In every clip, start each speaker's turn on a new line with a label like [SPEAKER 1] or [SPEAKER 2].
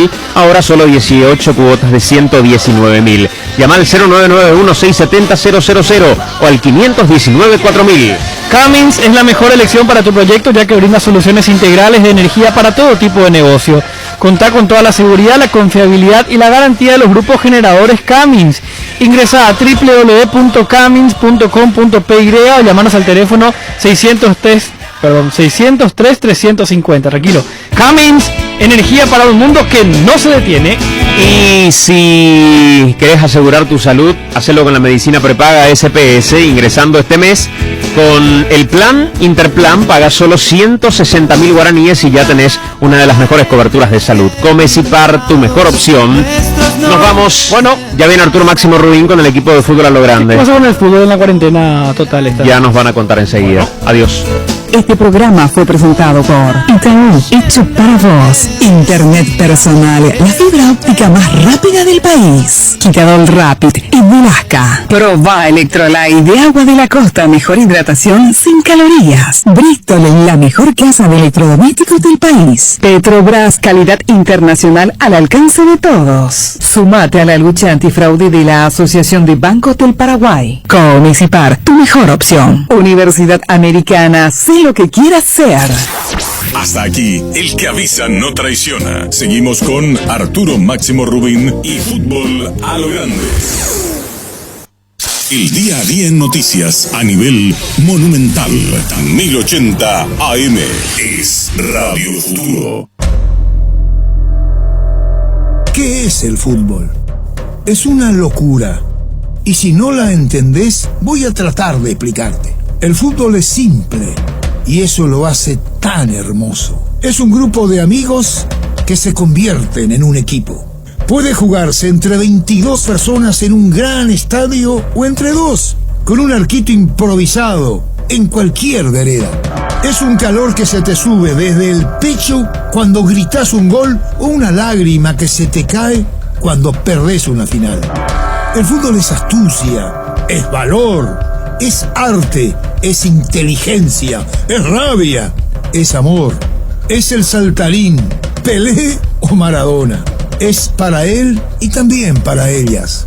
[SPEAKER 1] fácil, ahora solo 18 cuotas de 119.000. Llama al 0991-670-000 o al 519-4000.
[SPEAKER 2] Cummins es la mejor elección para tu proyecto, ya que brinda soluciones integrales de energía para todo tipo de negocio. Contá con toda la seguridad, la confiabilidad y la garantía de los grupos generadores Cummins. Ingresa a www.cummins.com.py o llamanos al teléfono 603-350. Tranquilo. Cummins, energía para un mundo que no se detiene.
[SPEAKER 1] Y si querés asegurar tu salud, hacelo con la medicina prepaga SPS, ingresando este mes con el plan Interplan. Pagas solo 160.000 guaraníes y ya tenés una de las mejores coberturas de salud. Comecipar, tu mejor opción. Nos vamos. Bueno, ya viene Arturo Máximo Rubín con el equipo de fútbol a lo grande.
[SPEAKER 2] ¿Qué pasa con el fútbol en la cuarentena total esta?
[SPEAKER 1] Ya nos van a contar enseguida. Adiós.
[SPEAKER 3] Este programa fue presentado por Itaú, hecho para vos. Internet personal, la fibra óptica más rápida del país. Quitadol Rapid y Velasca. Proba Electrolyte de agua de la costa, mejor hidratación sin calorías. Bristol, la mejor casa de electrodomésticos del país. Petrobras, calidad internacional al alcance de todos. Sumate a la lucha antifraude de la Asociación de Bancos del Paraguay. Comecipar, tu mejor opción. Universidad Americana, sé lo que quieras ser.
[SPEAKER 4] Hasta aquí, el que avisa no traiciona. Seguimos con Arturo Máximo Rubín y fútbol a lo grande. El día a día en noticias a nivel monumental. 1080 AM es Radio Futuro.
[SPEAKER 5] ¿Qué es el fútbol? Es una locura. Y si no la entendés, voy a tratar de explicarte. El fútbol es simple. Y eso lo hace tan hermoso. Es un grupo de amigos que se convierten en un equipo. Puede jugarse entre 22 personas en un gran estadio o entre dos, con un arquito improvisado en cualquier vereda. Es un calor que se te sube desde el pecho cuando gritas un gol o una lágrima que se te cae cuando perdés una final. El fútbol es astucia, es valor, es arte, es inteligencia, es rabia, es amor, es el saltarín, Pelé o Maradona. Es para él y también para ellas.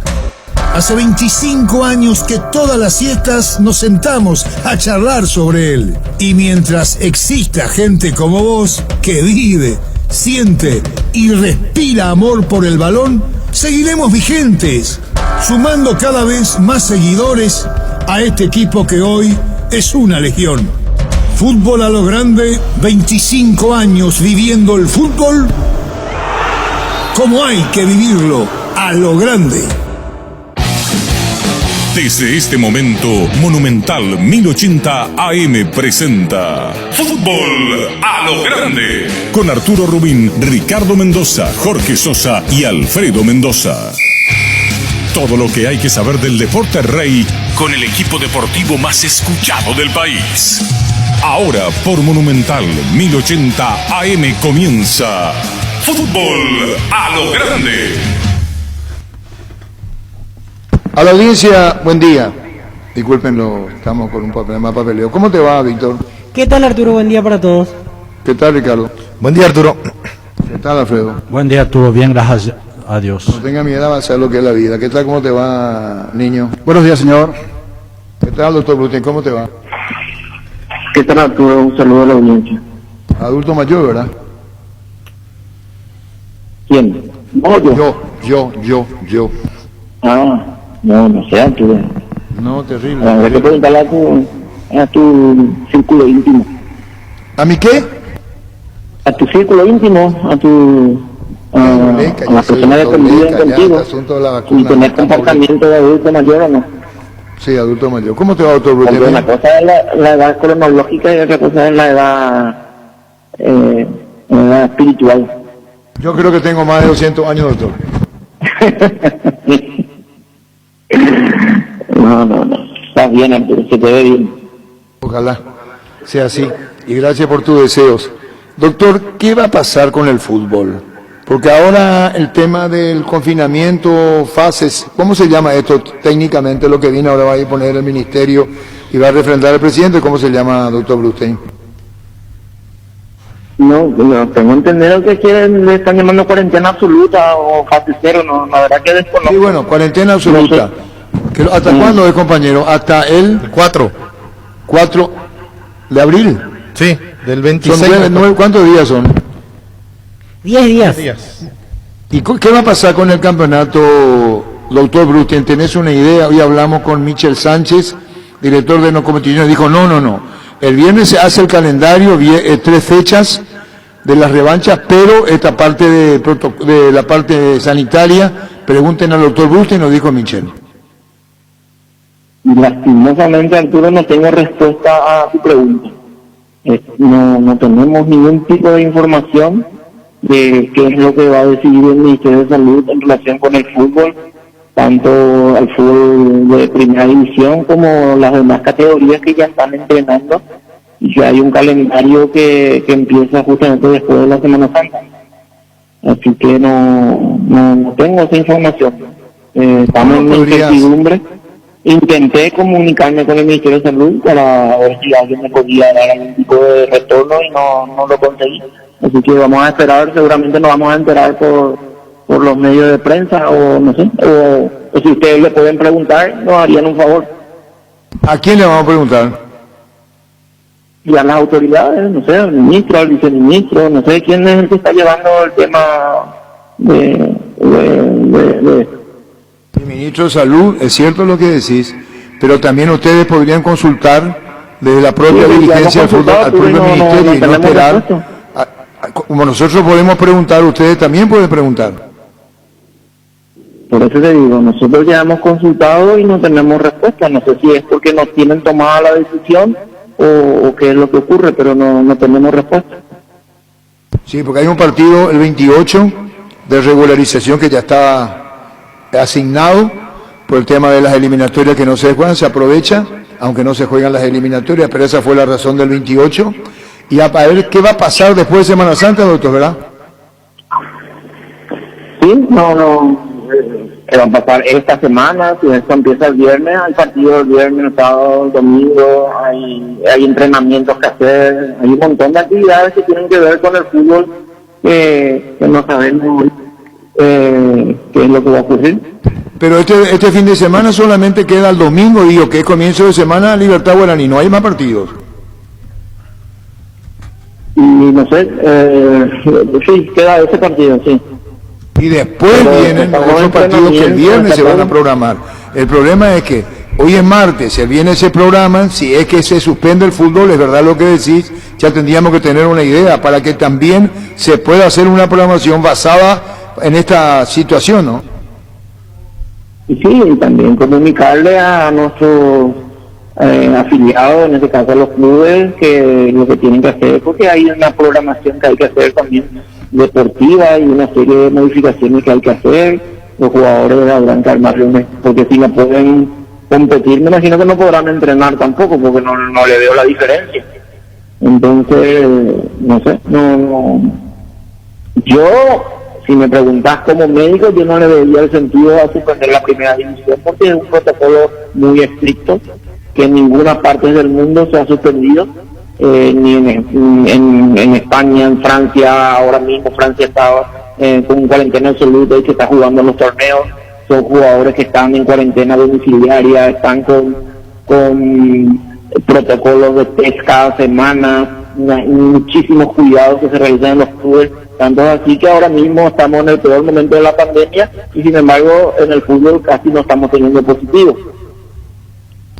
[SPEAKER 5] Hace 25 años que todas las siestas nos sentamos a charlar sobre él. Y mientras exista gente como vos que vive, siente y respira amor por el balón, seguiremos vigentes, sumando cada vez más seguidores a este equipo que hoy es una legión. Fútbol a lo grande, 25 años viviendo el fútbol como hay que vivirlo, a lo grande.
[SPEAKER 4] Desde este momento, Monumental 1080 AM presenta Fútbol a lo grande. Con Arturo Rubín, Ricardo Mendoza, Jorge Sosa y Alfredo Mendoza. Todo lo que hay que saber del deporte rey con el equipo deportivo más escuchado del país. Ahora por Monumental 1080 AM comienza Fútbol a lo grande.
[SPEAKER 6] A la audiencia, buen día. Discúlpenlo, estamos con un problema de papeleo. ¿Cómo te va, Víctor?
[SPEAKER 7] ¿Qué tal, Arturo? Buen día para todos.
[SPEAKER 6] ¿Qué tal, Ricardo?
[SPEAKER 8] Buen día, Arturo.
[SPEAKER 6] ¿Qué tal, Alfredo?
[SPEAKER 9] Buen día, Arturo. Bien, gracias a Dios.
[SPEAKER 6] No tenga miedo a avanzar lo que es la vida. ¿Qué tal, cómo te va, niño?
[SPEAKER 8] Buenos días, señor.
[SPEAKER 6] ¿Qué tal, doctor Bruten? ¿Cómo te va?
[SPEAKER 10] ¿Qué tal, Arturo? Un saludo a la audiencia.
[SPEAKER 6] Adulto mayor, ¿verdad?
[SPEAKER 10] ¿Quién? ¿Vos o yo?
[SPEAKER 6] Yo.
[SPEAKER 10] Ah, no sé, Arturo.
[SPEAKER 6] No, terrible.
[SPEAKER 10] Hay que preguntarle a tu círculo íntimo.
[SPEAKER 6] ¿A mi qué?
[SPEAKER 10] A tu círculo íntimo, a las personas que conviven contigo. Y tener comportamiento de adulto mayor o no.
[SPEAKER 6] Sí, adulto mayor. ¿Cómo te va, doctor Bruten?
[SPEAKER 10] Una cosa es la edad cronológica y otra cosa es la edad espiritual.
[SPEAKER 6] Yo creo que tengo más de 200 años, doctor.
[SPEAKER 10] No. Estás bien, Arturo, se te ve bien.
[SPEAKER 6] Ojalá sea así. Y gracias por tus deseos. Doctor, ¿qué va a pasar con el fútbol? Porque ahora el tema del confinamiento, fases, ¿cómo se llama esto técnicamente? Lo que viene ahora va a poner el ministerio y va a refrendar al presidente. ¿Cómo se llama, doctor Brustein?
[SPEAKER 10] No tengo entendido que le están llamando cuarentena absoluta o fase cero, no, la verdad que desconozco.
[SPEAKER 6] Sí, bueno, cuarentena absoluta. ¿Hasta cuándo es, compañero? ¿Hasta el 4 de abril?
[SPEAKER 8] Sí, del 26.
[SPEAKER 6] ¿Cuántos días son?
[SPEAKER 7] 10 días.
[SPEAKER 6] ¿Y qué va a pasar con el campeonato, doctor Brusten? ¿Tenés una idea? Hoy hablamos con Michel Sánchez, director de No Competiciones, dijo, no. El viernes se hace el calendario, 3 fechas de las revanchas, pero esta parte de la parte sanitaria, pregunten al doctor Brusten, nos dijo Michel.
[SPEAKER 10] Lastimosamente, Arturo, no tengo respuesta a su pregunta. No tenemos ningún tipo de información de qué es lo que va a decidir el Ministerio de Salud en relación con el fútbol, tanto al fútbol de primera división como las demás categorías que ya están entrenando, y que hay un calendario que empieza justamente después de la Semana Santa. Así que no tengo esa información. Estamos en incertidumbre. Intenté comunicarme con el Ministerio de Salud para ver si alguien me podía dar algún tipo de retorno y no lo conseguí. Así que vamos a esperar, seguramente nos vamos a enterar por los medios de prensa o no sé, o si ustedes le pueden preguntar, nos harían un favor.
[SPEAKER 6] ¿A quién le vamos a preguntar?
[SPEAKER 10] Y a las autoridades, no sé, al ministro, al viceministro, no sé quién es el que está llevando el tema de
[SPEAKER 6] El ministro de Salud, es cierto lo que decís, pero también ustedes podrían consultar desde la propia dirigencia al propio ministerio y no esperar. Como nosotros podemos preguntar, ustedes también pueden preguntar.
[SPEAKER 10] Por eso te digo, nosotros ya hemos consultado y no tenemos respuesta. No sé si es porque no tienen tomada la decisión o qué es lo que ocurre, pero no tenemos respuesta.
[SPEAKER 6] Sí, porque hay un partido el 28 de regularización que ya está asignado por el tema de las eliminatorias que no se juegan, se aprovecha, aunque no se juegan las eliminatorias, pero esa fue la razón del 28. Y a ver qué va a pasar después de Semana Santa, doctor, ¿verdad?
[SPEAKER 10] Sí, que va a pasar esta semana, si esto empieza el viernes, hay partido el viernes, el sábado, el domingo, hay entrenamientos que hacer, hay un montón de actividades que tienen que ver con el fútbol que no sabemos qué es lo que va a ocurrir.
[SPEAKER 6] Pero este fin de semana solamente queda el domingo, digo, que es comienzo de semana, Libertad Guaraní, no hay más partidos.
[SPEAKER 10] Y no sé, sí, queda ese partido, sí.
[SPEAKER 6] Y después vienen otros partidos que el viernes se van a programar. El problema es que hoy es martes, el viernes se programan, si es que se suspende el fútbol, es verdad lo que decís, ya tendríamos que tener una idea para que también se pueda hacer una programación basada en esta situación, ¿no?
[SPEAKER 10] Y sí, y también comunicarle a nuestros afiliados, en este caso a los clubes, que lo que tienen que hacer, porque hay una programación que hay que hacer también deportiva y una serie de modificaciones que hay que hacer. Los jugadores habrán que armar reuniones, porque si no pueden competir, me imagino que no podrán entrenar tampoco, porque no le veo la diferencia. Entonces, no sé, yo, si me preguntás como médico, yo no le vería el sentido a suspender la primera división, porque es un protocolo muy estricto que en ninguna parte del mundo se ha suspendido, ni en España, en Francia. Ahora mismo Francia está con cuarentena absoluta y que está jugando los torneos. Son jugadores que están en cuarentena domiciliaria, están con protocolos de test cada semana, muchísimos cuidados que se realizan en los clubes. Tanto así que ahora mismo estamos en el peor momento de la pandemia y sin embargo en el fútbol casi no estamos teniendo positivos.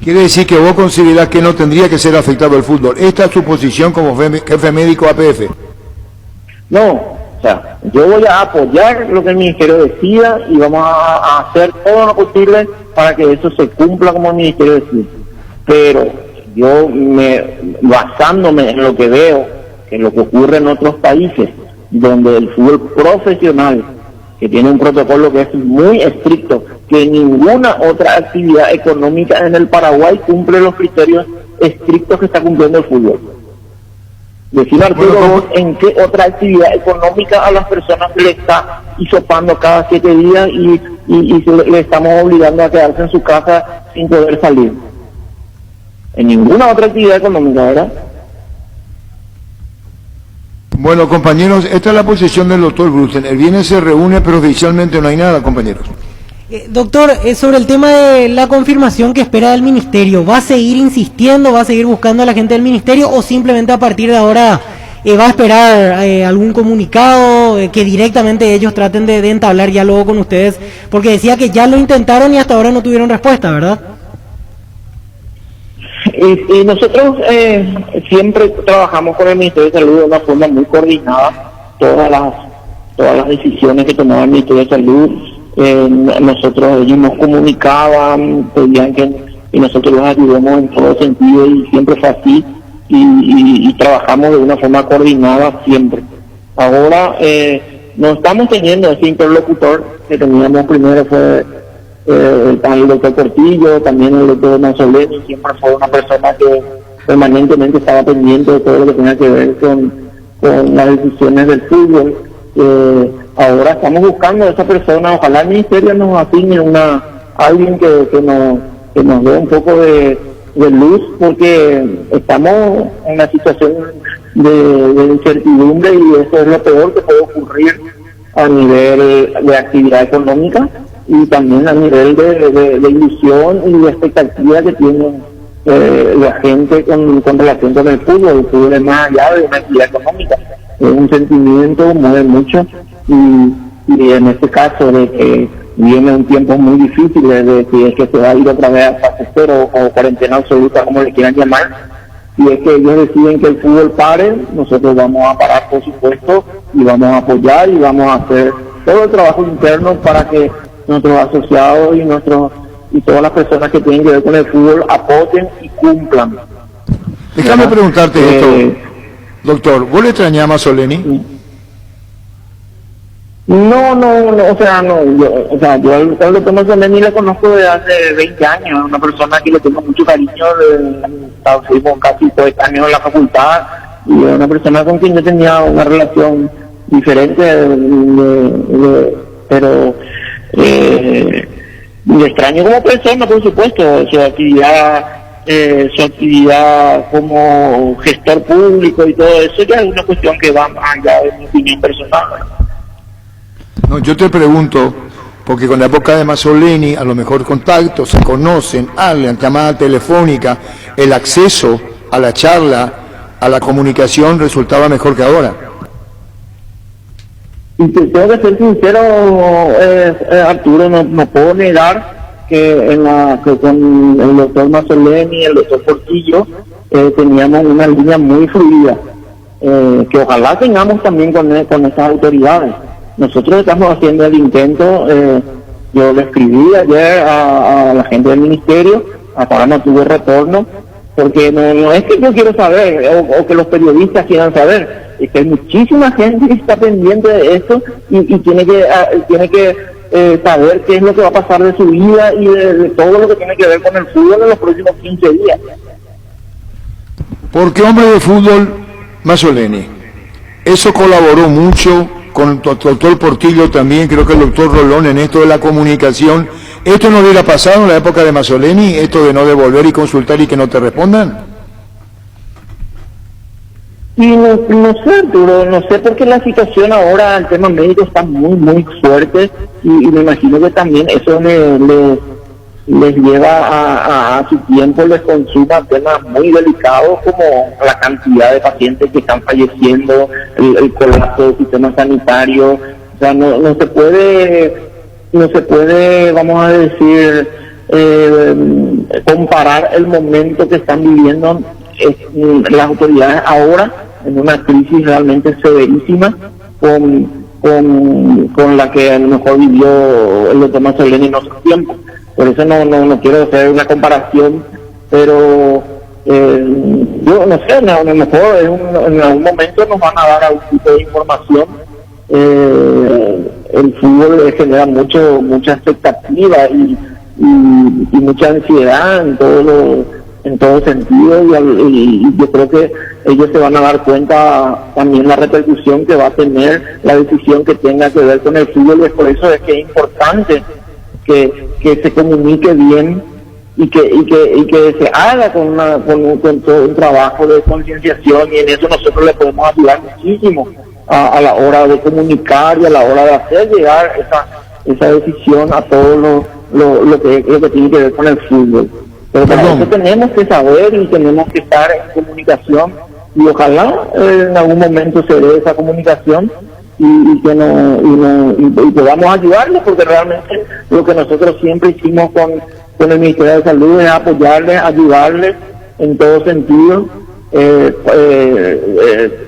[SPEAKER 6] Quiere decir que vos considerás que no tendría que ser afectado el fútbol. ¿Esta es tu posición como jefe médico APF?
[SPEAKER 10] No, o sea, yo voy a apoyar lo que el ministerio decida y vamos a hacer todo lo posible para que eso se cumpla como el ministerio decide. Pero yo, basándome en lo que veo, en lo que ocurre en otros países, donde el fútbol profesional, que tiene un protocolo que es muy estricto, que ninguna otra actividad económica en el Paraguay cumple los criterios estrictos que está cumpliendo el fútbol. Decir, Arturo, ¿en qué otra actividad económica a las personas le está hisopando cada 7 días y le estamos obligando a quedarse en su casa sin poder salir? En ninguna otra actividad económica, ¿verdad?
[SPEAKER 6] Bueno, compañeros, esta es la posición del doctor Brusten. El viernes se reúne, pero oficialmente no hay nada, compañeros.
[SPEAKER 7] Doctor, sobre el tema de la confirmación que espera del ministerio, ¿va a seguir insistiendo, va a seguir buscando a la gente del ministerio o simplemente a partir de ahora va a esperar algún comunicado que directamente ellos traten de entablar ya luego con ustedes? Porque decía que ya lo intentaron y hasta ahora no tuvieron respuesta, ¿verdad?
[SPEAKER 10] Y nosotros siempre trabajamos con el Ministerio de Salud de una forma muy coordinada. Todas las decisiones que tomaba el Ministerio de Salud, ellos nos comunicaban, pedían que nosotros los ayudemos en todo sentido y siempre fue así y trabajamos de una forma coordinada siempre. Ahora no estamos teniendo ese interlocutor que teníamos primero, fue el doctor Portillo, también el doctor Manzoleni, siempre fue una persona que permanentemente estaba pendiente de todo lo que tenía que ver con las decisiones del fútbol. Ahora estamos buscando a esa persona, ojalá el ministerio nos asigne alguien que nos dé un poco de luz, porque estamos en una situación de incertidumbre y eso es lo peor que puede ocurrir a nivel de actividad económica y también a nivel de ilusión y de expectativa que tienen la gente con relación con el fútbol. El fútbol es más allá de una actividad económica, es un sentimiento, mueve mucho y en este caso de que viene un tiempo muy difícil de si es que se va a ir otra vez a fase cero o cuarentena absoluta, como le quieran llamar, y es que ellos deciden que el fútbol pare, nosotros vamos a parar, por supuesto, y vamos a apoyar y vamos a hacer todo el trabajo interno para que nuestros asociados y todas las personas que tienen que ver con el fútbol apoyen y cumplan.
[SPEAKER 6] Déjame preguntarte esto, doctor, ¿vos le extrañás a Manzoleni?
[SPEAKER 10] No, yo al doctor Manzoleni le conozco desde hace 20 años, una persona que le tengo mucho cariño, fuimos casi 3 años en la facultad, y una persona con quien yo tenía una relación diferente, pero le extraño como persona, por supuesto, su actividad como gestor público y todo eso ya es una cuestión que va más allá de mi opinión personal.
[SPEAKER 6] No, yo te pregunto, porque con la época de Manzoleni, a lo mejor contactos, se conocen, hablan, llamada telefónica, el acceso a la charla, a la comunicación resultaba mejor que ahora.
[SPEAKER 10] Y tengo que ser sincero, Arturo, no puedo negar que con el doctor Manzoleni y el doctor Portillo teníamos una línea muy fluida, que ojalá tengamos también con estas autoridades. Nosotros estamos haciendo el intento, yo le escribí ayer a la gente del ministerio, hasta ahora no tuve retorno, porque no es que yo quiero saber o que los periodistas quieran saber, es que hay muchísima gente que está pendiente de esto y tiene que saber qué es lo que va a pasar de su vida y de todo lo que tiene que ver con el fútbol en los próximos 15 días.
[SPEAKER 6] Porque hombre de fútbol, Manzoleni, eso colaboró mucho con el doctor Portillo también, creo que el doctor Rolón en esto de la comunicación. ¿Esto no hubiera pasado en la época de Manzoleni, esto de no devolver y consultar y que no te respondan?
[SPEAKER 10] Y no sé, Arturo, no sé, porque la situación ahora, el tema médico está muy fuerte y me imagino que también eso les lleva a su tiempo, les consuma temas muy delicados como la cantidad de pacientes que están falleciendo, el colapso del sistema sanitario. O sea, no se puede, vamos a decir, comparar el momento que están viviendo las autoridades ahora en una crisis realmente severísima con la que a lo mejor vivió el doctor Manzoleni en otros tiempos. Por eso no quiero hacer una comparación, pero yo no sé, a lo mejor en algún momento nos van a dar algún tipo de información. El fútbol genera mucha expectativa y mucha ansiedad en todo sentido, y yo creo que ellos se van a dar cuenta también la repercusión que va a tener la decisión que tenga que ver con el fútbol, y por eso es que es importante que se comunique bien que se haga con todo un trabajo de concienciación, y en eso nosotros le podemos ayudar muchísimo a la hora de comunicar y a la hora de hacer llegar esa decisión a todo lo que tiene que ver con el fútbol. Pero para eso tenemos que saber y tenemos que estar en comunicación, y ojalá en algún momento se dé esa comunicación y podamos ayudarles, porque realmente lo que nosotros siempre hicimos con el Ministerio de Salud es apoyarles, ayudarles en todo sentido.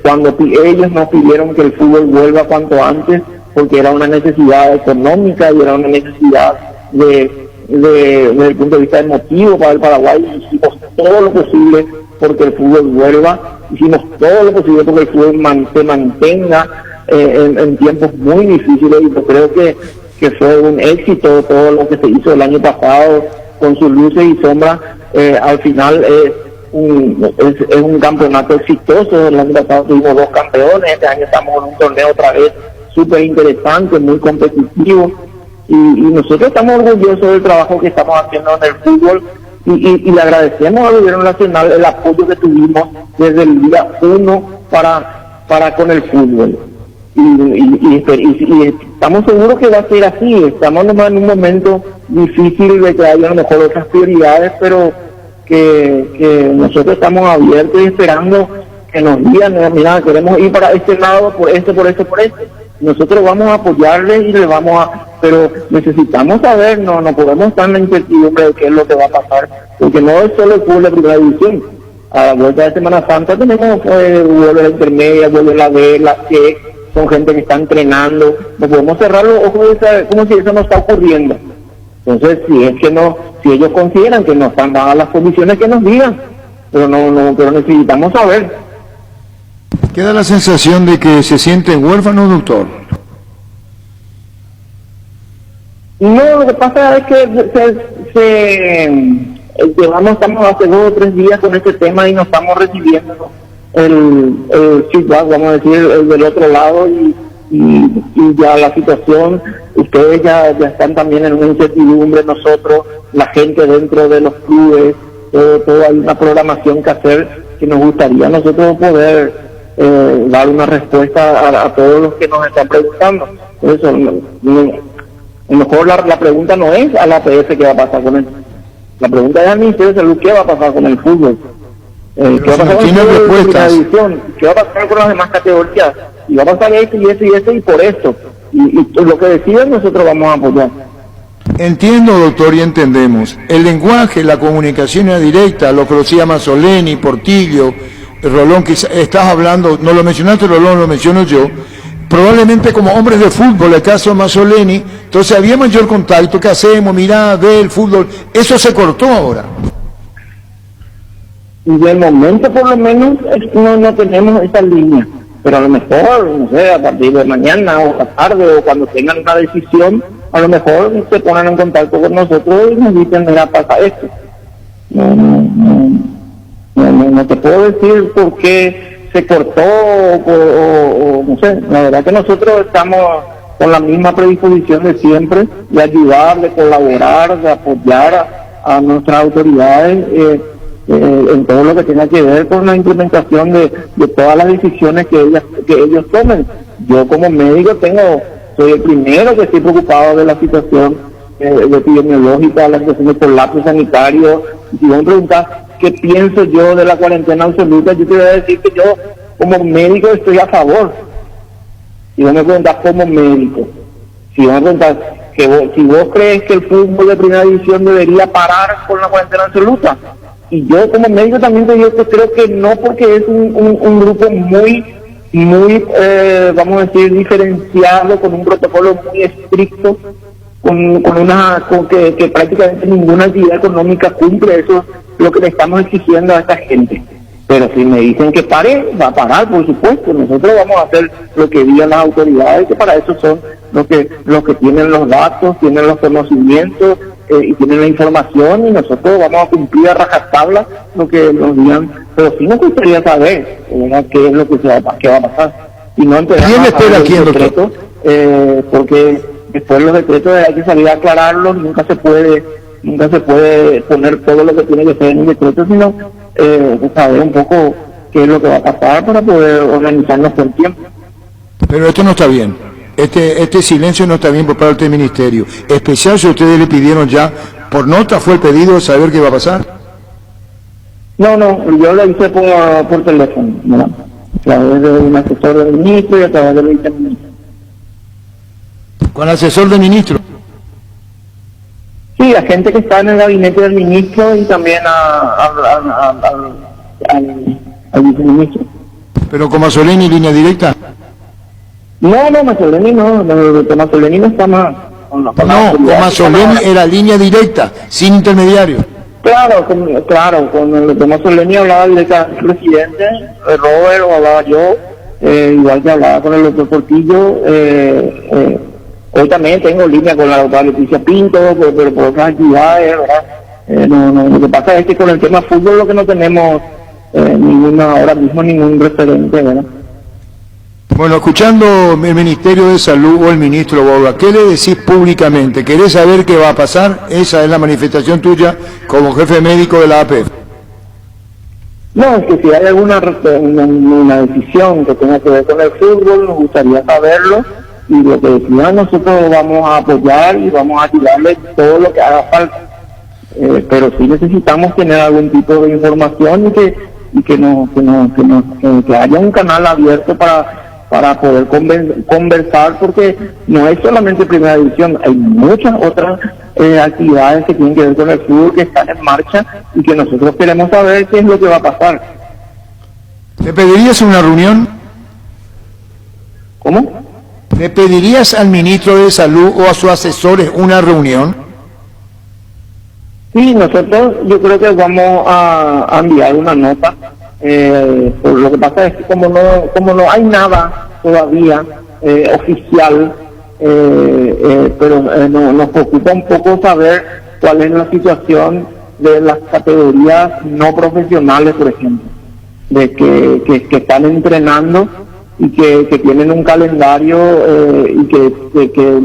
[SPEAKER 10] Cuando ellos nos pidieron que el fútbol vuelva cuanto antes, porque era una necesidad económica y era una necesidad desde el punto de vista emotivo para el Paraguay, hicimos todo lo posible porque el fútbol vuelva, hicimos todo lo posible porque el fútbol se mantenga en tiempos muy difíciles, y yo creo que fue un éxito todo lo que se hizo el año pasado con sus luces y sombras. Al final es un campeonato exitoso. El año pasado tuvimos 2 campeones, este año estamos en un torneo otra vez súper interesante, muy competitivo, y nosotros estamos orgullosos del trabajo que estamos haciendo en el fútbol, y le agradecemos al gobierno nacional el apoyo que tuvimos desde el día 1 para con el fútbol. Y estamos seguros que va a ser así. Estamos nomás en un momento difícil de que haya a lo mejor otras prioridades, pero que nosotros estamos abiertos y esperando que nos digan, mira, queremos ir para este lado, por esto. Nosotros vamos a apoyarles y les pero necesitamos saber, no podemos estar en la incertidumbre de qué es lo que va a pasar, porque no es solo el fútbol de primera división. A la vuelta de Semana Santa tenemos vuelve la intermedia, vuelve la B, la C, son gente que está entrenando. No podemos cerrar los ojos como si eso no está ocurriendo. Entonces, si ellos consideran que no están dadas las condiciones, que nos digan, pero pero necesitamos saber.
[SPEAKER 6] ¿Queda la sensación de que se sienten huérfanos, doctor?
[SPEAKER 10] No, lo que pasa es que estamos hace 2 o 3 días con este tema y nos estamos recibiendo el feedback, vamos a decir, el del otro lado, y ya la situación, ustedes ya están también en una incertidumbre, nosotros, la gente dentro de los clubes, todo hay una programación que hacer, que nos gustaría nosotros poder dar una respuesta a todos los que nos están preguntando. Por eso, a lo mejor la pregunta no es a la APS qué va a pasar con él. La pregunta es al Ministerio de Salud qué va a pasar con el fútbol. ¿Qué va a pasar con el fútbol de la división? ¿Qué va a pasar con las demás categorías? Y va a pasar esto y por esto. Y lo que deciden nosotros vamos a apoyar.
[SPEAKER 6] Entiendo, doctor, y entendemos. El lenguaje, la comunicación es directa, lo que lo decía Mazzoleni, Portillo, Rolón, que estás hablando, no lo mencionaste, Rolón, lo menciono yo. Probablemente como hombres de fútbol, el caso de Mazzoleni, entonces había mayor contacto. ¿Qué hacemos? Mirá, ve el fútbol. Eso se cortó ahora.
[SPEAKER 10] Y de momento, por lo menos, no tenemos esa línea. Pero a lo mejor, no sé, a partir de mañana o a tarde, o cuando tengan una decisión, a lo mejor se ponen en contacto con nosotros y nos dicen, mira, pasa esto. No te puedo decir por qué se cortó o no sé. La verdad que nosotros estamos con la misma predisposición de siempre, de ayudar, de colaborar, de apoyar a nuestras autoridades en todo lo que tenga que ver con la implementación de todas las decisiones que ellos tomen. Yo como médico soy el primero que estoy preocupado de la situación epidemiológica, la situación de colapso sanitario. Si vos me preguntás qué pienso yo de la cuarentena absoluta, yo te voy a decir que yo como médico estoy a favor. Si vos me preguntás como médico, si vos me preguntás si vos crees que el fútbol de primera división debería parar con la cuarentena absoluta, y yo como médico también te digo que creo que no, porque es un grupo muy vamos a decir, diferenciado, con un protocolo muy estricto, con que prácticamente ninguna actividad económica cumple eso, lo que le estamos exigiendo a esta gente. Pero si me dicen que pare, va a parar, por supuesto. Nosotros vamos a hacer lo que digan las autoridades, que para eso son los que tienen los datos, tienen los conocimientos y tienen la información, y nosotros vamos a cumplir a rajatabla lo que nos digan. Pero sí nos gustaría saber, ¿verdad?, qué es lo que qué va a pasar. Y no empezamos
[SPEAKER 6] ¿Quién espera aquí, doctor?
[SPEAKER 10] Porque después los decretos hay que salir a aclararlos, nunca se puede nunca se puede poner todo lo que tiene que ser en un decreto, sino saber un poco qué es lo que va a pasar para poder organizarnos con tiempo.
[SPEAKER 6] Pero esto no está bien. Este silencio no está bien por parte del Ministerio. Especial si ustedes le pidieron ya, por nota fue el pedido de saber qué va a pasar.
[SPEAKER 10] No, yo lo hice por teléfono, ¿verdad? A través de un asesor del ministro y a través del viceministro.
[SPEAKER 6] ¿Con el asesor del ministro?
[SPEAKER 10] Sí, a gente que está en el gabinete del ministro y también al viceministro.
[SPEAKER 6] ¿Pero con Mazzoleni línea directa?
[SPEAKER 10] No, Mazzoleni no, Mazzoleni no está más.
[SPEAKER 6] Con Mazzoleni era línea directa, sin intermediario.
[SPEAKER 10] Claro, con el doctor Mazzoleni hablaba directamente el presidente, Robert, o hablaba yo, igual que hablaba con el doctor Portillo. Hoy también tengo línea con la doctora Leticia Pinto, pero por otras actividades, ¿verdad? Lo que pasa es que con el tema fútbol lo que no tenemos ahora mismo ningún referente, ¿verdad?
[SPEAKER 6] Bueno, escuchando el Ministerio de Salud o el ministro Borba, ¿qué le decís públicamente? ¿Querés saber qué va a pasar? Esa es la manifestación tuya como jefe médico de la APF.
[SPEAKER 10] No, es que si hay alguna una decisión que tenga que ver con el fútbol, nos gustaría saberlo, y lo que decidan nosotros vamos a apoyar y vamos a tirarle todo lo que haga falta. Pero sí necesitamos tener algún tipo de información y que haya un canal abierto para poder conversar, porque no es solamente Primera División, hay muchas otras actividades que tienen que ver con el fútbol que están en marcha y que nosotros queremos saber qué es lo que va a pasar.
[SPEAKER 6] ¿Le pedirías una reunión?
[SPEAKER 10] ¿Cómo?
[SPEAKER 6] ¿Le pedirías al ministro de Salud o a sus asesores una reunión?
[SPEAKER 10] Sí, nosotros yo creo que vamos a enviar una nota. Por lo que pasa es que como no hay nada todavía oficial, pero nos preocupa un poco saber cuál es la situación de las categorías no profesionales, por ejemplo, de que están entrenando y que tienen un calendario y que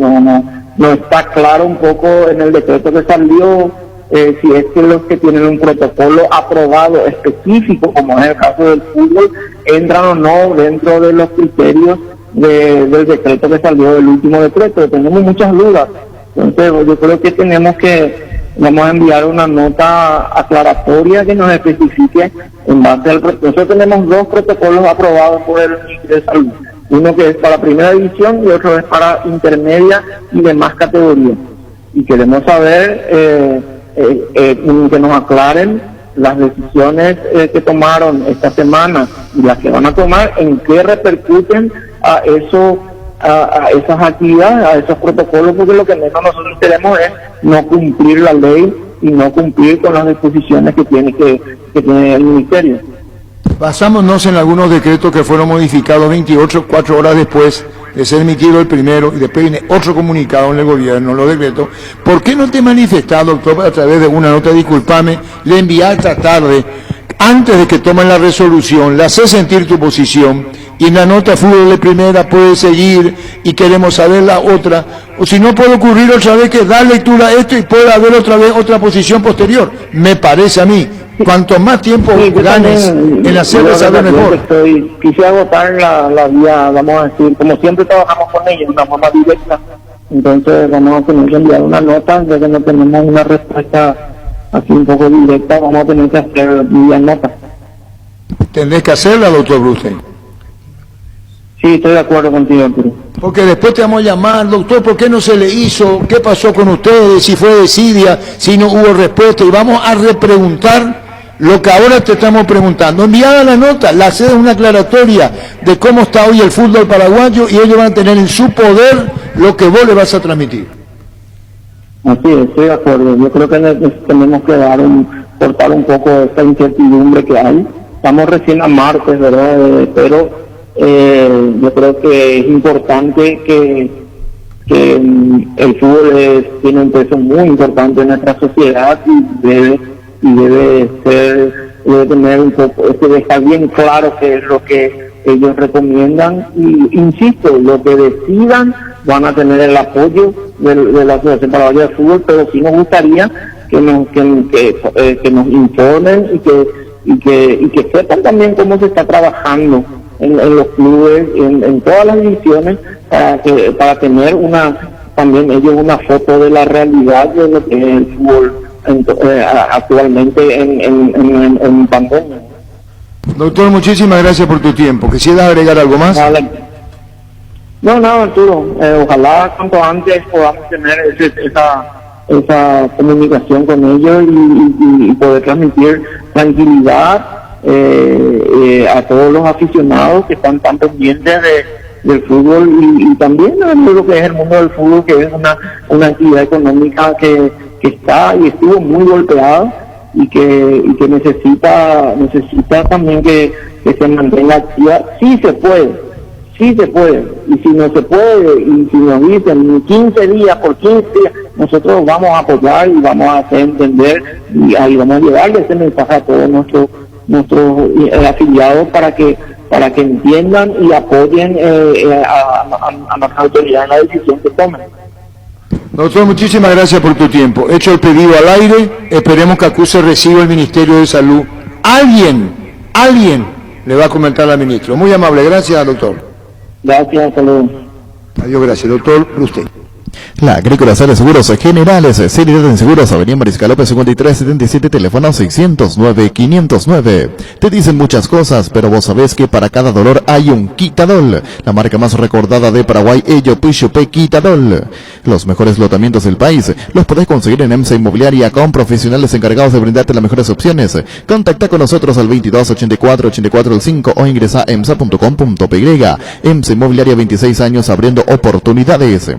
[SPEAKER 10] no está claro un poco en el decreto que salió. Si es que los que tienen un protocolo aprobado específico, como es el caso del fútbol, entran o no dentro de los criterios del decreto que salió, del último decreto. Tenemos muchas dudas. Entonces yo creo que vamos a enviar una nota aclaratoria que nos especifique en base al protocolo. Nosotros tenemos 2 protocolos aprobados por el Ministerio de Salud. Uno que es para Primera División y otro es para intermedia y demás categorías. Y queremos saber que nos aclaren las decisiones que tomaron esta semana y las que van a tomar, en qué repercuten a esas actividades, a esos protocolos, porque lo que menos nosotros queremos es no cumplir la ley y no cumplir con las disposiciones que tiene el Ministerio.
[SPEAKER 6] Basámonos en algunos decretos que fueron modificados 4 horas después de ser emitido el primero, y después viene otro comunicado en el gobierno, los decretos. ¿Por qué no te manifestás, doctor, a través de una nota? Disculpame, le envié esta tarde, antes de que tomen la resolución, le hace sentir tu posición, y en la nota fútbol de primera puede seguir, y queremos saber la otra, o si no puede ocurrir otra vez que dar lectura a esto y pueda haber otra vez otra posición posterior, me parece a mí. Cuanto más tiempo ganes en hacerlo, saber mejor.
[SPEAKER 10] Quise agotar la vía, vamos a decir, como siempre trabajamos con ellos, de una forma directa. Entonces vamos a tener que enviar una nota, ya que no tenemos una respuesta así un poco directa, vamos a tener que hacer vía nota.
[SPEAKER 6] Tendrés que hacerla, doctor Brustein.
[SPEAKER 10] Sí, estoy de acuerdo contigo, Arturo.
[SPEAKER 6] Porque después te vamos a llamar, doctor, ¿por qué no se le hizo? ¿Qué pasó con ustedes? Si fue desidia, si no hubo respuesta, y vamos a repreguntar lo que ahora te estamos preguntando. Enviada la nota, la sede es una aclaratoria de cómo está hoy el fútbol paraguayo, y ellos van a tener en su poder lo que vos le vas a transmitir.
[SPEAKER 10] Así es, estoy de acuerdo. Yo creo que tenemos que cortar un poco esta incertidumbre que hay. Estamos recién a martes, ¿verdad? Pero yo creo que es importante que el fútbol tiene un peso muy importante en nuestra sociedad y debe tener un poco, dejar bien claro qué es lo que ellos recomiendan, y insisto, lo que decidan van a tener el apoyo de la Asociación Paraguaya de Fútbol, pero sí nos gustaría que nos informen y que sepan también cómo se está trabajando en los clubes, en todas las divisiones, para tener también ellos una foto de la realidad de lo que es el fútbol actualmente en pandemia.
[SPEAKER 6] Doctor, muchísimas gracias por tu tiempo. ¿Quisieras agregar algo más?
[SPEAKER 10] No, Arturo, ojalá cuanto antes podamos tener esa comunicación con ellos y poder transmitir tranquilidad a todos los aficionados que están tan pendientes del fútbol y también de lo que es el mundo del fútbol, que es una actividad económica que está y estuvo muy golpeada y que necesita también que se mantenga activa. Sí se puede, y si no se puede, y si nos dicen 15 días por 15 días, nosotros vamos a apoyar y vamos a hacer entender y ahí vamos a llevarle ese mensaje a todos nuestros afiliados para que entiendan y apoyen a nuestras autoridades en la decisión que tomen.
[SPEAKER 6] Doctor, muchísimas gracias por tu tiempo. Hecho el pedido al aire, esperemos que acuse reciba el Ministerio de Salud. Alguien le va a comentar al ministro. Muy amable, gracias, doctor.
[SPEAKER 10] Gracias, hasta luego.
[SPEAKER 6] Adiós, gracias. Doctor Rusté.
[SPEAKER 8] La Agrícola Sales Seguros Generales, Seriedad en Seguros, Avenida Mariscal López 5377, teléfono 609-509. Te dicen muchas cosas, pero vos sabés que para cada dolor hay un Quitadol. La marca más recordada de Paraguay, Ello Pichupe Quitadol. Los mejores lotamientos del país los podés conseguir en EMSA Inmobiliaria con profesionales encargados de brindarte las mejores opciones. Contacta con nosotros al 2284-8405 o ingresa a emsa.com.py. EMSA Inmobiliaria, 26 años abriendo oportunidades.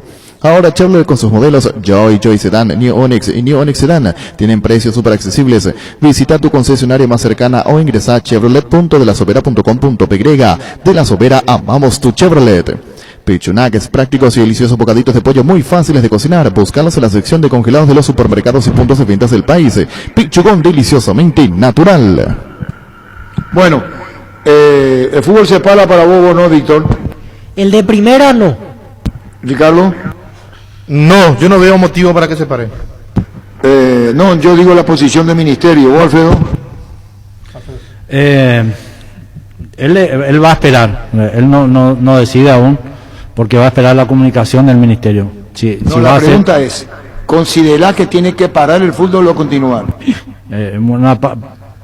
[SPEAKER 8] Ahora Chevrolet con sus modelos Joy Sedan, New Onix y New Onix Sedan tienen precios súper accesibles. Visita tu concesionaria más cercana o ingresa a chevrolet.delasovera.com.py. De La Sobera, amamos tu Chevrolet. Pichunagues, prácticos y deliciosos bocaditos de pollo muy fáciles de cocinar. Búscalos en la sección de congelados de los supermercados y puntos de ventas del país. Pichugón, deliciosamente natural.
[SPEAKER 6] Bueno, el fútbol se para para vos, ¿no, Víctor?
[SPEAKER 7] El de primera no.
[SPEAKER 6] Ricardo.
[SPEAKER 11] No, yo no veo motivo para que se pare.
[SPEAKER 6] No, yo digo la posición del ministerio. ¿Vos, Alfredo?
[SPEAKER 9] Él va a esperar. Él no decide aún, porque va a esperar la comunicación del ministerio.
[SPEAKER 6] La pregunta es, ¿considera que tiene que parar el fútbol o continuar?
[SPEAKER 9] Una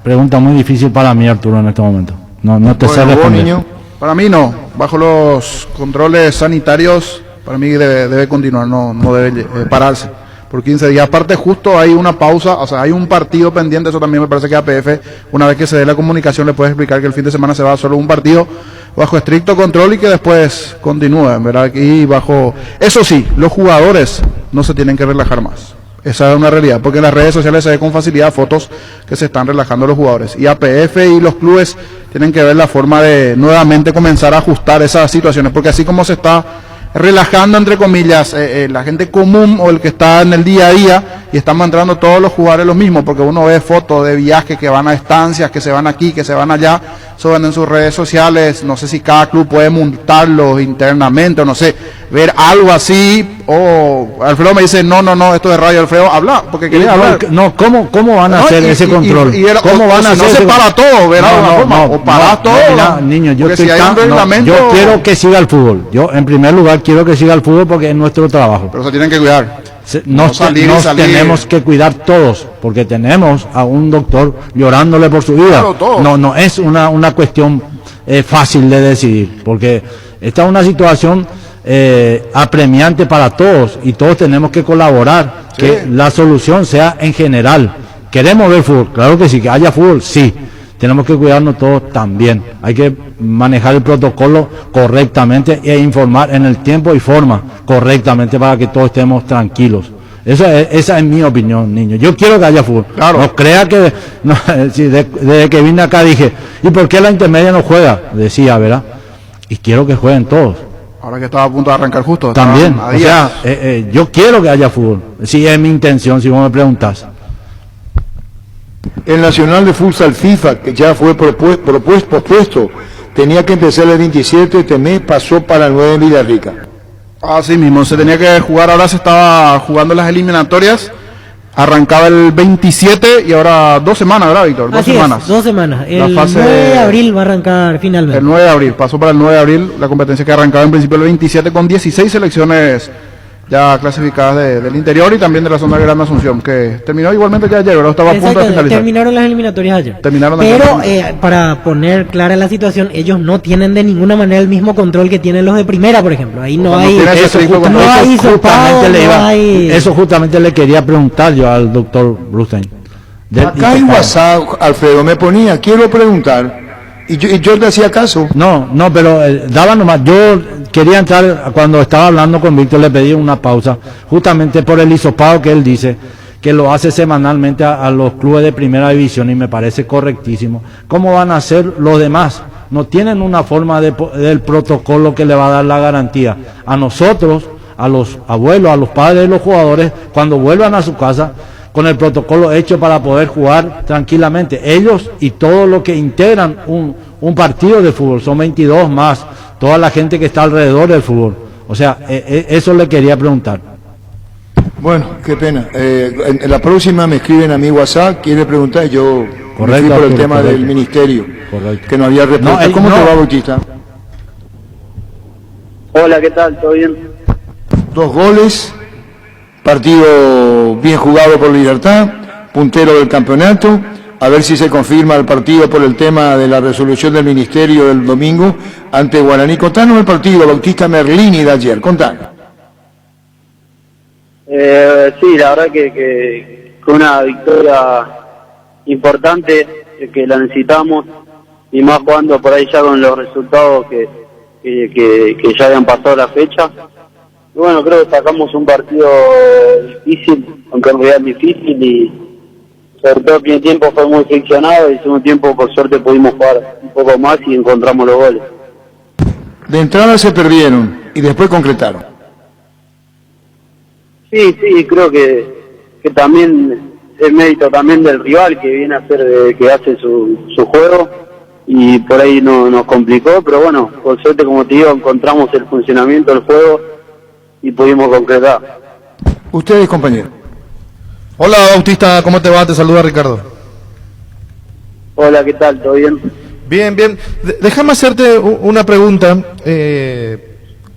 [SPEAKER 9] pregunta muy difícil para mí, Arturo, en este momento. No te sé responder.
[SPEAKER 6] Niño.
[SPEAKER 11] Para mí no. Bajo los controles sanitarios, para mí debe continuar, no debe pararse por 15 días. Aparte, justo hay una pausa, o sea, hay un partido pendiente. Eso también me parece que APF, una vez que se dé la comunicación, le puede explicar que el fin de semana se va a solo un partido bajo estricto control y que después continúe, ¿verdad? Y bajo, eso sí, los jugadores no se tienen que relajar más. Esa es una realidad, porque en las redes sociales se ve con facilidad fotos que se están relajando los jugadores. Y APF y los clubes tienen que ver la forma de nuevamente comenzar a ajustar esas situaciones, porque así como se está relajando, entre comillas, la gente común o el que está en el día a día, y están mandando todos los jugadores lo mismo, porque uno ve fotos de viajes que van a estancias, que se van aquí, que se van allá, suben en sus redes sociales. No sé si cada club puede montarlos internamente, o no sé, ver algo así. O Alfredo me dice, no, esto de radio, Alfredo, habla, porque quería hablar.
[SPEAKER 9] No, ¿cómo van a hacer ese control?
[SPEAKER 11] ¿Cómo van a hacer? No se para todo, ¿verdad? O parás todo.
[SPEAKER 9] Mira, niño, yo quiero que siga el fútbol. Yo, en primer lugar, quiero que siga el fútbol porque es nuestro trabajo.
[SPEAKER 11] Pero se tienen que cuidar.
[SPEAKER 9] Nos tenemos que cuidar todos, porque tenemos a un doctor llorándole por su vida. Claro, no es una cuestión fácil de decidir, porque esta es una situación apremiante para todos y todos tenemos que colaborar, sí, que la solución sea en general. Queremos ver fútbol, claro que sí, que haya fútbol, sí. Tenemos que cuidarnos todos también. Hay que manejar el protocolo correctamente e informar en el tiempo y forma correctamente para que todos estemos tranquilos. Esa es mi opinión, niño. Yo quiero que haya fútbol. Claro. No crea que... desde que vine acá dije, ¿y por qué la intermedia no juega? Decía, ¿verdad? Y quiero que jueguen todos.
[SPEAKER 11] Ahora que estaba a punto de arrancar justo.
[SPEAKER 9] También. O sea, yo quiero que haya fútbol. Sí, es mi intención, si vos me preguntás.
[SPEAKER 6] El Nacional de Futsal FIFA, que ya fue propuesto, tenía que empezar el 27, este mes pasó para el 9 en Villarrica.
[SPEAKER 11] Así mismo, se tenía que jugar, ahora se estaba jugando las eliminatorias, Arrancaba el 27 y ahora 2 semanas, ¿verdad, Víctor?
[SPEAKER 7] Así 2 semanas. El 9 de abril va a arrancar finalmente.
[SPEAKER 11] El 9 de abril, pasó para el 9 de abril, la competencia que arrancaba en principio el 27 con 16 selecciones ya clasificadas del interior y también de la zona de Gran Asunción, que terminó igualmente ya ayer, ¿verdad? Estaba a punto de finalizar.
[SPEAKER 7] Terminaron las eliminatorias ayer. Pero para poner clara la situación, ellos no tienen de ninguna manera el mismo control que tienen los de primera, por ejemplo. Ahí no hay...
[SPEAKER 9] Eso justamente le quería preguntar yo al doctor Brustein.
[SPEAKER 6] Acá en WhatsApp, Alfredo, me ponía, quiero preguntar... Y yo le hacía caso.
[SPEAKER 9] No, pero daba nomás. Yo quería entrar, cuando estaba hablando con Víctor, le pedí una pausa, justamente por el hisopado que él dice, que lo hace semanalmente a los clubes de primera división y me parece correctísimo. ¿Cómo van a hacer los demás? No tienen una forma del protocolo que le va a dar la garantía. A nosotros, a los abuelos, a los padres de los jugadores, cuando vuelvan a su casa, con el protocolo hecho para poder jugar tranquilamente. Ellos y todos los que integran un partido de fútbol, son 22 más, toda la gente que está alrededor del fútbol. O sea, eso le quería preguntar.
[SPEAKER 6] Bueno, qué pena. En la próxima me escriben a mi WhatsApp, quiere preguntar, yo me fui por el tema del ministerio, que no había respuesta. ¿Cómo te va, Bautista?
[SPEAKER 10] Hola, ¿qué tal? ¿Todo bien?
[SPEAKER 6] 2 goles. Partido bien jugado por Libertad, puntero del campeonato, a ver si se confirma el partido por el tema de la resolución del ministerio del domingo ante Guaraní. Contanos el partido, Bautista Merlini de ayer, contanos.
[SPEAKER 10] Sí, la verdad que una victoria importante, que la necesitamos, y más jugando por ahí ya con los resultados que ya habían pasado la fecha. Bueno, creo que sacamos un partido difícil, aunque en realidad difícil, y sobre todo el primer tiempo fue muy friccionado y el segundo tiempo por suerte pudimos jugar un poco más y encontramos los goles.
[SPEAKER 6] De entrada se perdieron y después concretaron.
[SPEAKER 10] Sí, creo que también es mérito también del rival que viene a hacer, que hace su juego, y por ahí nos complicó, pero bueno, por suerte, como te digo, encontramos el funcionamiento del juego y pudimos concretar.
[SPEAKER 6] Ustedes, compañeros.
[SPEAKER 12] Hola, Bautista, ¿cómo te va? Te saluda Ricardo.
[SPEAKER 10] Hola, ¿qué tal? ¿Todo bien?
[SPEAKER 12] Bien. Déjame hacerte una pregunta.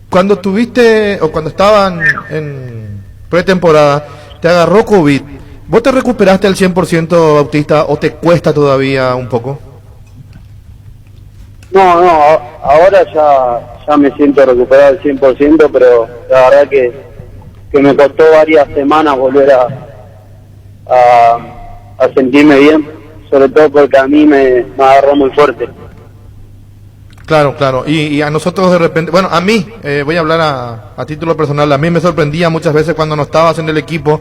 [SPEAKER 12] Cuando tuviste, o cuando estaban en pretemporada, te agarró COVID. ¿Vos te recuperaste al 100%, Bautista, o te cuesta todavía un poco?
[SPEAKER 10] No, ahora ya me siento recuperado al 100%, pero la verdad que me costó varias semanas volver a sentirme bien, sobre todo porque a mí me agarró muy fuerte.
[SPEAKER 12] Claro, y a nosotros de repente, bueno, a mí, voy a hablar a título personal, a mí me sorprendía muchas veces cuando no estabas en el equipo,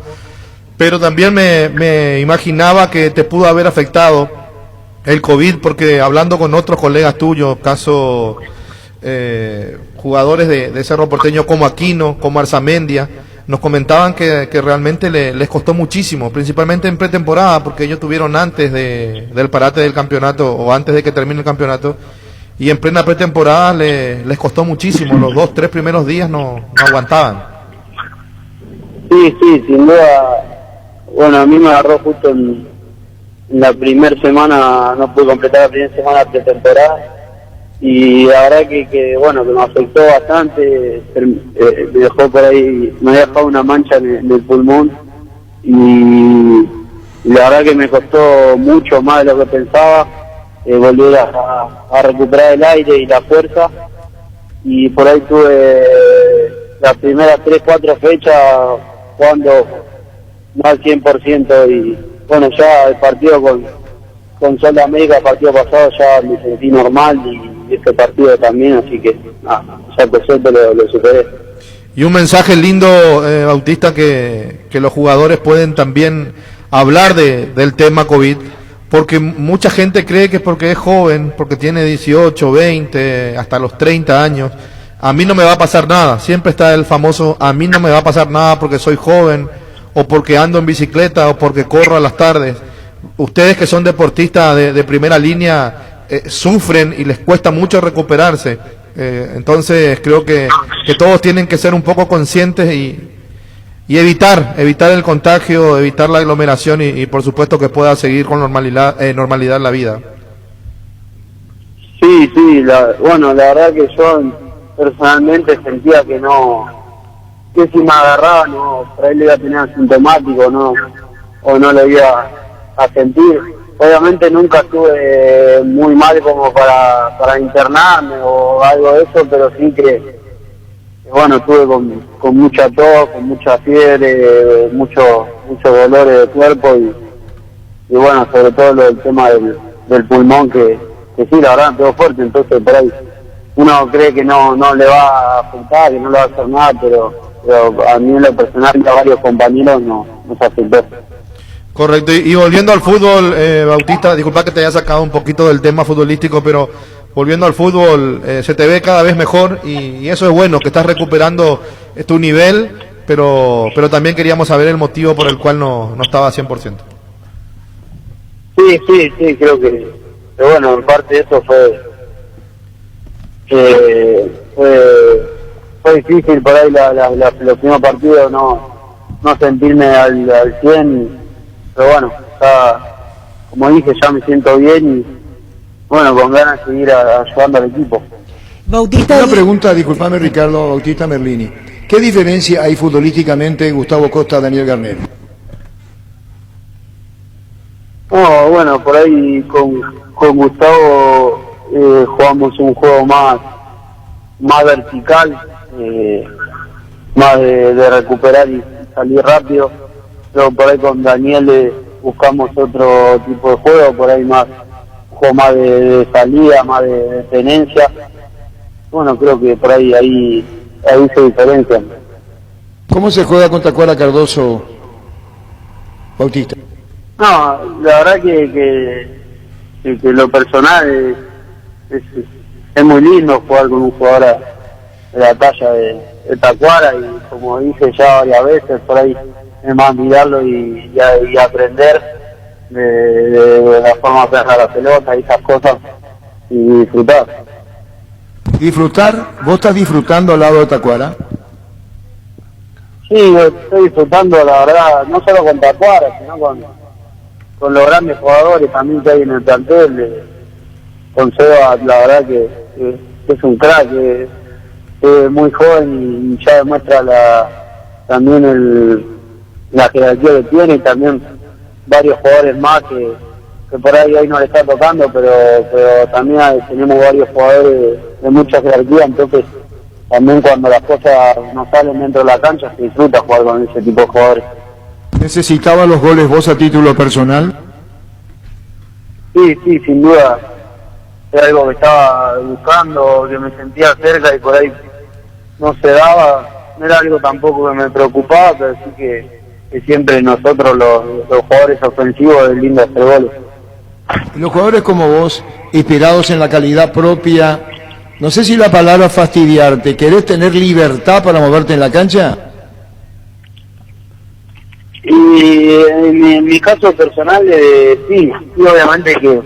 [SPEAKER 12] pero también me imaginaba que te pudo haber afectado el COVID, porque hablando con otros colegas tuyos, caso jugadores de Cerro Porteño como Aquino, como Arzamendia, nos comentaban que realmente les costó muchísimo, principalmente en pretemporada, porque ellos tuvieron antes del parate del campeonato o antes de que termine el campeonato, y en plena pretemporada les costó muchísimo, los 2-3 primeros días no aguantaban.
[SPEAKER 10] Sí, sin duda. Bueno, a mí me agarró justo en la primera semana, no pude completar la primera semana de pretemporada, y la verdad que bueno, que me afectó bastante. Me dejó por ahí, me había dejado una mancha en el pulmón, y la verdad que me costó mucho más de lo que pensaba volver a recuperar el aire y la fuerza, y por ahí tuve las primeras 3-4 fechas jugando no al 100%, y bueno, ya el partido con Sol de América, el partido pasado, ya me sentí normal, y este partido también, así que ya por suerte lo superé.
[SPEAKER 12] Y un mensaje lindo, Bautista, que los jugadores pueden también hablar del tema COVID, porque mucha gente cree que porque es joven, porque tiene 18, 20, hasta los 30 años, a mí no me va a pasar nada. Siempre está el famoso, a mí no me va a pasar nada porque soy joven, o porque ando en bicicleta, o porque corro a las tardes. Ustedes que son deportistas de primera línea sufren y les cuesta mucho recuperarse. Entonces creo que todos tienen que ser un poco conscientes y evitar el contagio, evitar la aglomeración y por supuesto que pueda seguir con normalidad la vida.
[SPEAKER 10] Sí, bueno, la verdad que yo personalmente sentía que si me agarraba, por ahí le iba a tener asintomático, o no lo iba a sentir. Obviamente nunca estuve muy mal como para internarme o algo de eso, pero sí que bueno, estuve con mucha tos, con mucha fiebre, muchos dolores de cuerpo y bueno, sobre todo el tema del pulmón que sí, la verdad, todo fuerte, entonces por ahí uno cree que no le va a afectar, que no le va a hacer nada, pero a mí en lo personal y a varios compañeros nos afectó.
[SPEAKER 12] Correcto, y volviendo al fútbol, Bautista, disculpa que te haya sacado un poquito del tema futbolístico, pero volviendo al fútbol, se te ve cada vez mejor y eso es bueno, que estás recuperando tu nivel, pero también queríamos saber el motivo por el cual no estaba 100%.
[SPEAKER 10] Sí, creo que bueno, en parte eso fue difícil por ahí los primeros partidos no sentirme al 100, pero bueno, como dije, ya me siento bien y bueno, con ganas de seguir ayudando al equipo.
[SPEAKER 7] Bautista,
[SPEAKER 6] una pregunta, disculpame Ricardo, Bautista Merlini. ¿Qué diferencia hay futbolísticamente Gustavo Costa, Daniel Garnero?
[SPEAKER 10] No, bueno, por ahí con Gustavo jugamos un juego más vertical, más de recuperar y salir rápido. Pero por ahí con Daniel buscamos otro tipo de juego, por ahí un juego más de salida, más de tenencia. Bueno, creo que por ahí se diferencia.
[SPEAKER 6] ¿Cómo se juega contra Tacuara Cardoso, Bautista?
[SPEAKER 10] No, la verdad que lo personal es muy lindo jugar con un jugador de la talla de Tacuara y como dije ya varias veces, por ahí es más mirarlo y aprender de la forma de pegar la pelota y esas cosas y disfrutar.
[SPEAKER 6] ¿Disfrutar? ¿Vos estás disfrutando al lado de Tacuara?
[SPEAKER 10] Sí, estoy disfrutando, la verdad, no solo con Tacuara, sino con los grandes jugadores también que hay en el plantel. Con Seba, la verdad que es un crack, que es muy joven y ya demuestra también la jerarquía que tiene y también varios jugadores más que por ahí no le está tocando, pero también tenemos varios jugadores de mucha jerarquía, entonces también cuando las cosas no salen dentro de la cancha se disfruta jugar con ese tipo de jugadores.
[SPEAKER 6] ¿Necesitabas los goles vos a título personal?
[SPEAKER 10] Sí, sin duda. Era algo que estaba buscando, que me sentía cerca y por ahí no se daba. No era algo tampoco que me preocupaba, pero sí que siempre nosotros los jugadores ofensivos es lindo hacer goles.
[SPEAKER 6] Los jugadores como vos, inspirados en la calidad propia, no sé si la palabra fastidiarte, ¿querés tener libertad para moverte en la cancha?
[SPEAKER 10] Y en mi caso personal, sí, obviamente que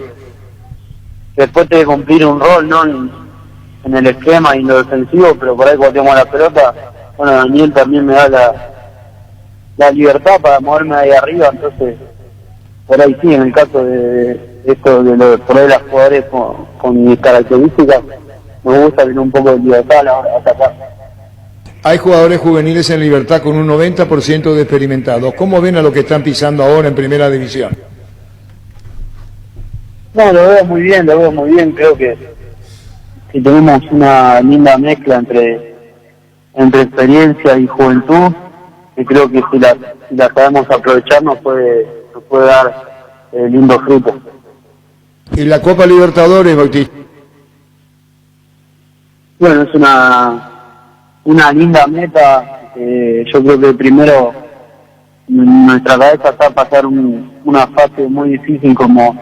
[SPEAKER 10] después de cumplir un rol, ¿no? En el esquema y en lo defensivo, pero por ahí cuando tengo la pelota, bueno, Daniel también me da la libertad para moverme ahí arriba, entonces por ahí sí, en el caso de esto, por ahí las jugadores con mis características, me gusta tener un poco de libertad a la hora de atacar.
[SPEAKER 6] Hay jugadores juveniles en Libertad con un 90% de experimentados. ¿Cómo ven a lo que están pisando ahora en Primera División?
[SPEAKER 10] No, lo veo muy bien, creo que tenemos una linda mezcla entre experiencia y juventud, y creo que si la sabemos aprovechar nos puede dar lindos frutos.
[SPEAKER 6] ¿Y la Copa Libertadores, Bautista?
[SPEAKER 10] Bueno, es una linda meta. Yo creo que primero nuestra cabeza está a pasar una fase muy difícil como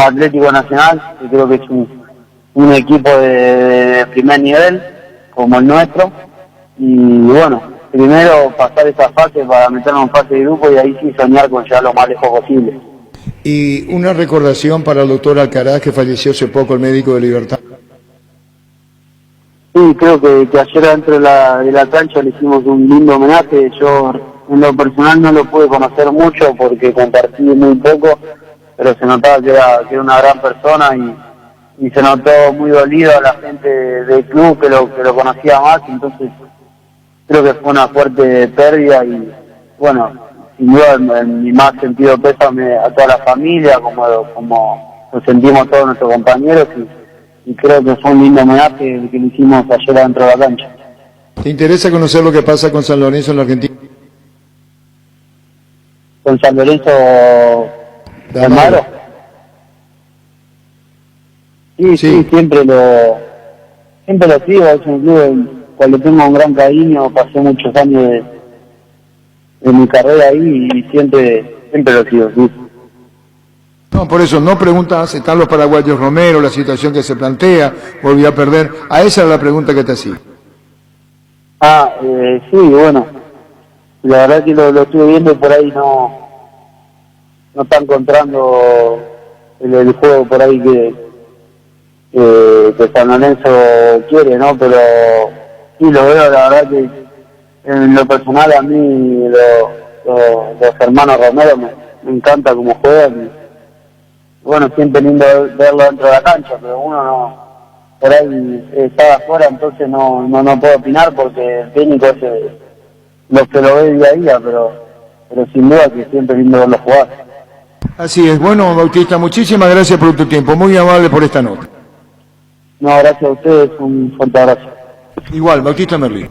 [SPEAKER 10] Atlético Nacional, que creo que es un equipo de primer nivel como el nuestro, y bueno, primero pasar esa fase para meternos en fase de grupo y ahí sí soñar con llegar lo más lejos posible.
[SPEAKER 6] Y una recordación para el doctor Alcaraz, que falleció hace poco, el médico de Libertad.
[SPEAKER 10] Sí, creo que ayer dentro de la cancha le hicimos un lindo homenaje. Yo en lo personal no lo pude conocer mucho porque compartí muy poco, pero se notaba que era una gran persona y se notó muy dolido a la gente del club que lo conocía más, entonces creo que fue una fuerte pérdida y bueno, sin duda en mi más sentido pésame a toda la familia, como lo sentimos todos nuestros compañeros y creo que fue un lindo homenaje que le hicimos ayer dentro de la cancha.
[SPEAKER 6] ¿Te interesa conocer lo que pasa con San Lorenzo en la Argentina?
[SPEAKER 10] Con San Lorenzo de Almagro. Sí, siempre lo sigo, es un club al cual le tengo un gran cariño, pasé muchos años de mi carrera ahí y siempre lo sigo, sí.
[SPEAKER 6] No, por eso no preguntas, están los paraguayos Romero, la situación que se plantea, volvió a perder. A esa era la pregunta que te hacía.
[SPEAKER 10] Sí, bueno, la verdad que lo estuve viendo y por ahí no está encontrando el juego por ahí que San Lorenzo quiere, ¿no? Pero sí lo veo, la verdad que en lo personal a mí los hermanos Romero me encanta cómo juegan y bueno, siempre lindo verlo dentro de la cancha, pero uno no, por ahí está afuera, entonces no puedo opinar porque el técnico es lo que lo ve día a día, pero sin duda que siempre lindo verlo jugar.
[SPEAKER 6] Así es. Bueno, Bautista, muchísimas gracias por tu tiempo, muy amable por esta nota.
[SPEAKER 10] No, gracias a ustedes, un fuerte abrazo.
[SPEAKER 6] Igual, Bautista Merlí.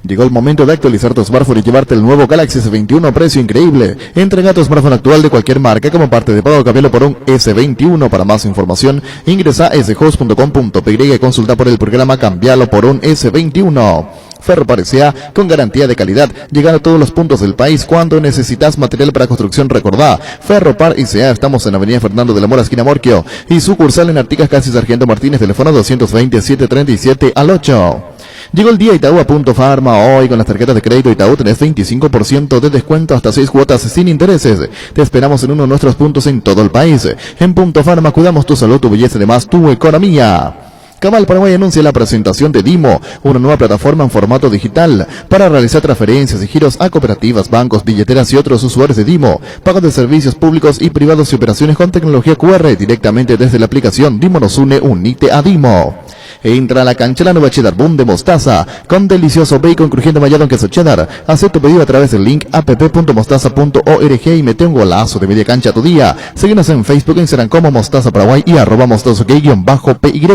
[SPEAKER 8] Llegó el momento de actualizar tu smartphone y llevarte el nuevo Galaxy S21 a precio increíble. Entrega tu smartphone actual de cualquier marca como parte de pago, cambiarlo por un S21. Para más información, ingresa a shost.com.py y consulta por el programa Cambiarlo por un S21. Ferropar S.A. con garantía de calidad, llegando a todos los puntos del país. Cuando necesitas material para construcción, recordá, Ferropar S.A. Estamos en Avenida Fernando de la Mora, esquina Morquio, y sucursal en Artigas Casi Sargento Martínez, teléfono 220-737-8. Llegó el día Itaú a Punto Farma. Hoy con las tarjetas de crédito Itaú tenés 25% de descuento hasta 6 cuotas sin intereses. Te esperamos en uno de nuestros puntos en todo el país. En Punto Farma cuidamos tu salud, tu belleza y además tu economía. Cabal Paraguay anuncia la presentación de Dimo, una nueva plataforma en formato digital para realizar transferencias y giros a cooperativas, bancos, billeteras y otros usuarios de Dimo, pago de servicios públicos y privados y operaciones con tecnología QR directamente desde la aplicación Dimo nos une, unite a Dimo. Entra a la cancha la nueva Cheddar Boom de mostaza, con delicioso bacon crujiente mallado en queso cheddar. Haz tu pedido a través del link app.mostaza.org y mete un golazo de media cancha a tu día. Síguenos en Facebook e Instagram como Mostaza Paraguay y @mostaza_PY.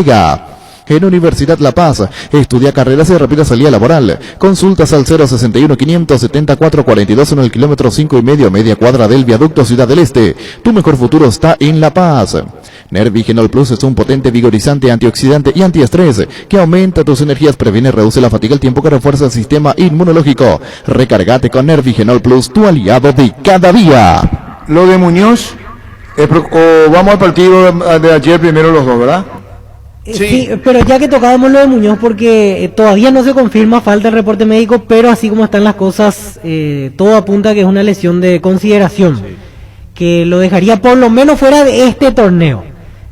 [SPEAKER 8] En Universidad La Paz, estudia carreras y rápida salida laboral. Consultas al 061-570-442 en el kilómetro 5,5, media cuadra del viaducto Ciudad del Este. Tu mejor futuro está en La Paz. Nervigenol Plus es un potente vigorizante, antioxidante y antiestrés que aumenta tus energías, previene y reduce la fatiga al tiempo que refuerza el sistema inmunológico. Recargate con Nervigenol Plus, tu aliado de cada día.
[SPEAKER 6] Lo de Muñoz, o vamos al partido de ayer primero los dos, ¿verdad?
[SPEAKER 7] Sí, pero ya que tocábamos lo de Muñoz, porque todavía no se confirma, falta el reporte médico, pero así como están las cosas, todo apunta a que es una lesión de consideración, que lo dejaría por lo menos fuera de este torneo.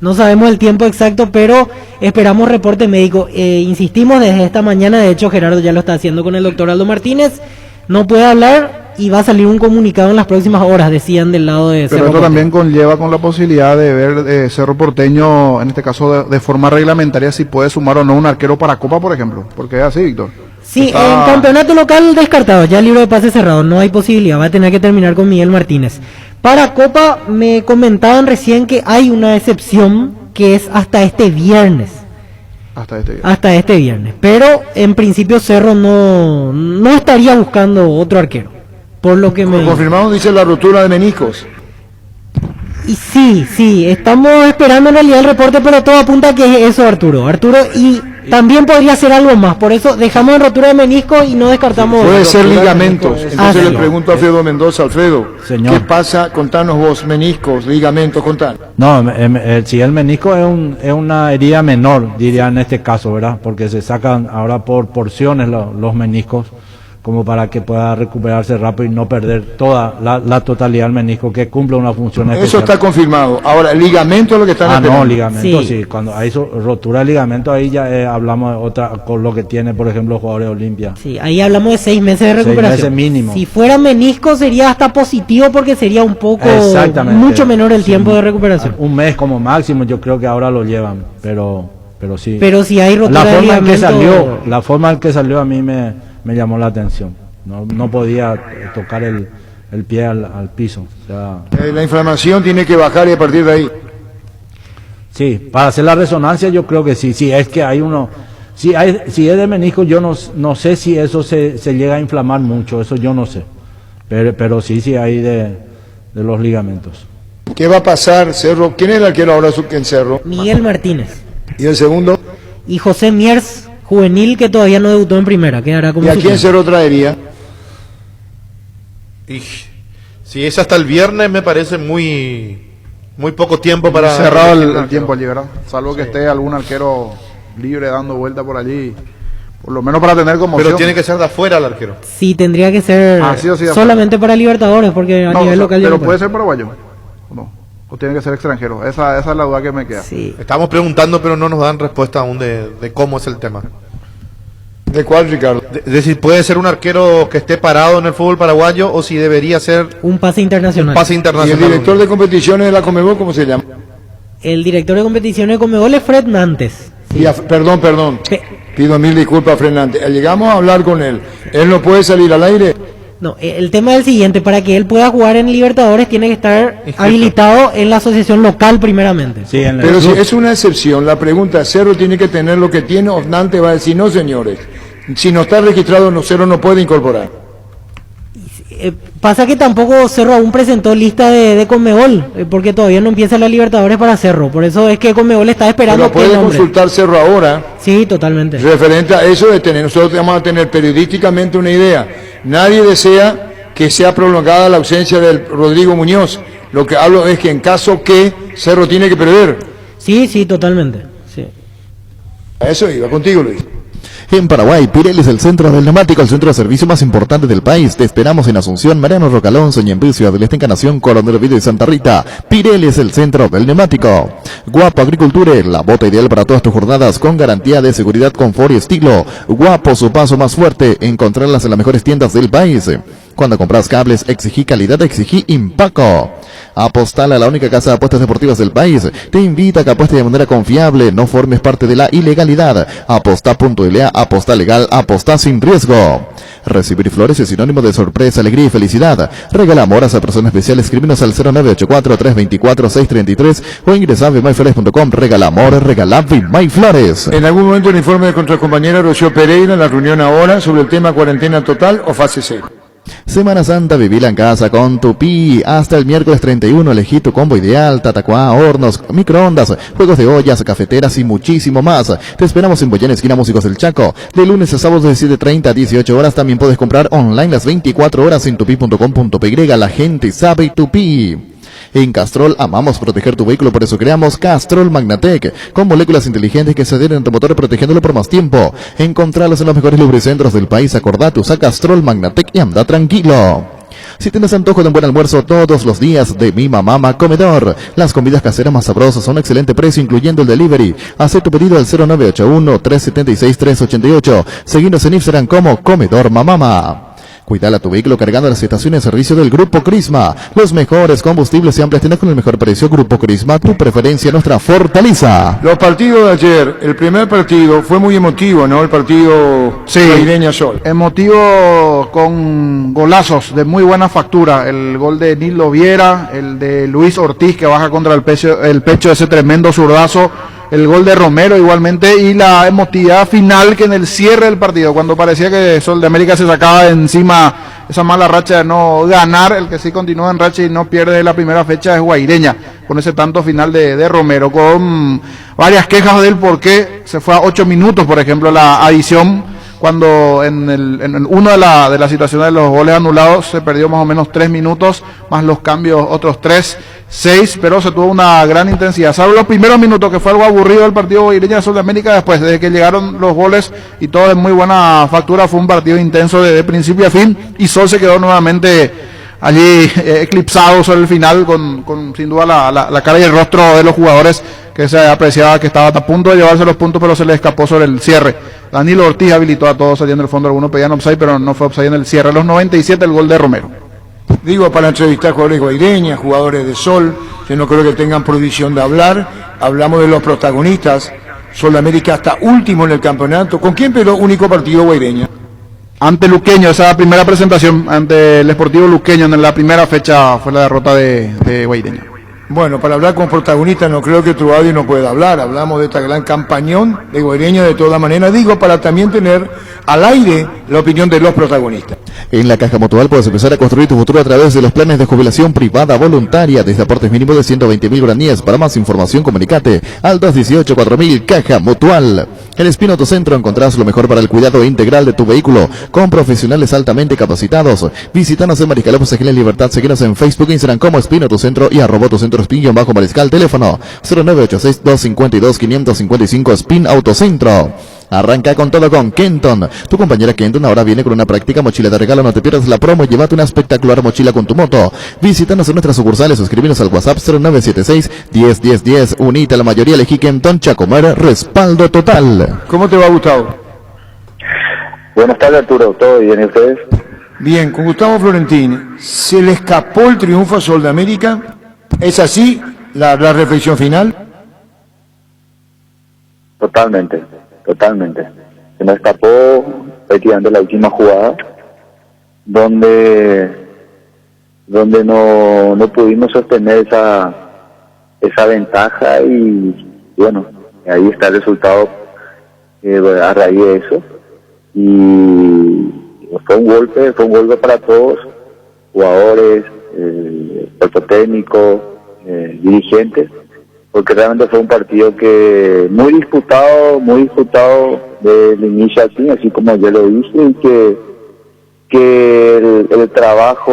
[SPEAKER 7] No sabemos el tiempo exacto, pero esperamos reporte médico. Insistimos desde esta mañana, de hecho Gerardo ya lo está haciendo con el doctor Aldo Martínez, no puede hablar y va a salir un comunicado en las próximas horas, decían del lado de Cerro
[SPEAKER 11] Pero esto
[SPEAKER 7] Porteño.
[SPEAKER 11] también conlleva con la posibilidad de ver Cerro Porteño, en este caso de forma reglamentaria, si puede sumar o no un arquero para Copa, por ejemplo, porque es así, Víctor.
[SPEAKER 7] Sí, en campeonato local descartado, ya el libro de pase cerrado, no hay posibilidad, va a tener que terminar con Miguel Martínez. Para Copa me comentaban recién que hay una excepción que es hasta este viernes. Hasta este viernes. Pero en principio Cerro no estaría buscando otro arquero. Por lo que me...
[SPEAKER 6] Confirmado, dice la rotura de meniscos.
[SPEAKER 7] Y sí, estamos esperando en realidad el reporte, pero todo apunta a que es eso, Arturo, y también podría ser algo más, por eso dejamos en rotura de menisco y no descartamos...
[SPEAKER 6] Puede ser ligamentos, entonces le pregunto a Alfredo Mendoza, Alfredo,
[SPEAKER 9] Señor.
[SPEAKER 6] ¿qué pasa? Contanos vos, meniscos, ligamentos, contanos.
[SPEAKER 9] No, si el menisco es una herida menor, diría en este caso, ¿verdad? Porque se sacan ahora por porciones los meniscos como para que pueda recuperarse rápido y no perder toda la totalidad del menisco, que cumple una función especial.
[SPEAKER 6] Eso está confirmado. Ahora, el ligamento es lo que están esperando.
[SPEAKER 9] No, ligamento sí. Cuando hay rotura de ligamento, ahí ya hablamos de otra, con lo que tiene, por ejemplo, los jugadores de Olimpia.
[SPEAKER 7] Sí, ahí hablamos de 6 meses de recuperación.
[SPEAKER 9] 6 meses mínimo.
[SPEAKER 7] Si fuera menisco sería hasta positivo porque sería un poco, mucho menor el tiempo de recuperación.
[SPEAKER 9] Un mes como máximo, yo creo que ahora lo llevan, pero sí.
[SPEAKER 7] Pero si hay rotura de ligamento...
[SPEAKER 9] La forma en que salió a mí me llamó la atención. No podía tocar el pie al piso. O sea,
[SPEAKER 6] la inflamación tiene que bajar y a partir de ahí.
[SPEAKER 9] Sí, para hacer la resonancia yo creo que sí. Sí, es que hay uno... Si es de menisco, yo no sé si eso se llega a inflamar mucho, eso yo no sé. Pero sí hay de los ligamentos.
[SPEAKER 6] ¿Qué va a pasar, Cerro? ¿Quién es el arquero ahora en Cerro?
[SPEAKER 7] Miguel Martínez.
[SPEAKER 6] ¿Y el segundo?
[SPEAKER 7] Y José Miers, juvenil, que todavía no debutó en primera. Quedará como
[SPEAKER 6] ¿Y a quién Cerro traería?
[SPEAKER 12] Y si es hasta el viernes, me parece muy poco tiempo para...
[SPEAKER 11] Cerrado el tiempo allí, ¿verdad? Salvo que esté algún arquero libre dando vuelta por allí, por lo menos para tener como
[SPEAKER 12] Pero tiene que ser de afuera el arquero.
[SPEAKER 7] Sí, tendría que ser
[SPEAKER 11] sí,
[SPEAKER 7] solamente para Libertadores, porque a nivel local ya
[SPEAKER 11] pero
[SPEAKER 7] no
[SPEAKER 11] puede ser paraguayo, ¿no? O tiene que ser extranjero. Esa es la duda que me queda.
[SPEAKER 7] Sí.
[SPEAKER 12] Estamos preguntando, pero no nos dan respuesta aún de cómo es el tema.
[SPEAKER 6] ¿De cuál, Ricardo?
[SPEAKER 12] De si puede ser un arquero que esté parado en el fútbol paraguayo o si debería ser
[SPEAKER 7] un pase internacional.
[SPEAKER 6] ¿Y el director de competiciones de la Conmebol cómo se llama?
[SPEAKER 7] El director de competiciones de Conmebol es Fred Nantes.
[SPEAKER 6] Sí. Perdón. Pido mil disculpas a Fred Nantes. Llegamos a hablar con él. ¿Él no puede salir al aire?
[SPEAKER 7] No, el tema es el siguiente: para que él pueda jugar en Libertadores tiene que estar habilitado en la asociación local primeramente.
[SPEAKER 6] Sí, pero si es una excepción, la pregunta, Cerro tiene que tener lo que tiene, o Nantes va a decir, no señores, si no está registrado, Cerro no puede incorporar.
[SPEAKER 7] Pasa que tampoco Cerro aún presentó lista de Conmebol, porque todavía no empieza la Libertadores para Cerro, por eso es que Conmebol está esperando.
[SPEAKER 6] Pero puede consultar Cerro ahora.
[SPEAKER 7] Sí, totalmente.
[SPEAKER 6] Referente a eso de tener, nosotros vamos a tener periodísticamente una idea. Nadie desea que sea prolongada la ausencia del Rodrigo Muñoz. Lo que hablo es que en caso que Cerro tiene que perder.
[SPEAKER 7] Sí, totalmente. Sí.
[SPEAKER 6] A eso iba contigo, Luis.
[SPEAKER 8] En Paraguay, Pirelli es el centro del neumático, el centro de servicio más importante del país. Te esperamos en Asunción, Mariano Rocalonso, Ñembú, Ciudad del Este, Encarnación, Coronel Oviedo y Santa Rita. Pirelli es el centro del neumático. Guapo Agriculture, la bota ideal para todas tus jornadas con garantía de seguridad, confort y estilo. Guapo, su paso más fuerte, encontrarlas en las mejores tiendas del país. Cuando compras cables, exigí calidad, exigí Impaco. Apostala a la única casa de apuestas deportivas del país. Te invita a que apuestes de manera confiable, no formes parte de la ilegalidad. Aposta.la, aposta legal, aposta sin riesgo. Recibir flores es sinónimo de sorpresa, alegría y felicidad. Regala amoras a personas especiales, escríbenos al 0984-324-633 o ingresa a vimayflores.com. Regala amor, regala Vimayflores.
[SPEAKER 6] En algún momento el informe de nuestra compañera Rocío Pereira en la reunión ahora sobre el tema cuarentena total o fase 6.
[SPEAKER 8] Semana Santa, vivila en casa con Tupi. Hasta el miércoles 31, elegí tu combo ideal, tatacuá, hornos, microondas, juegos de ollas, cafeteras y muchísimo más. Te esperamos en Boyén, esquina Músicos del Chaco. De lunes a sábados de 7:30 a 18 horas. También puedes comprar online las 24 horas en tupi.com.py. La gente sabe Tupi. En Castrol amamos proteger tu vehículo, por eso creamos Castrol Magnatec, con moléculas inteligentes que se adhieren a tu motor protegiéndolo por más tiempo. Encontralos en los mejores lubricentros del país. Acordate, usa Castrol Magnatec y anda tranquilo. Si tienes antojo de un buen almuerzo todos los días, de Mima Mama Comedor. Las comidas caseras más sabrosas a un excelente precio, incluyendo el delivery. Haz tu pedido al 0981-376-388. Seguinos en Instagram como Comedor Mamama. Cuidala tu vehículo cargando las estaciones de servicio del Grupo Crisma. Los mejores combustibles y amplias tiendas con el mejor precio. Grupo Crisma, tu preferencia, nuestra fortaleza.
[SPEAKER 6] Los partidos de ayer, el primer partido fue muy emotivo, ¿no? El partido Guaireña Sol.
[SPEAKER 11] Emotivo con golazos de muy buena factura. El gol de Nilo Viera, el de Luis Ortiz que baja contra el pecho de ese tremendo zurdazo. El gol de Romero igualmente y la emotividad final que en el cierre del partido, cuando parecía que Sol de América se sacaba de encima esa mala racha de no ganar, el que sí continúa en racha y no pierde la primera fecha es Guaireña, con ese tanto final de Romero, con varias quejas del por qué se fue a 8 minutos, por ejemplo, la adición, cuando en una de las situaciones de los goles anulados se perdió más o menos 3 minutos, más los cambios otros 6, pero se tuvo una gran intensidad. Salvo los primeros minutos, que fue algo aburrido el partido Guaireña de Sol de América, después, desde que llegaron los goles y todo en muy buena factura, fue un partido intenso de principio a fin, y Sol se quedó nuevamente allí eclipsado sobre el final, con sin duda la cara y el rostro de los jugadores, que se apreciaba que estaba a punto de llevarse los puntos, pero se le escapó sobre el cierre. Danilo Ortiz habilitó a todos allí en el fondo, algunos pedían offside, pero no fue offside en el cierre. A los 97 el gol de Romero.
[SPEAKER 6] Digo, para entrevistar jugadores guaireñas, jugadores de Sol, que no creo que tengan prohibición de hablar. Hablamos de los protagonistas. Sol de América hasta último en el campeonato. ¿Con quién pero único partido Guaireña?
[SPEAKER 11] Ante Luqueño, esa primera presentación ante el Sportivo Luqueño en la primera fecha fue la derrota de Guaireña.
[SPEAKER 6] Bueno, para hablar con protagonistas no creo que Truadio no pueda hablar. Hablamos de esta gran campañón de Guaireña de todas maneras. Digo, para también tener al aire la opinión de los protagonistas.
[SPEAKER 8] En la Caja Mutual puedes empezar a construir tu futuro a través de los planes de jubilación privada voluntaria desde aportes mínimos de 120.000 guaraníes. Para más información, comunicate al 218-4000 Caja Mutual. En Espino Autocentro encontrás lo mejor para el cuidado integral de tu vehículo con profesionales altamente capacitados. Visítanos en Mariscal López en Libertad. Seguinos en Facebook, Instagram como Espino Autocentro y @Autocentro Espin-Mariscal. Teléfono 0986-252-555 Spin Autocentro. Arranca con todo con Kenton. Tu compañera Kenton ahora viene con una práctica mochila de regalo. No te pierdas la promo y llévate una espectacular mochila con tu moto. Visítanos en nuestras sucursales o escribinos al WhatsApp 0976-101010. Unite a la mayoría, elegí Kenton Chacomer, respaldo total.
[SPEAKER 6] ¿Cómo te va, Gustavo?
[SPEAKER 10] Buenas tardes, Arturo. ¿Todo bien y ustedes?
[SPEAKER 6] Bien, con Gustavo Florentín. ¿Se le escapó el triunfo a Sol de América? ¿Es así la reflexión final?
[SPEAKER 10] Totalmente. Se nos escapó prácticamente la última jugada, donde no pudimos sostener esa ventaja y bueno, ahí está el resultado a raíz de eso. Y fue un golpe para todos, jugadores, cuerpo técnico, dirigentes, porque realmente fue un partido que muy disputado desde el inicio al fin, así como yo lo dije, y que el trabajo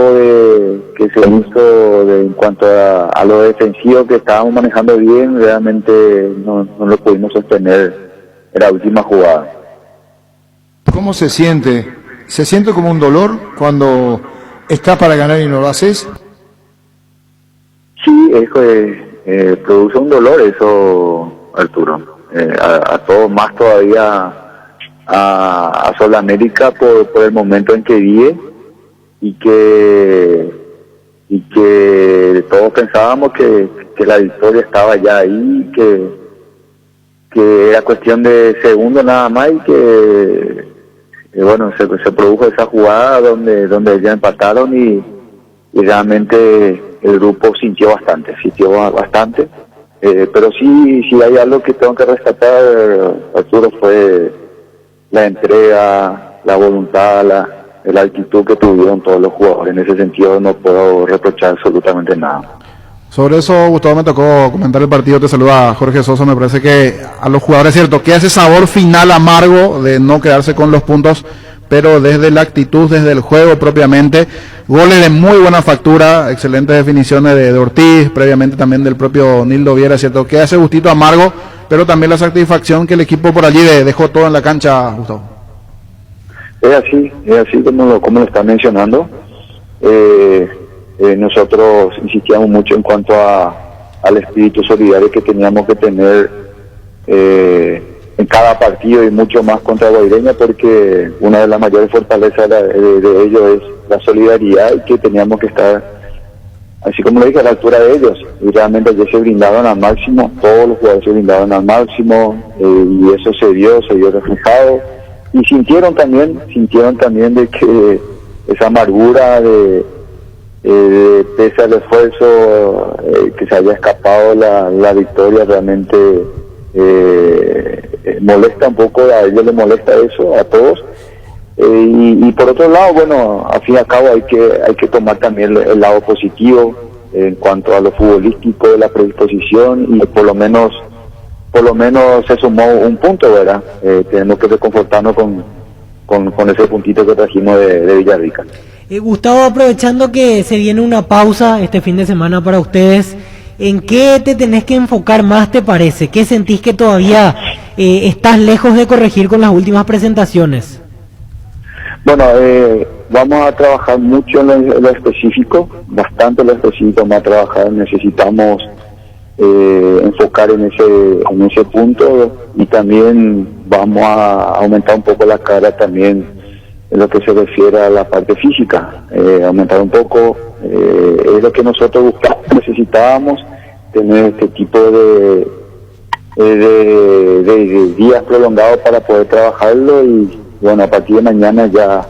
[SPEAKER 10] que se hizo en cuanto a lo defensivo que estábamos manejando bien, realmente no lo pudimos sostener en la última jugada.
[SPEAKER 6] ¿Cómo se siente? ¿Se siente como un dolor cuando estás para ganar y no lo haces?
[SPEAKER 10] Sí, produce un dolor eso, Arturo, a todos, más todavía a Sol América por el momento en que vive y que todos pensábamos que la victoria estaba ya ahí, que era cuestión de segundos nada más y que bueno, se produjo esa jugada donde ya empataron y realmente el grupo sintió bastante, pero sí hay algo que tengo que rescatar, Arturo, fue la entrega, la voluntad, la actitud que tuvieron todos los jugadores. En ese sentido no puedo reprochar absolutamente nada.
[SPEAKER 11] Sobre eso, Gustavo, me tocó comentar el partido. Te saluda Jorge Sosa. Me parece que a los jugadores, cierto, queda ese sabor final amargo de no quedarse con los puntos, pero desde la actitud, desde el juego propiamente, goles de muy buena factura, excelentes definiciones de Ortiz, previamente también del propio Nildo Viera, cierto, queda ese gustito amargo, pero también la satisfacción que el equipo por allí dejó todo en la cancha, Gustavo.
[SPEAKER 10] Es así como lo está mencionando. Nosotros insistíamos mucho en cuanto al espíritu solidario que teníamos que tener en cada partido y mucho más contra Guaireña, porque una de las mayores fortalezas de ellos es la solidaridad y que teníamos que estar, así como lo dije, a la altura de ellos. Y realmente ellos se brindaban al máximo, todos los jugadores se brindaban al máximo, y eso se vio reflejado. Y sintieron también de que esa amargura pese al esfuerzo que se haya escapado la victoria, realmente molesta un poco, a ellos les molesta eso, a todos. Y por otro lado, bueno, al fin y al cabo hay que tomar también el lado positivo en cuanto a lo futbolístico, de la predisposición, y por lo menos se sumó un punto, ¿verdad? Tenemos que reconfortarnos con con ese puntito que trajimos de Villarrica.
[SPEAKER 7] Gustavo, aprovechando que se viene una pausa este fin de semana para ustedes, ¿en qué te tenés que enfocar más, te parece? ¿Qué sentís que todavía estás lejos de corregir con las últimas presentaciones?
[SPEAKER 10] Bueno, vamos a trabajar mucho en lo específico, bastante en lo específico vamos a trabajar, necesitamos enfocar en ese punto, y también vamos a aumentar un poco la cara también en lo que se refiere a la parte física, aumentar un poco, es lo que nosotros buscamos, necesitábamos tener este tipo de días prolongados para poder trabajarlo, y bueno, a partir de mañana ya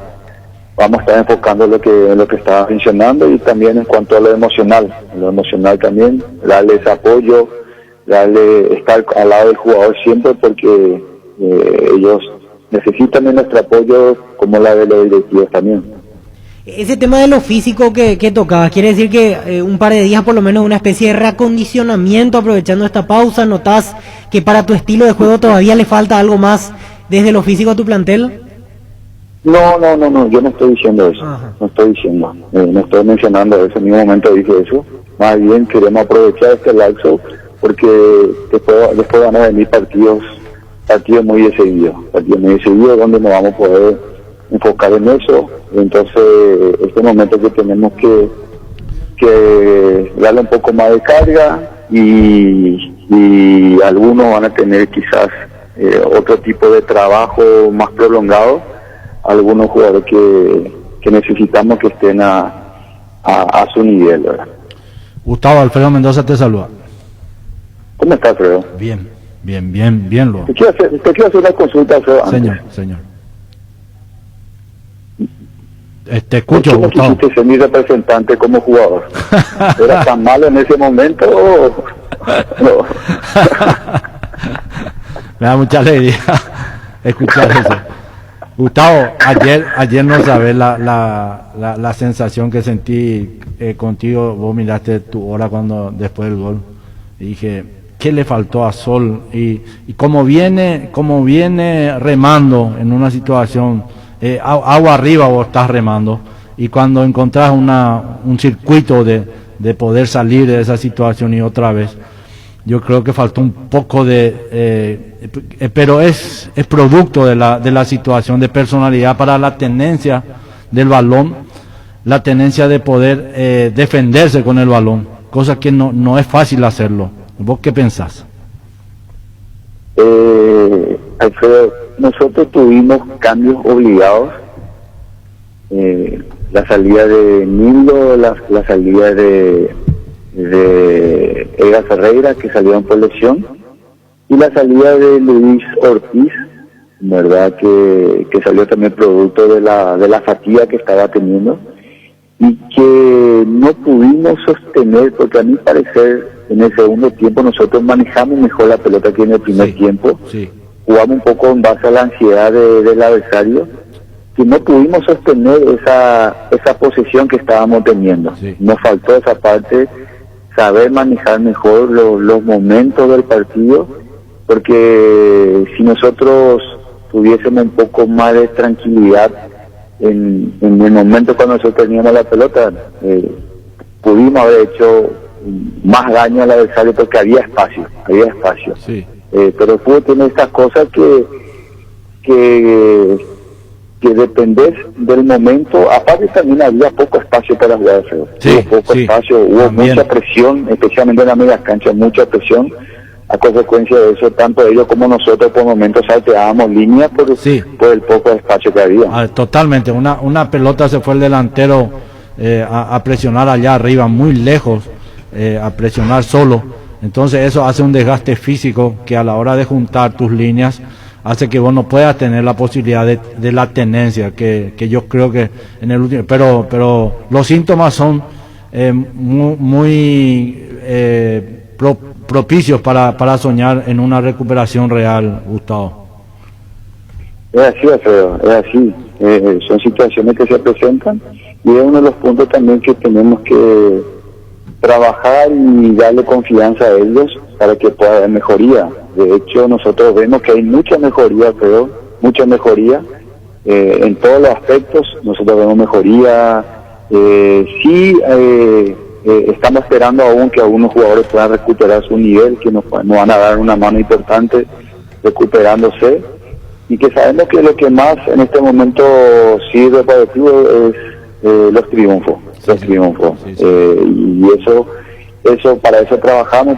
[SPEAKER 10] vamos a estar enfocando en lo que estaba mencionando, y también en cuanto a lo emocional también, darle ese apoyo, estar al lado del jugador siempre, porque ellos necesitan de nuestro apoyo, como la de los directivos también.
[SPEAKER 7] Ese tema de lo físico que tocabas, quiere decir que un par de días por lo menos una especie de reacondicionamiento aprovechando esta pausa. ¿Notás que para tu estilo de juego todavía le falta algo más desde lo físico a tu plantel?
[SPEAKER 10] No, yo no estoy diciendo eso. Ajá. No estoy mencionando eso, en ningún momento dije eso. Más bien queremos aprovechar este lapso, porque después van a venir partidos muy decididos donde nos vamos a poder enfocar en eso. Entonces, este momento que tenemos que darle un poco más de carga, y algunos van a tener quizás otro tipo de trabajo más prolongado, algunos jugadores que necesitamos que estén a su nivel, ¿verdad?
[SPEAKER 9] Gustavo, Alfredo Mendoza te saluda.
[SPEAKER 10] ¿Cómo estás, Alfredo?
[SPEAKER 9] Bien, lo.
[SPEAKER 10] Te quiero hacer una consulta, Alfredo.
[SPEAKER 9] Señor. Te escucho, Gustavo.
[SPEAKER 10] ¿No quisiste ser mi representante como jugador? ¿Era tan malo en ese momento o no?
[SPEAKER 9] Me da mucha alegría escuchar eso. Gustavo, ayer no sabes la sensación que sentí contigo. Vos miraste tu hora después del gol y dije, ¿qué le faltó a Sol? Y como viene remando en una situación, agua arriba vos estás remando, y cuando encontrás un circuito de poder salir de esa situación y otra vez, yo creo que faltó un poco pero es producto de la situación de personalidad para la tenencia del balón, la tenencia de poder defenderse con el balón, cosa que no es fácil hacerlo. ¿Vos qué pensás?
[SPEAKER 10] Alfredo, nosotros tuvimos cambios obligados, la salida de Nildo, la salida de Ega Ferreira, que salieron por lesión, y la salida de Luis Ortiz, verdad, que salió también producto de la fatiga que estaba teniendo, y que no pudimos sostener, porque a mi parecer en el segundo tiempo nosotros manejamos mejor la pelota que en el primer tiempo. Jugamos un poco en base a la ansiedad del adversario, que no pudimos sostener esa posesión que estábamos teniendo. Nos faltó esa parte, saber manejar mejor los momentos del partido, porque si nosotros tuviésemos un poco más de tranquilidad en el momento cuando nosotros teníamos la pelota, pudimos haber hecho más daño al adversario, porque había espacio. Pero el fútbol tiene estas cosas que dependés del momento. Aparte también había poco espacio para jugar, hubo mucha presión, especialmente en la media cancha, mucha presión. A consecuencia de eso, tanto ellos como nosotros por momentos salteábamos líneas por el poco espacio que había.
[SPEAKER 9] Totalmente, una pelota se fue el delantero a presionar allá arriba, muy lejos, a presionar solo. Entonces eso hace un desgaste físico que a la hora de juntar tus líneas hace que vos no puedas tener la posibilidad de la tenencia que yo creo que en el último, pero los síntomas son muy propicios para soñar en una recuperación real, Gustavo.
[SPEAKER 10] Es así, Alfredo, es así. Son situaciones que se presentan, y es uno de los puntos también que tenemos que trabajar y darle confianza a ellos para que pueda haber mejoría. De hecho, nosotros vemos que hay mucha mejoría, Alfredo, mucha mejoría, en todos los aspectos nosotros vemos mejoría. Sí, estamos esperando aún que algunos jugadores puedan recuperar su nivel, que nos van a dar una mano importante recuperándose, y que sabemos que lo que más en este momento sirve para el club es los triunfos. Y eso para eso trabajamos,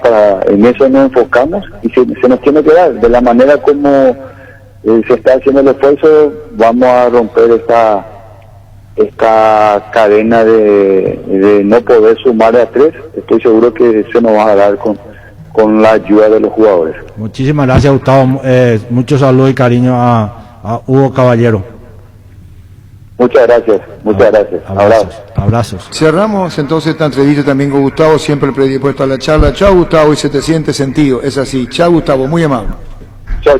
[SPEAKER 10] en eso nos enfocamos, y se nos tiene que dar de la manera como se está haciendo el esfuerzo. Vamos a romper esta cadena de no poder sumar a 3. Estoy seguro que se nos va a dar con la ayuda de los jugadores.
[SPEAKER 9] Muchísimas gracias, Gustavo. Mucho saludo y cariño a Hugo Caballero.
[SPEAKER 10] Muchas gracias.
[SPEAKER 9] Abrazos.
[SPEAKER 6] Cerramos entonces esta entrevista también con Gustavo, siempre predispuesto a la charla. Chao, Gustavo, y se te siente sentido, es así. Chao, Gustavo, muy amable.
[SPEAKER 10] Chao.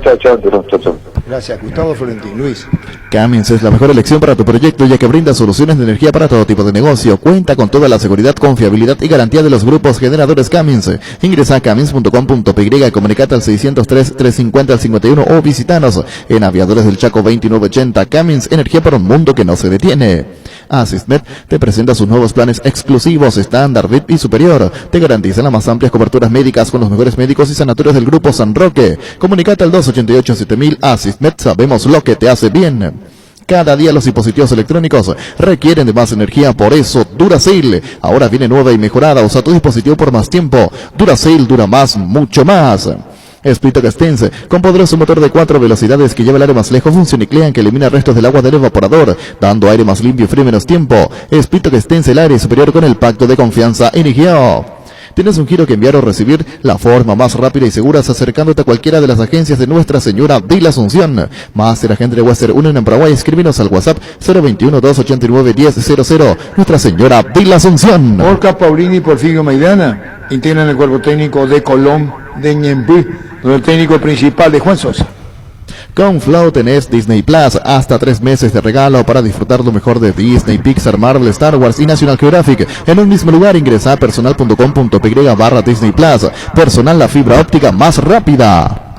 [SPEAKER 6] Gracias, Gustavo Florentín. Luis.
[SPEAKER 8] Cummins es la mejor elección para tu proyecto, ya que brinda soluciones de energía para todo tipo de negocio. Cuenta con toda la seguridad, confiabilidad y garantía de los grupos generadores Cummins. Ingresa a cummins.com.py, comunicate al 603-350-51 o visitanos en Aviadores del Chaco 2980. Cummins, energía para un mundo que no se detiene. Asistmed te presenta sus nuevos planes exclusivos, estándar, VIP y superior. Te garantizan las más amplias coberturas médicas con los mejores médicos y sanatorios del Grupo San Roque. Comunicate al 288-7000. Asistmed, sabemos lo que te hace bien. Cada día los dispositivos electrónicos requieren de más energía, por eso Duracell ahora viene nueva y mejorada. Usa tu dispositivo por más tiempo. Duracell dura más, mucho más. Splitock Extense, con poderoso motor de 4 velocidades que lleva el aire más lejos, funciona nuclear que elimina restos del agua del evaporador, dando aire más limpio y frío menos tiempo. Splitock Extense, el aire superior con el pacto de confianza Enigeo. ¿Tienes un giro que enviar o recibir? La forma más rápida y segura es acercándote a cualquiera de las agencias de Nuestra Señora de la Asunción. Máster Agente de Western Union en Paraguay. Escríbenos al WhatsApp 021-289-1000. Nuestra Señora de la Asunción.
[SPEAKER 6] Orca Paulini y Porfirio Maidana integran el cuerpo técnico de Colón de Ñemby, donde el técnico principal de Juan Sosa.
[SPEAKER 8] Con Flow tenés Disney Plus, hasta 3 meses de regalo para disfrutar lo mejor de Disney, Pixar, Marvel, Star Wars y National Geographic. En un mismo lugar, ingresa a personal.com.py/Disney Plus. Personal, la fibra óptica más rápida.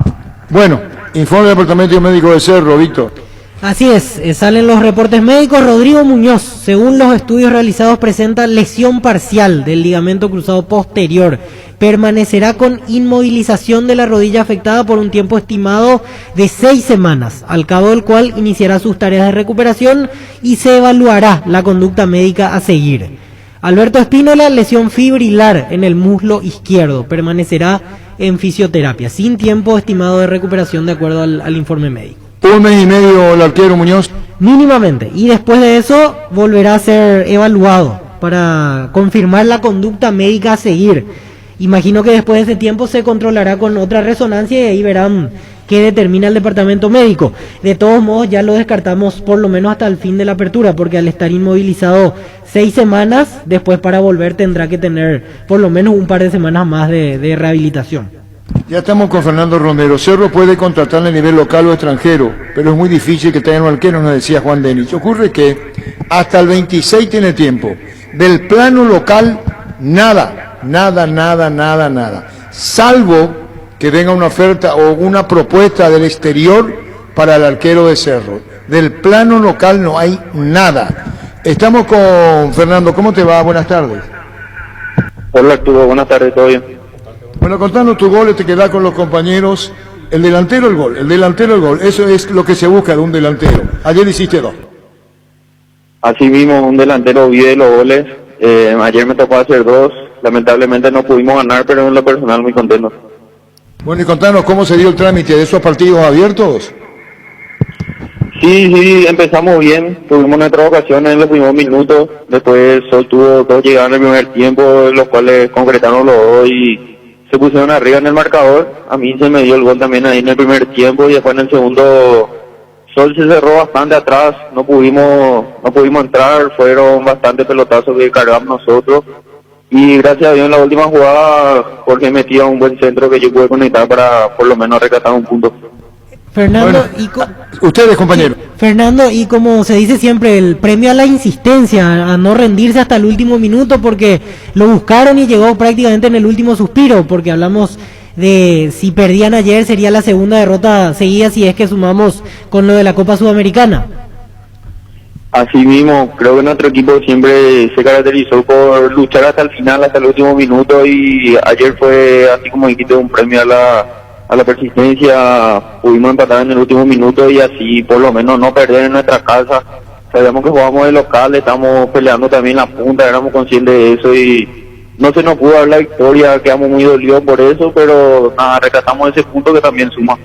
[SPEAKER 6] Bueno, informe del Departamento Médico de Cerro, Víctor.
[SPEAKER 7] Así es, salen los reportes médicos. Rodrigo Muñoz, según los estudios realizados, presenta lesión parcial del ligamento cruzado posterior. Permanecerá con inmovilización de la rodilla afectada por un tiempo estimado de 6 semanas, al cabo del cual iniciará sus tareas de recuperación y se evaluará la conducta médica a seguir. Alberto Espínola, lesión fibrilar en el muslo izquierdo, permanecerá en fisioterapia, sin tiempo estimado de recuperación de acuerdo al informe médico.
[SPEAKER 6] 1 mes y medio el arquero Muñoz.
[SPEAKER 7] Mínimamente, y después de eso volverá a ser evaluado para confirmar la conducta médica a seguir. Imagino que después de ese tiempo se controlará con otra resonancia y ahí verán qué determina el departamento médico. De todos modos ya lo descartamos por lo menos hasta el fin de la apertura, porque al estar inmovilizado 6 semanas, después para volver tendrá que tener por lo menos un par de semanas más de rehabilitación.
[SPEAKER 6] Ya estamos con Fernando Romero. Cerro puede contratar a nivel local o extranjero, pero es muy difícil que traigan un arquero, nos decía Juan Denis. Ocurre que hasta el 26 tiene tiempo. Del plano local, nada. Salvo que venga una oferta o una propuesta del exterior para el arquero de Cerro. Del plano local no hay nada. Estamos con Fernando. ¿Cómo te va? Buenas tardes.
[SPEAKER 10] Hola Arturo, buenas tardes, ¿todo bien?
[SPEAKER 6] Bueno, contanos tu gol, te quedás con los compañeros. El delantero, el gol. Eso es lo que se busca de un delantero. Ayer hiciste 2.
[SPEAKER 10] Así mismo, un delantero vive los goles. Ayer me tocó hacer 2. Lamentablemente no pudimos ganar, pero en lo personal muy contento.
[SPEAKER 6] Bueno, y contanos cómo se dio el trámite de esos partidos abiertos.
[SPEAKER 10] Sí, empezamos bien. Tuvimos nuestras ocasiones en los primeros minutos. Después Sol tuvo 2 llegadas en el primer tiempo, los cuales concretaron los 2 y se pusieron arriba en el marcador. A mí se me dio el gol también ahí en el primer tiempo y después en el segundo Sol se cerró bastante atrás, no pudimos entrar, fueron bastantes pelotazos que cargamos nosotros y gracias a Dios en la última jugada Jorge metía un buen centro que yo pude conectar para por lo menos rescatar un punto.
[SPEAKER 7] Fernando,
[SPEAKER 6] bueno, ustedes, compañeros.
[SPEAKER 7] Fernando, y como se dice siempre, el premio a la insistencia, a no rendirse hasta el último minuto, porque lo buscaron y llegó prácticamente en el último suspiro, porque hablamos de si perdían ayer sería la segunda derrota seguida si es que sumamos con lo de la Copa Sudamericana.
[SPEAKER 10] Así mismo, creo que nuestro equipo siempre se caracterizó por luchar hasta el final, hasta el último minuto, y ayer fue, así como dijiste, un premio a la persistencia. Pudimos empatar en el último minuto y así por lo menos no perder en nuestra casa. Sabíamos que jugamos de local, estamos peleando también la punta, éramos conscientes de eso y no se nos pudo dar la victoria, quedamos muy dolidos por eso, pero nada, rescatamos ese punto que también suma.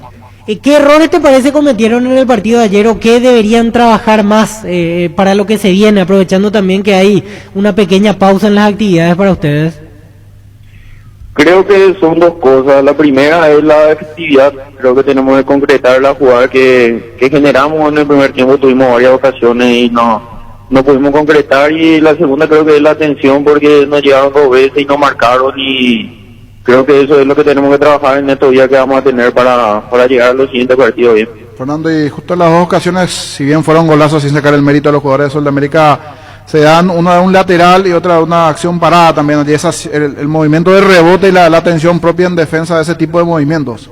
[SPEAKER 7] ¿Qué errores te parece cometieron en el partido de ayer o qué deberían trabajar más para lo que se viene, aprovechando también que hay una pequeña pausa en las actividades para ustedes?
[SPEAKER 10] Creo que son dos cosas. La primera es la efectividad. Creo que tenemos que concretar la jugada que generamos en el primer tiempo. Tuvimos varias ocasiones y no pudimos concretar. Y la segunda creo que es la atención, porque nos llegaron 2 veces y no marcaron, y creo que eso es lo que tenemos que trabajar en estos días que vamos a tener para llegar a los siguientes partidos bien.
[SPEAKER 11] Fernando, y justo en las 2 ocasiones, si bien fueron golazos sin sacar el mérito a los jugadores de Sol de América, se dan una de un lateral y otra de una acción parada también. Y el movimiento de rebote y la atención propia en defensa de ese tipo de movimientos.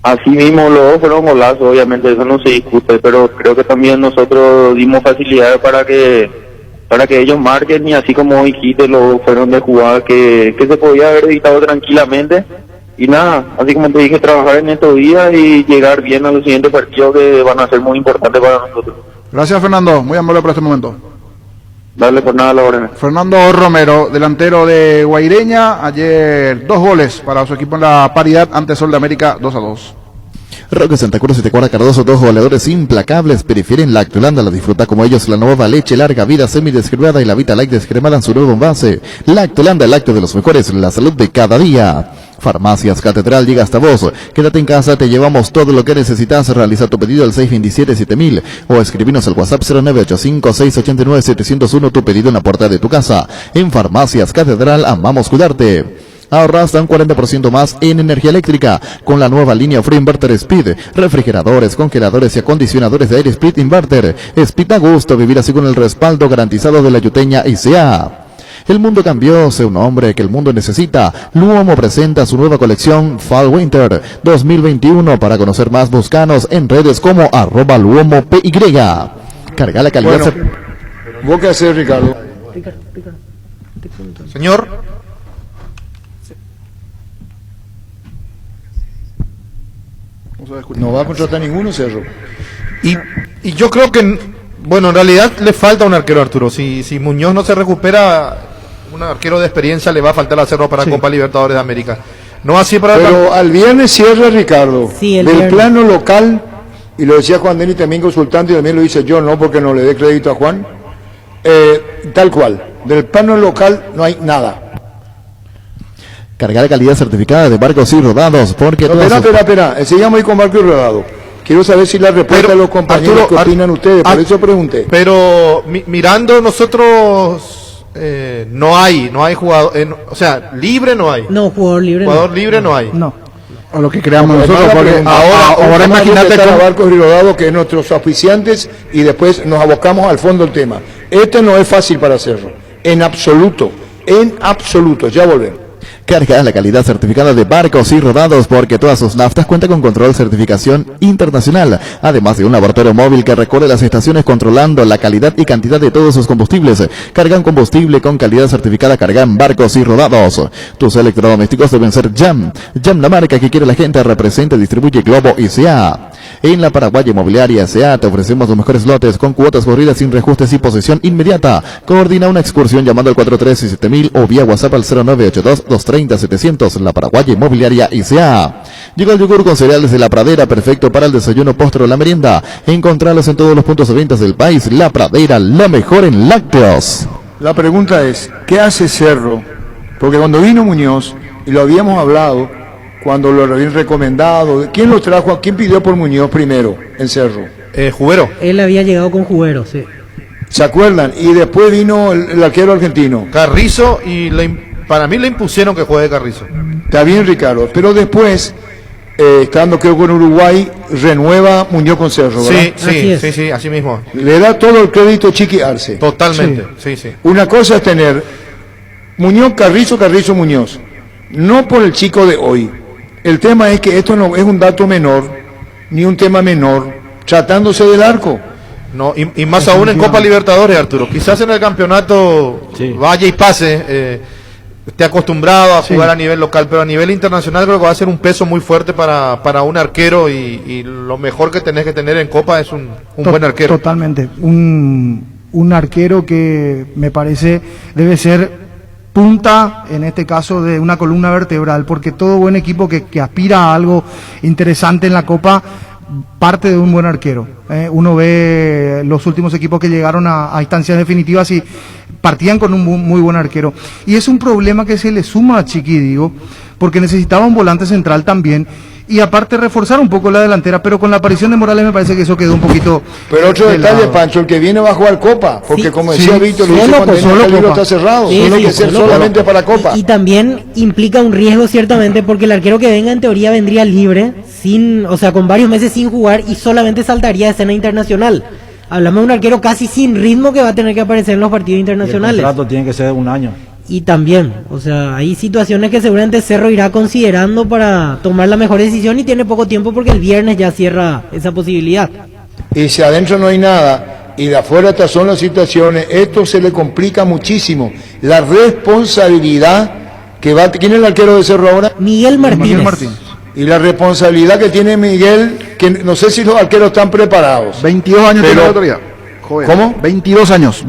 [SPEAKER 10] Así mismo, los dos fueron golazos, obviamente eso no se discute, pero creo que también nosotros dimos facilidades para que ellos marquen, y así como dijiste, los fueron de jugadas que se podía haber evitado tranquilamente. Y nada, así como te dije, trabajar en estos días y llegar bien a los siguientes partidos que van a ser muy importantes para nosotros.
[SPEAKER 11] Gracias, Fernando, muy amable por este momento.
[SPEAKER 10] Dale, por nada, la orden.
[SPEAKER 11] Fernando Romero, delantero de Guaireña, ayer 2 goles para su equipo en la paridad ante Sol de América, 2-2.
[SPEAKER 8] Roque Santa Cruz y Tecuara Cardoso, 2 goleadores implacables, prefieren Lactolanda, la disfruta como ellos, la nueva leche larga vida semidescremada y la Vita Light descremada en su nuevo envase. Lactolanda, el lácteo de los mejores, la salud de cada día. Farmacias Catedral, llega hasta vos. Quédate en casa, te llevamos todo lo que necesitas. Realiza tu pedido al 627-7000 o escribinos al WhatsApp 0985-689-701, tu pedido en la puerta de tu casa. En Farmacias Catedral, amamos cuidarte. Ahorra hasta un 40% más en energía eléctrica con la nueva línea Free Inverter Speed. Refrigeradores, congeladores y acondicionadores de aire Speed Inverter. Speed a gusto, vivir así con el respaldo garantizado de la Yuteña ICA. El mundo cambió, sé un hombre que el mundo necesita. Luomo presenta su nueva colección Fall Winter 2021. Para conocer más, búscanos en redes como @luomopy. Carga la calidad.
[SPEAKER 6] Bueno, ¿vos qué haces, Ricardo?
[SPEAKER 12] Señor.
[SPEAKER 6] No va a contratar ninguno, Cerro.
[SPEAKER 12] Y yo creo que, bueno, en realidad le falta un arquero, Arturo. Si Muñoz no se recupera, un arquero de experiencia le va a faltar a Cerro para Copa Libertadores de América. No así para...
[SPEAKER 6] Pero al viernes cierra, Ricardo.
[SPEAKER 7] Sí,
[SPEAKER 6] del viernes. Plano local, y lo decía Juan Denis también consultante, y también lo dice yo, no porque no le dé crédito a Juan, tal cual. Del plano local no hay nada.
[SPEAKER 8] Cargar de calidad certificada de barcos y rodados, porque...
[SPEAKER 6] No, espera, sigamos ahí con barco y rodado. Quiero saber si la respuesta de los compañeros, Arturo, que opinan ustedes, por eso pregunté.
[SPEAKER 12] Pero mirando nosotros, no hay jugador, o sea, libre no hay.
[SPEAKER 7] No, jugador libre
[SPEAKER 12] no hay.
[SPEAKER 11] No. O lo que creamos nosotros, porque ahora imagínate
[SPEAKER 6] con barcos y rodados, que es nuestros auspiciantes, y después nos abocamos al fondo del tema. Este no es fácil para hacerlo, en absoluto, ya volvemos.
[SPEAKER 8] Carga la calidad certificada de barcos y rodados, porque todas sus naftas cuentan con control certificación internacional, además de un laboratorio móvil que recorre las estaciones controlando la calidad y cantidad de todos sus combustibles. Cargan combustible con calidad certificada, cargan barcos y rodados. Tus electrodomésticos deben ser Jam, la marca que quiere la gente, representa y distribuye Globo ICA. En la Paraguaya Inmobiliaria S.A. te ofrecemos los mejores lotes con cuotas corridas sin reajustes y posesión inmediata. Coordina una excursión llamando al 437.000 o vía WhatsApp al 0982-230-700. La Paraguaya Inmobiliaria S.A. Llega el yogur con cereales de La Pradera, perfecto para el desayuno, postre o la merienda. Encontrarlos en todos los puntos de ventas del país. La Pradera, la mejor en lácteos.
[SPEAKER 6] La pregunta es, ¿qué hace Cerro? Porque cuando vino Muñoz, y lo habíamos hablado, cuando lo habían recomendado, ¿quién lo trajo? ¿Quién pidió por Muñoz primero en Cerro?
[SPEAKER 12] Jubero.
[SPEAKER 7] Él había llegado con Jubero, sí.
[SPEAKER 6] ¿Se acuerdan? Y después vino el arquero argentino.
[SPEAKER 12] Carrizo, y para mí le impusieron que juegue Carrizo.
[SPEAKER 6] Está bien, Ricardo, pero después, estando creo con Uruguay, renueva Muñoz con Cerro, ¿verdad?
[SPEAKER 12] Sí, así mismo.
[SPEAKER 6] Le da todo el crédito Chiqui Arce.
[SPEAKER 12] Totalmente, sí.
[SPEAKER 6] Una cosa es tener Muñoz, Carrizo, Muñoz. No por el chico de hoy. El tema es que esto no es un dato menor, ni un tema menor, tratándose del arco.
[SPEAKER 12] No, y más aún en Copa Libertadores, Arturo. Quizás en el campeonato vaya y pase, esté acostumbrado a jugar a nivel local, pero a nivel internacional creo que va a ser un peso muy fuerte para un arquero y lo mejor que tenés que tener en Copa es un buen arquero.
[SPEAKER 13] Totalmente. Un arquero que me parece debe ser punta, en este caso, de una columna vertebral, porque todo buen equipo que aspira a algo interesante en la Copa parte de un buen arquero. Uno ve los últimos equipos que llegaron a instancias definitivas y partían con un muy buen arquero. Y es un problema que se le suma a Chiqui, digo, porque necesitaba un volante central también. Y aparte reforzar un poco la delantera, pero con la aparición de Morales me parece que eso quedó un poquito...
[SPEAKER 6] Pero otro detalle, Pancho, el que viene va a jugar Copa, porque como decía Víctor, el libro está cerrado, tiene que ser solamente para Copa.
[SPEAKER 7] Y también implica un riesgo ciertamente, porque el arquero que venga en teoría vendría libre, con varios meses sin jugar y solamente saltaría a escena internacional. Hablamos de un arquero casi sin ritmo que va a tener que aparecer en los partidos internacionales.
[SPEAKER 9] El contrato tiene que ser de un año.
[SPEAKER 7] Y también, hay situaciones que seguramente Cerro irá considerando para tomar la mejor decisión y tiene poco tiempo porque el viernes ya cierra esa posibilidad.
[SPEAKER 6] Y si adentro no hay nada y de afuera estas son las situaciones, esto se le complica muchísimo. La responsabilidad que va... ¿Quién es el arquero de Cerro ahora?
[SPEAKER 7] Miguel Martínez.
[SPEAKER 6] Y la responsabilidad que tiene Miguel, que no sé si los arqueros están preparados.
[SPEAKER 11] 22 años tiene la autoridad.
[SPEAKER 6] Joder. ¿Cómo?
[SPEAKER 11] 22 años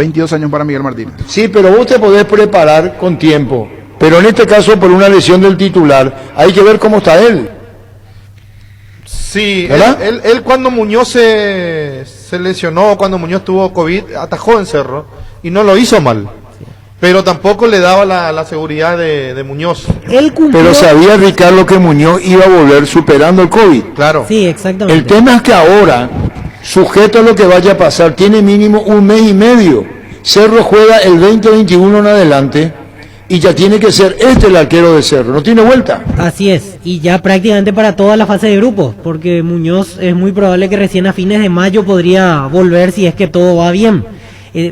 [SPEAKER 11] para Miguel Martínez.
[SPEAKER 6] Sí, pero vos te podés preparar con tiempo. Pero en este caso, por una lesión del titular, hay que ver cómo está él.
[SPEAKER 12] Sí, él cuando Muñoz se lesionó, cuando Muñoz tuvo COVID, atajó en Cerro y no lo hizo mal. Pero tampoco le daba la seguridad de Muñoz.
[SPEAKER 6] Pero sabía Ricardo que Muñoz iba a volver superando el COVID.
[SPEAKER 12] Claro.
[SPEAKER 7] Sí, exactamente.
[SPEAKER 6] El tema es que ahora, sujeto a lo que vaya a pasar, tiene mínimo un mes y medio. Cerro juega el 2021 en adelante y ya tiene que ser el arquero de Cerro, no tiene vuelta.
[SPEAKER 7] Así es, y ya prácticamente para toda la fase de grupos, porque Muñoz es muy probable que recién a fines de mayo podría volver si es que todo va bien.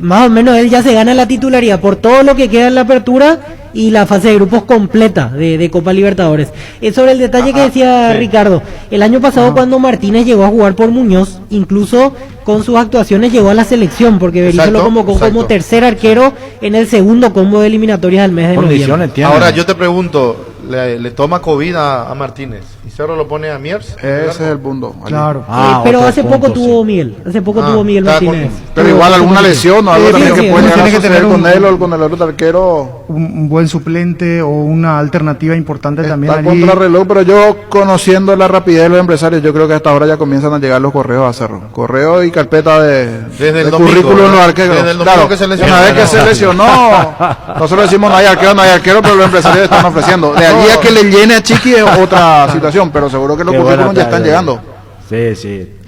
[SPEAKER 7] Más o menos él ya se gana la titularidad por todo lo que queda en la apertura y la fase de grupos completa de Copa Libertadores. Sobre el detalle que decía Ricardo, el año pasado cuando Martínez llegó a jugar por Muñoz, incluso con sus actuaciones llegó a la selección, porque Berizzo lo convocó como tercer arquero en el segundo combo de eliminatorias del mes de noviembre.
[SPEAKER 12] Ahora yo te pregunto, le toma COVID a Martínez y Cerro lo pone a Miers.
[SPEAKER 11] Ese es el punto.
[SPEAKER 13] Claro.
[SPEAKER 7] Pero hace poco tuvo Miguel, tuvo Miguel Martínez.
[SPEAKER 11] Pero igual alguna lesión o algo también que puede llegar a suceder con él o con el otro arquero.
[SPEAKER 13] Un buen suplente o una alternativa importante también
[SPEAKER 11] allí.
[SPEAKER 13] allí.
[SPEAKER 11] Contrarreloj, pero yo conociendo la rapidez de los empresarios, yo creo que hasta ahora ya comienzan a llegar los correos a Cerro. Correo y carpeta
[SPEAKER 12] desde el
[SPEAKER 11] currículum de los arqueros.
[SPEAKER 12] Desde el domingo que se lesionó.
[SPEAKER 11] Una vez que se lesionó, nosotros decimos no hay arquero, pero los empresarios están ofreciendo. De allí a que le llene a Chiqui es otra situación, pero seguro que los currículums ya están llegando.
[SPEAKER 9] Sí.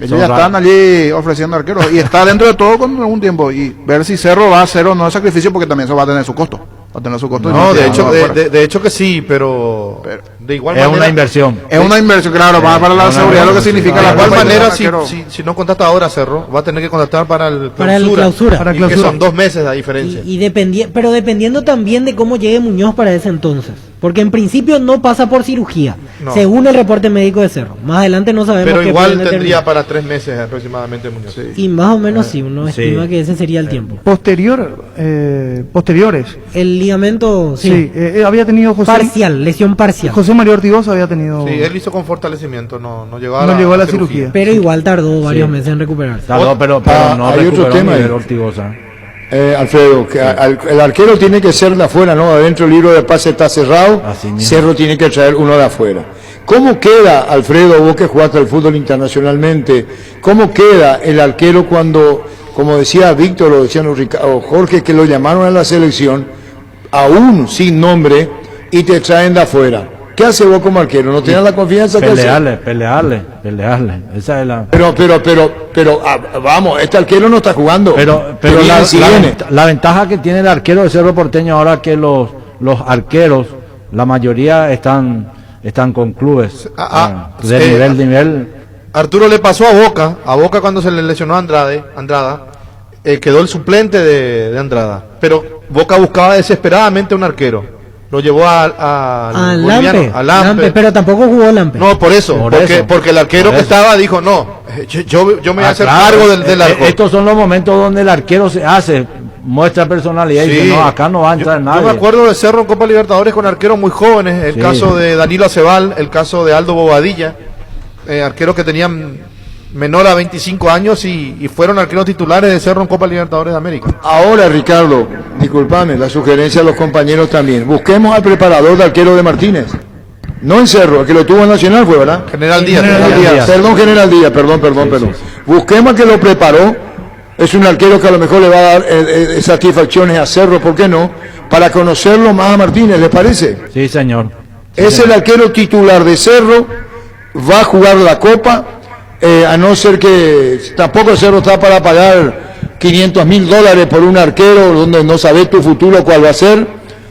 [SPEAKER 11] Ellos ya están allí ofreciendo arqueros y está dentro de todo con algún tiempo y ver si Cerro va a hacer o no el sacrificio, porque también eso va a tener su costo.
[SPEAKER 12] No, de hecho que sí, pero de igual
[SPEAKER 9] es
[SPEAKER 12] manera
[SPEAKER 9] una inversión.
[SPEAKER 11] Es una inversión, claro, para la seguridad, lo que significa la
[SPEAKER 12] de igual manera, si no contrata ahora Cerro, va a tener que contratar para el clausura. Que son 2 meses la diferencia.
[SPEAKER 7] Pero dependiendo también de cómo llegue Muñoz para ese entonces. Porque en principio no pasa por cirugía, según el reporte médico de Cerro. Más adelante no sabemos.
[SPEAKER 12] Pero igual tendría para 3 meses aproximadamente Muñoz.
[SPEAKER 7] Sí. Y más o menos uno estima que ese sería el tiempo.
[SPEAKER 13] Posteriores.
[SPEAKER 7] El ligamento,
[SPEAKER 13] había tenido
[SPEAKER 7] lesión parcial.
[SPEAKER 13] José María Ortigosa había tenido...
[SPEAKER 12] Sí, él hizo con fortalecimiento, no llegó a la
[SPEAKER 13] cirugía.
[SPEAKER 7] Pero igual tardó varios meses en recuperarse.
[SPEAKER 9] Pero no
[SPEAKER 6] hay otro tema
[SPEAKER 9] Miguel Ortigosa.
[SPEAKER 6] Alfredo, que el arquero tiene que ser de afuera, ¿no? Adentro el libro de pase está cerrado, Cerro tiene que traer uno de afuera. ¿Cómo queda, Alfredo, vos que jugaste al fútbol internacionalmente, cómo queda el arquero cuando, como decía Víctor o decían o Jorge, que lo llamaron a la selección, aún sin nombre, y te traen de afuera? ¿Qué hace vos como arquero? ¿No tenés la confianza?
[SPEAKER 9] Pelearle. Esa es la...
[SPEAKER 6] Pero vamos, este arquero no está jugando.
[SPEAKER 9] Pero la ventaja que tiene el arquero de Cerro Porteño ahora que los arqueros, la mayoría están con clubes de nivel.
[SPEAKER 12] Arturo le pasó a Boca cuando se le lesionó a Andrada, quedó el suplente de Andrada. Pero Boca buscaba desesperadamente un arquero. lo llevó al
[SPEAKER 7] Lampe,
[SPEAKER 12] a Lampe,
[SPEAKER 7] pero tampoco jugó Lampe.
[SPEAKER 12] No, por eso, porque el arquero que estaba dijo, no, yo me voy a hacer cargo del arco.
[SPEAKER 9] Estos son los momentos donde el arquero se hace, muestra personalidad y dice, no, acá no va a entrar nadie.
[SPEAKER 12] Yo me acuerdo de Cerro en Copa Libertadores con arqueros muy jóvenes, el caso de Danilo Acebal, el caso de Aldo Bobadilla, arqueros que tenían menor a 25 años y fueron arqueros titulares de Cerro en Copa Libertadores de América.
[SPEAKER 6] Ahora, Ricardo, discúlpame, la sugerencia a los compañeros también. Busquemos al preparador de arquero de Martínez. No en Cerro, el que lo tuvo en Nacional fue, ¿verdad?
[SPEAKER 12] General Díaz.
[SPEAKER 6] Perdón, General Díaz, perdón. Busquemos al que lo preparó. Es un arquero que a lo mejor le va a dar satisfacciones a Cerro, ¿por qué no? Para conocerlo más a Martínez, ¿le parece?
[SPEAKER 9] Sí, señor.
[SPEAKER 6] Es el arquero titular de Cerro, va a jugar la Copa. A no ser que tampoco Cerro está para pagar $500,000 por un arquero donde no sabes tu futuro cuál va a ser.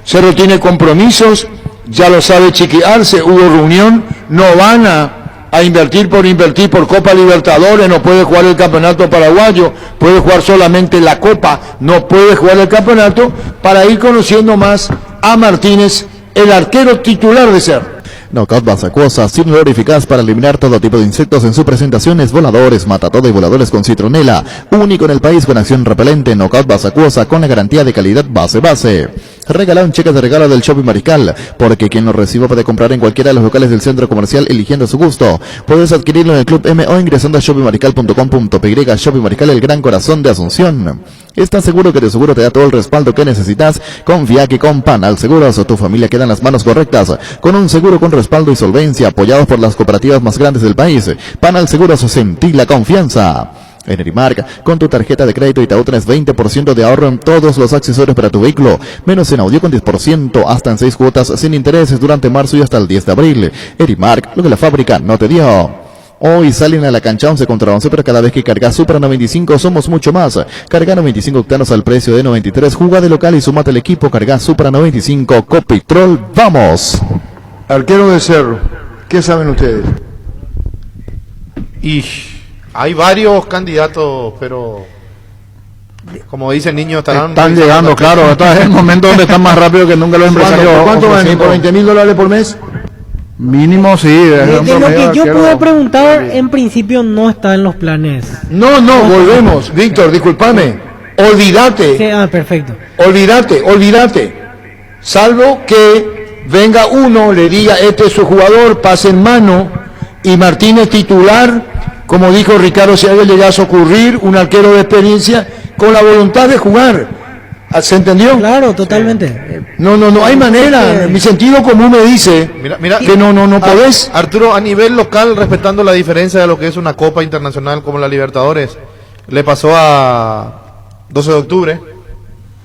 [SPEAKER 6] Cerro tiene compromisos, ya lo sabe Chiqui Arce, hubo reunión, no van a invertir por Copa Libertadores, no puede jugar el campeonato paraguayo, puede jugar solamente la Copa, no puede jugar el campeonato, para ir conociendo más a Martínez, el arquero titular de Cerro.
[SPEAKER 8] Knockout Base Acuosa, sin olor eficaz para eliminar todo tipo de insectos en su presentación es voladores, matatodo y voladores con citronela. Único en el país con acción repelente. Knockout Base Acuosa con la garantía de calidad base. Regalaron cheques de regalo del Shopping Mariscal, porque quien lo reciba puede comprar en cualquiera de los locales del centro comercial eligiendo a su gusto. Puedes adquirirlo en el Club M o ingresando a shoppingmariscal.com.py. Shopping Mariscal, el gran corazón de Asunción. ¿Estás seguro que tu seguro te da todo el respaldo que necesitas? Confía que con Panal Seguros tu familia queda en las manos correctas, con un seguro con respaldo y solvencia, apoyados por las cooperativas más grandes del país. Panal Seguros, sentí la confianza. En Erimark, con tu tarjeta de crédito Itaú tenés 20% de ahorro en todos los accesorios para tu vehículo, menos en audio con 10%, hasta en 6 cuotas sin intereses durante marzo y hasta el 10 de abril. Erimark, lo que la fábrica no te dio. Hoy salen a la cancha 11 contra 11, pero cada vez que cargas Supra 95 somos mucho más. Carga 95 octanos al precio de 93, juega de local y sumate al equipo. Carga Supra 95, Copitrol, ¡vamos!
[SPEAKER 6] Arquero de Cerro, ¿qué saben ustedes?
[SPEAKER 12] Y hay varios candidatos, pero como dice el niño,
[SPEAKER 11] están llegando, claro. Este es el momento donde están más rápido que nunca los empresarios.
[SPEAKER 6] ¿Cuánto van? ¿Por $20,000 por mes?
[SPEAKER 11] Mínimo, sí.
[SPEAKER 7] De lo que yo pude preguntar, en principio no está en los planes.
[SPEAKER 6] No, volvemos. Víctor, discúlpame. Olvídate.
[SPEAKER 7] Sí, perfecto.
[SPEAKER 6] Olvídate. Salvo que venga uno, le diga, este es su jugador, pase en mano, y Martínez titular, como dijo Ricardo, si a él le llegase a ocurrir, un arquero de experiencia, con la voluntad de jugar. ¿Se entendió?
[SPEAKER 7] Claro, totalmente.
[SPEAKER 6] No hay manera. Mi sentido común me dice
[SPEAKER 12] mira,
[SPEAKER 6] que no podés.
[SPEAKER 12] Arturo, a nivel local, respetando la diferencia de lo que es una Copa Internacional como la Libertadores, le pasó a 12 de octubre,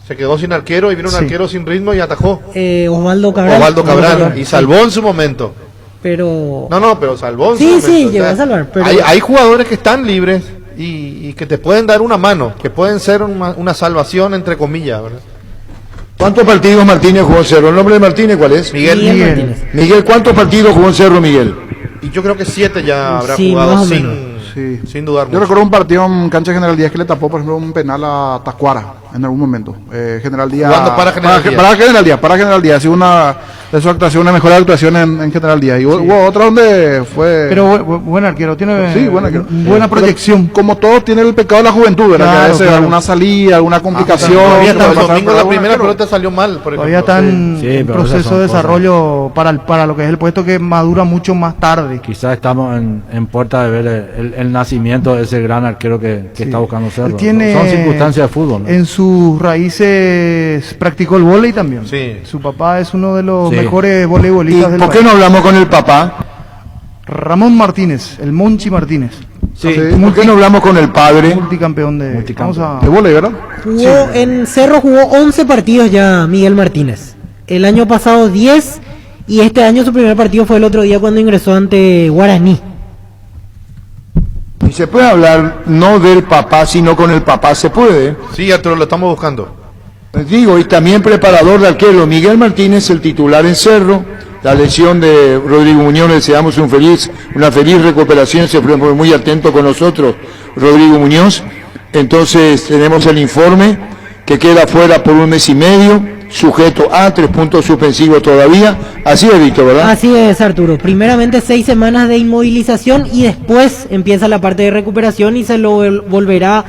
[SPEAKER 12] se quedó sin arquero y vino un arquero sin ritmo y atajó.
[SPEAKER 7] Osvaldo Cabral.
[SPEAKER 12] Y salvó en su momento.
[SPEAKER 7] Pero...
[SPEAKER 12] pero salvó en su momento.
[SPEAKER 7] Sí, llegó a salvar. Pero...
[SPEAKER 12] Hay jugadores que están libres y que te pueden dar una mano, que pueden ser una salvación entre comillas, ¿verdad?
[SPEAKER 6] ¿Cuántos partidos Martínez jugó en Cerro? ¿El nombre de Martínez cuál es?
[SPEAKER 12] Miguel Martínez.
[SPEAKER 6] Miguel, ¿cuántos partidos jugó en Cerro, Miguel?
[SPEAKER 12] Y yo creo que 7 ya habrá jugado sin dudar mucho.
[SPEAKER 11] Yo recuerdo un partido en cancha General Díaz que le tapó, por ejemplo, un penal a Tacuara en algún momento. General Díaz.
[SPEAKER 12] ¿Cuándo para General Díaz?
[SPEAKER 11] Para General Díaz. Sí, una de su actuación, una mejor actuación en General Díaz. Y hubo otra donde fue.
[SPEAKER 13] Pero buen arquero, tiene
[SPEAKER 11] buena proyección. Como todos, tiene el pecado de la juventud, ¿verdad?
[SPEAKER 13] Claro,
[SPEAKER 11] que a veces alguna salida, alguna complicación.
[SPEAKER 12] El domingo la primera pelota salió mal.
[SPEAKER 13] Todavía está en proceso de desarrollo para lo que es el puesto que madura mucho más tarde.
[SPEAKER 9] Quizás estamos en puerta de ver el nacimiento de ese gran arquero que está buscando Cerro. Son circunstancias de fútbol, ¿no?
[SPEAKER 13] En sus raíces practicó el vóley también.
[SPEAKER 12] Sí.
[SPEAKER 13] Su papá es uno de los mejores voleibolistas del
[SPEAKER 6] país. ¿Por qué no hablamos con el papá?
[SPEAKER 13] Ramón Martínez, el Monchi Martínez.
[SPEAKER 6] Sí. ¿Por qué no hablamos con el padre?
[SPEAKER 13] Multicampeón de
[SPEAKER 11] vóley, ¿verdad?
[SPEAKER 7] En Cerro jugó 11 partidos ya Miguel Martínez. El año pasado 10 y este año su primer partido fue el otro día cuando ingresó ante Guaraní.
[SPEAKER 6] Y se puede hablar no del papá, sino con el papá, ¿se puede?
[SPEAKER 12] Sí, Arturo, lo estamos buscando.
[SPEAKER 6] Digo, y también preparador de arquero, Miguel Martínez, el titular en Cerro. La lesión de Rodrigo Muñoz, le deseamos una feliz recuperación, se fue muy atento con nosotros, Rodrigo Muñoz. Entonces tenemos el informe que queda fuera por 1 mes y medio, sujeto a 3 puntos suspensivos todavía. Así es, Víctor, ¿verdad?
[SPEAKER 7] Así es, Arturo. Primeramente 6 semanas de inmovilización y después empieza la parte de recuperación y se lo volverá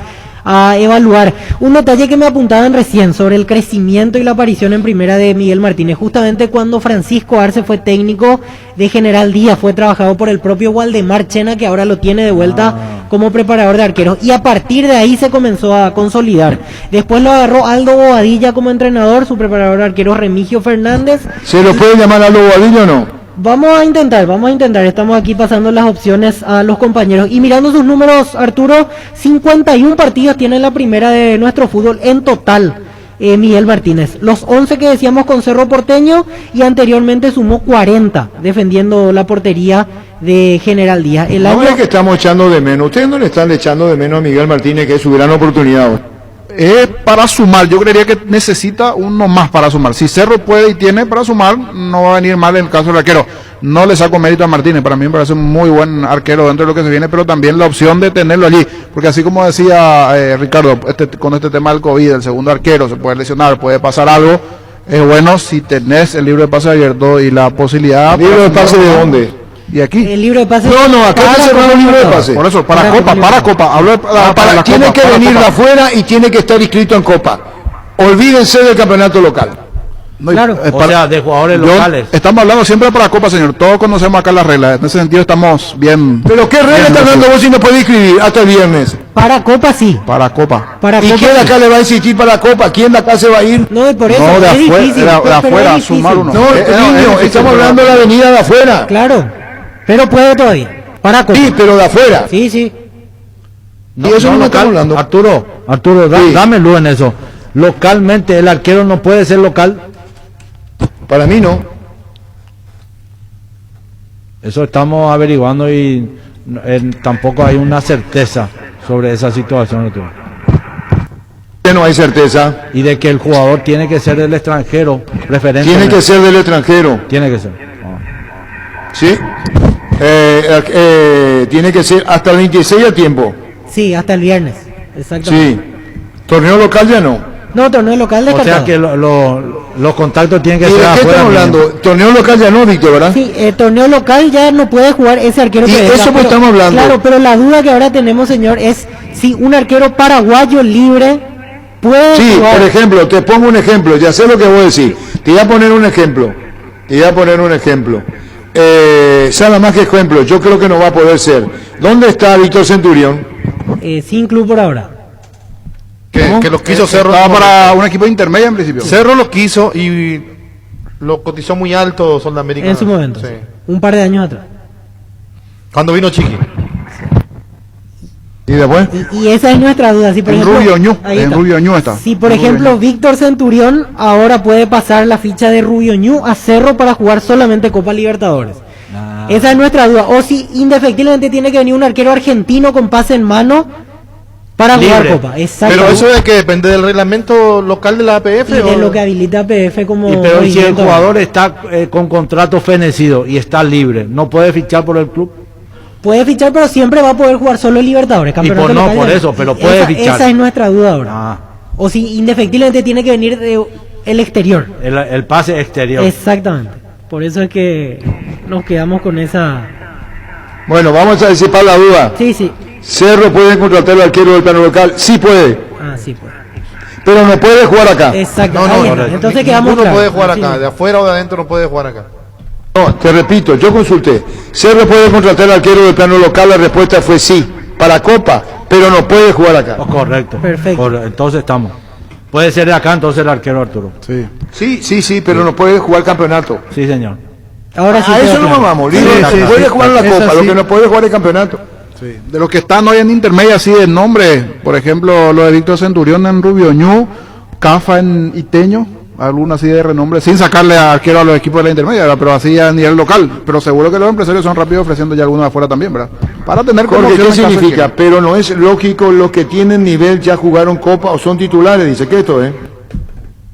[SPEAKER 7] a evaluar. Un detalle que me apuntaban recién sobre el crecimiento y la aparición en primera de Miguel Martínez. Justamente cuando Francisco Arce fue técnico de General Díaz, fue trabajado por el propio Waldemar Chena, que ahora lo tiene de vuelta como preparador de arqueros. Y a partir de ahí se comenzó a consolidar. Después lo agarró Aldo Bobadilla como entrenador, su preparador de arqueros Remigio Fernández.
[SPEAKER 6] ¿Se lo puede llamar Aldo Bobadilla o no?
[SPEAKER 7] Vamos a intentar, estamos aquí pasando las opciones a los compañeros y mirando sus números, Arturo, 51 partidos tiene la primera de nuestro fútbol en total, Miguel Martínez, los 11 que decíamos con Cerro Porteño y anteriormente sumó 40 defendiendo la portería de General Díaz.
[SPEAKER 6] No es que estamos echando de menos, ustedes no le están echando de menos a Miguel Martínez, que es su gran oportunidad hoy.
[SPEAKER 11] Es para sumar, yo creería que necesita uno más para sumar. Si Cerro puede y tiene para sumar, no va a venir mal en el caso del arquero. No le saco mérito a Martínez, para mí me parece un muy buen arquero dentro de lo que se viene, pero también la opción de tenerlo allí, porque así como decía Ricardo, con este tema del COVID, el segundo arquero se puede lesionar, puede pasar algo, es bueno si tenés el libro de pase abierto y la posibilidad.
[SPEAKER 6] ¿El libro de pase de dónde?
[SPEAKER 11] ¿Y aquí?
[SPEAKER 7] El libro de pase.
[SPEAKER 6] No, acá se cerró el libro de pase.
[SPEAKER 11] Por eso, para Copa. Hablo
[SPEAKER 6] para tiene que venir de afuera y tiene que estar inscrito en Copa. Olvídense del campeonato local.
[SPEAKER 11] No, claro.
[SPEAKER 9] O sea, de jugadores locales.
[SPEAKER 11] Estamos hablando siempre para Copa, señor. Todos conocemos acá las reglas. En ese sentido estamos bien.
[SPEAKER 6] ¿Pero qué regla está hablando vos si no podés inscribir hasta el viernes?
[SPEAKER 7] Para Copa sí.
[SPEAKER 11] Para Copa.
[SPEAKER 6] ¿Y quién de acá le va a insistir para Copa? ¿Quién de acá se va a ir?
[SPEAKER 7] No, y por eso
[SPEAKER 11] no, de
[SPEAKER 7] es difícil.
[SPEAKER 11] De afuera, sumar uno.
[SPEAKER 6] No, niño, estamos hablando de la avenida de afuera.
[SPEAKER 7] Claro, pero puede todavía. Para Copa.
[SPEAKER 6] Sí, pero de afuera.
[SPEAKER 7] Sí.
[SPEAKER 11] No, y eso no estamos hablando.
[SPEAKER 9] Arturo, sí. Dame luz en eso. Localmente, el arquero no puede ser local.
[SPEAKER 6] Para mí no.
[SPEAKER 9] Eso estamos averiguando y tampoco hay una certeza sobre esa situación, Arturo.
[SPEAKER 6] No hay certeza.
[SPEAKER 9] Y de que el jugador tiene que ser del extranjero, preferentemente.
[SPEAKER 6] Tiene que ser del extranjero.
[SPEAKER 9] Tiene que ser.
[SPEAKER 6] ¿Sí? Tiene que ser hasta el 26 a tiempo.
[SPEAKER 7] Sí, hasta el viernes. Exactamente.
[SPEAKER 6] Sí. ¿Torneo local ya no?
[SPEAKER 7] No, torneo local descartado.
[SPEAKER 9] O sea que los contactos tienen que ser
[SPEAKER 6] afuera. ¿De qué estamos hablando? Torneo local ya no, Víctor, ¿verdad?
[SPEAKER 7] Sí, torneo local ya no puede jugar ese arquero.
[SPEAKER 6] Y
[SPEAKER 7] que
[SPEAKER 6] eso pues estamos hablando.
[SPEAKER 7] Claro, pero la duda que ahora tenemos, señor, es si un arquero paraguayo libre puede jugar.
[SPEAKER 6] Por ejemplo, te pongo un ejemplo, ya sé lo que voy a decir. Te voy a poner un ejemplo. Nada más que ejemplo, yo creo que no va a poder ser. ¿Dónde está Víctor Centurión?
[SPEAKER 7] Sin club por ahora.
[SPEAKER 12] Que lo quiso Cerro.
[SPEAKER 11] Estaba para un equipo intermedio en principio.
[SPEAKER 12] Cerro lo quiso y lo cotizó muy alto Sudamérica.
[SPEAKER 7] En su momento. Sí. Un par de años atrás.
[SPEAKER 12] Cuando vino Chiqui.
[SPEAKER 6] ¿Y después?
[SPEAKER 7] Y esa es nuestra duda. Si por ejemplo,
[SPEAKER 11] Rubio Ñu está.
[SPEAKER 7] Si por ejemplo Víctor Centurión ahora puede pasar la ficha de Rubio Ñu a Cerro para jugar solamente Copa Libertadores. Esa es nuestra duda. O si indefectiblemente tiene que venir un arquero argentino con pase en mano para jugar Copa. Exacto.
[SPEAKER 12] Pero eso es que depende del reglamento local de la APF.
[SPEAKER 7] Y de lo que habilita APF como.
[SPEAKER 9] Pero si el jugador está con contrato fenecido y está libre, ¿no puede fichar por el club?
[SPEAKER 7] Puede fichar, pero siempre va a poder jugar solo Libertadores.
[SPEAKER 9] Campeonato local, por eso, pero puede fichar.
[SPEAKER 7] Esa es nuestra duda ahora. O si indefectiblemente tiene que venir el exterior.
[SPEAKER 9] El pase exterior.
[SPEAKER 7] Exactamente. Por eso es que nos quedamos con esa.
[SPEAKER 6] Bueno, vamos a disipar la duda.
[SPEAKER 7] Sí.
[SPEAKER 6] ¿Cerro puede contratar al arquero del plano local? Sí puede.
[SPEAKER 7] Sí puede.
[SPEAKER 6] Pero no puede jugar acá.
[SPEAKER 7] Exacto. No. Entonces quedamos
[SPEAKER 12] claros. No puede jugar acá. De afuera o de adentro no puede jugar acá.
[SPEAKER 6] No, te repito, yo consulté. ¿Cerro puede contratar al arquero del plano local? La respuesta fue sí. Para Copa, pero no puede jugar acá.
[SPEAKER 9] Correcto.
[SPEAKER 7] Perfecto.
[SPEAKER 9] Entonces estamos. Puede ser de acá entonces el arquero Arturo.
[SPEAKER 6] Sí, pero no puede jugar campeonato.
[SPEAKER 9] Sí, señor.
[SPEAKER 7] Ahora sí.
[SPEAKER 6] A eso no vamos. Puede jugar la Copa, lo que no puede jugar el campeonato.
[SPEAKER 11] Sí. De los que están hoy en intermedia, así de nombre, por ejemplo, lo de Víctor Centurión en Rubio Ñu, Cafa en Iteño, alguna así de renombre, sin sacarle a arquero a los equipos de la intermedia, pero así a nivel local. Pero seguro que los empresarios son rápidos ofreciendo ya algunos afuera también, ¿verdad? Para tener como
[SPEAKER 6] ¿qué significa? Pero no es lógico, los que tienen nivel ya jugaron Copa o son titulares, dice que esto,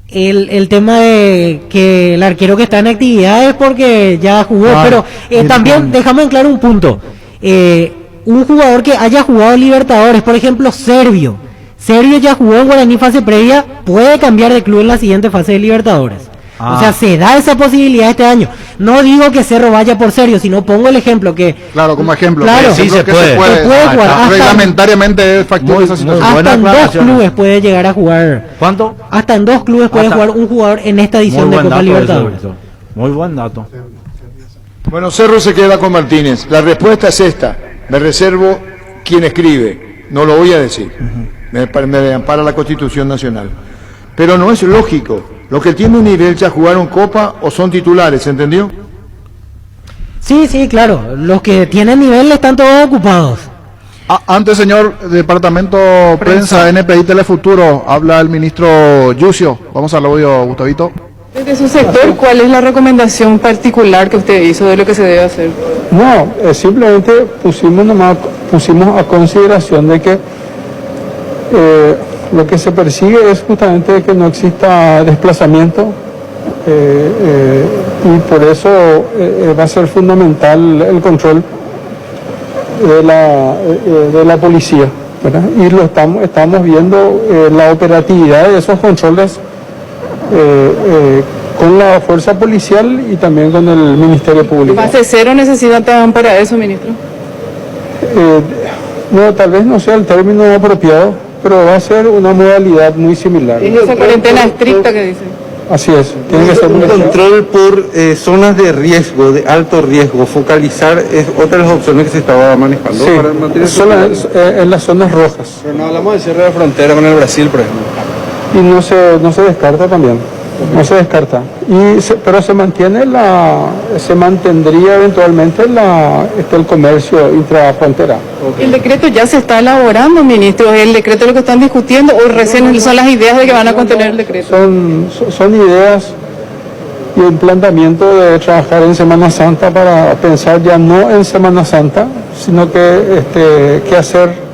[SPEAKER 7] El tema de que el arquero que está en actividad es porque ya jugó, pero también déjame en claro un punto. Un jugador que haya jugado Libertadores, por ejemplo, Servio, Sergio ya jugó en Guaraní fase previa, puede cambiar de club en la siguiente fase de Libertadores. O sea, se da esa posibilidad este año. No digo que Cerro vaya por Sergio, sino pongo el ejemplo que...
[SPEAKER 11] Claro, como ejemplo.
[SPEAKER 7] Claro,
[SPEAKER 11] sí, se puede.
[SPEAKER 7] Jugar.
[SPEAKER 11] Reglamentariamente es factible esa situación.
[SPEAKER 7] Hasta en 2 clubes puede llegar a jugar.
[SPEAKER 9] ¿Cuánto?
[SPEAKER 7] Hasta en 2 clubes puede jugar un jugador en esta edición de Copa Libertadores.
[SPEAKER 9] Muy buen dato.
[SPEAKER 6] Bueno, Cerro se queda con Martínez. La respuesta es esta. Me reservo quien escribe. No lo voy a decir. Me ampara la Constitución Nacional. Pero no es lógico. Los que tienen nivel ya jugaron Copa o son titulares, ¿entendió?
[SPEAKER 7] Sí, claro. Los que tienen nivel están todos ocupados.
[SPEAKER 11] Antes, señor Departamento Prensa, NPI Telefuturo, habla el ministro Yucio. Vamos al audio, Gustavito.
[SPEAKER 14] Desde su sector, ¿cuál es la recomendación particular que usted hizo de lo que se debe hacer?
[SPEAKER 15] No, simplemente pusimos a consideración de que lo que se persigue es justamente que no exista desplazamiento y por eso va a ser fundamental el control de la policía, ¿verdad? Y lo estamos viendo la operatividad de esos controles con la fuerza policial y también con el Ministerio Público.
[SPEAKER 14] ¿Fase cero necesitan para eso, ministro?
[SPEAKER 15] No, tal vez no sea el término apropiado, pero va a ser una modalidad muy similar.
[SPEAKER 14] Es esa cuarentena estricta que dice.
[SPEAKER 15] Así es, tiene que ser
[SPEAKER 16] un control por zonas de riesgo, de alto riesgo, focalizar es otra de las opciones que se estaba manejando.
[SPEAKER 15] Sí,
[SPEAKER 16] para mantener
[SPEAKER 15] en las zonas rojas.
[SPEAKER 16] Pero no hablamos de cierre de frontera con el Brasil, por ejemplo.
[SPEAKER 15] Y no se descarta también, no se descarta. Pero se mantendría eventualmente el comercio intrafrontera.
[SPEAKER 14] El decreto ya se está elaborando, ministro. ¿El decreto es lo que están discutiendo o recién son las ideas de que van a contener el decreto?
[SPEAKER 15] Son ideas y un planteamiento de trabajar en Semana Santa para pensar ya no en Semana Santa, sino que qué hacer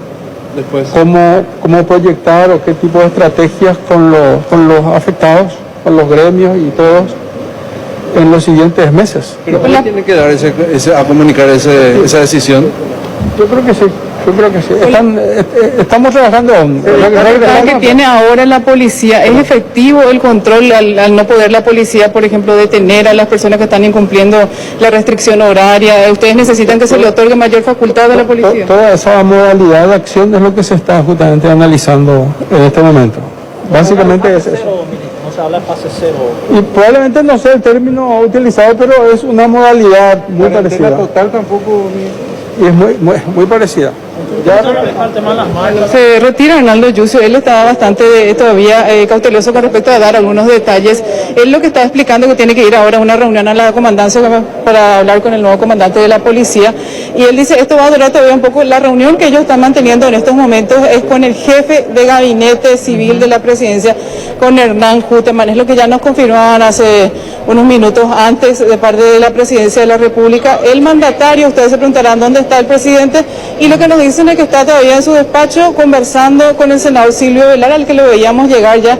[SPEAKER 15] después, cómo proyectar o qué tipo de estrategias con los afectados, con los gremios y todos en los siguientes meses.
[SPEAKER 16] ¿Pero cuándo tiene que dar a comunicar esa decisión?
[SPEAKER 15] Yo creo que sí. Estamos trabajando.
[SPEAKER 14] El que tiene ahora la policía, ¿es efectivo el control al no poder la policía, por ejemplo, detener a las personas que están incumpliendo la restricción horaria? ¿Ustedes necesitan que se le otorgue mayor facultad a la policía?
[SPEAKER 15] Toda esa modalidad de acción es lo que se está justamente analizando en este momento. Básicamente es eso.
[SPEAKER 2] No se habla de fase cero.
[SPEAKER 15] Y probablemente no sea el término utilizado, pero es una modalidad muy parecida.
[SPEAKER 16] Total tampoco.
[SPEAKER 15] Y es muy parecida.
[SPEAKER 14] Se retira Arnaldo Yucio. Él estaba bastante todavía cauteloso con respecto a dar algunos detalles. Él lo que está explicando que tiene que ir ahora a una reunión a la comandancia para hablar con el nuevo comandante de la policía. Y él dice, esto va a durar todavía un poco. La reunión que ellos están manteniendo en estos momentos es con el jefe de gabinete civil de la presidencia, con Hernán Juteman. Es lo que ya nos confirmaban hace unos minutos antes de parte de la presidencia de la República. El mandatario, ustedes se preguntarán dónde está el presidente, y lo que nos dicen es que está todavía en su despacho conversando con el senador Silvio Velar, al que lo veíamos llegar ya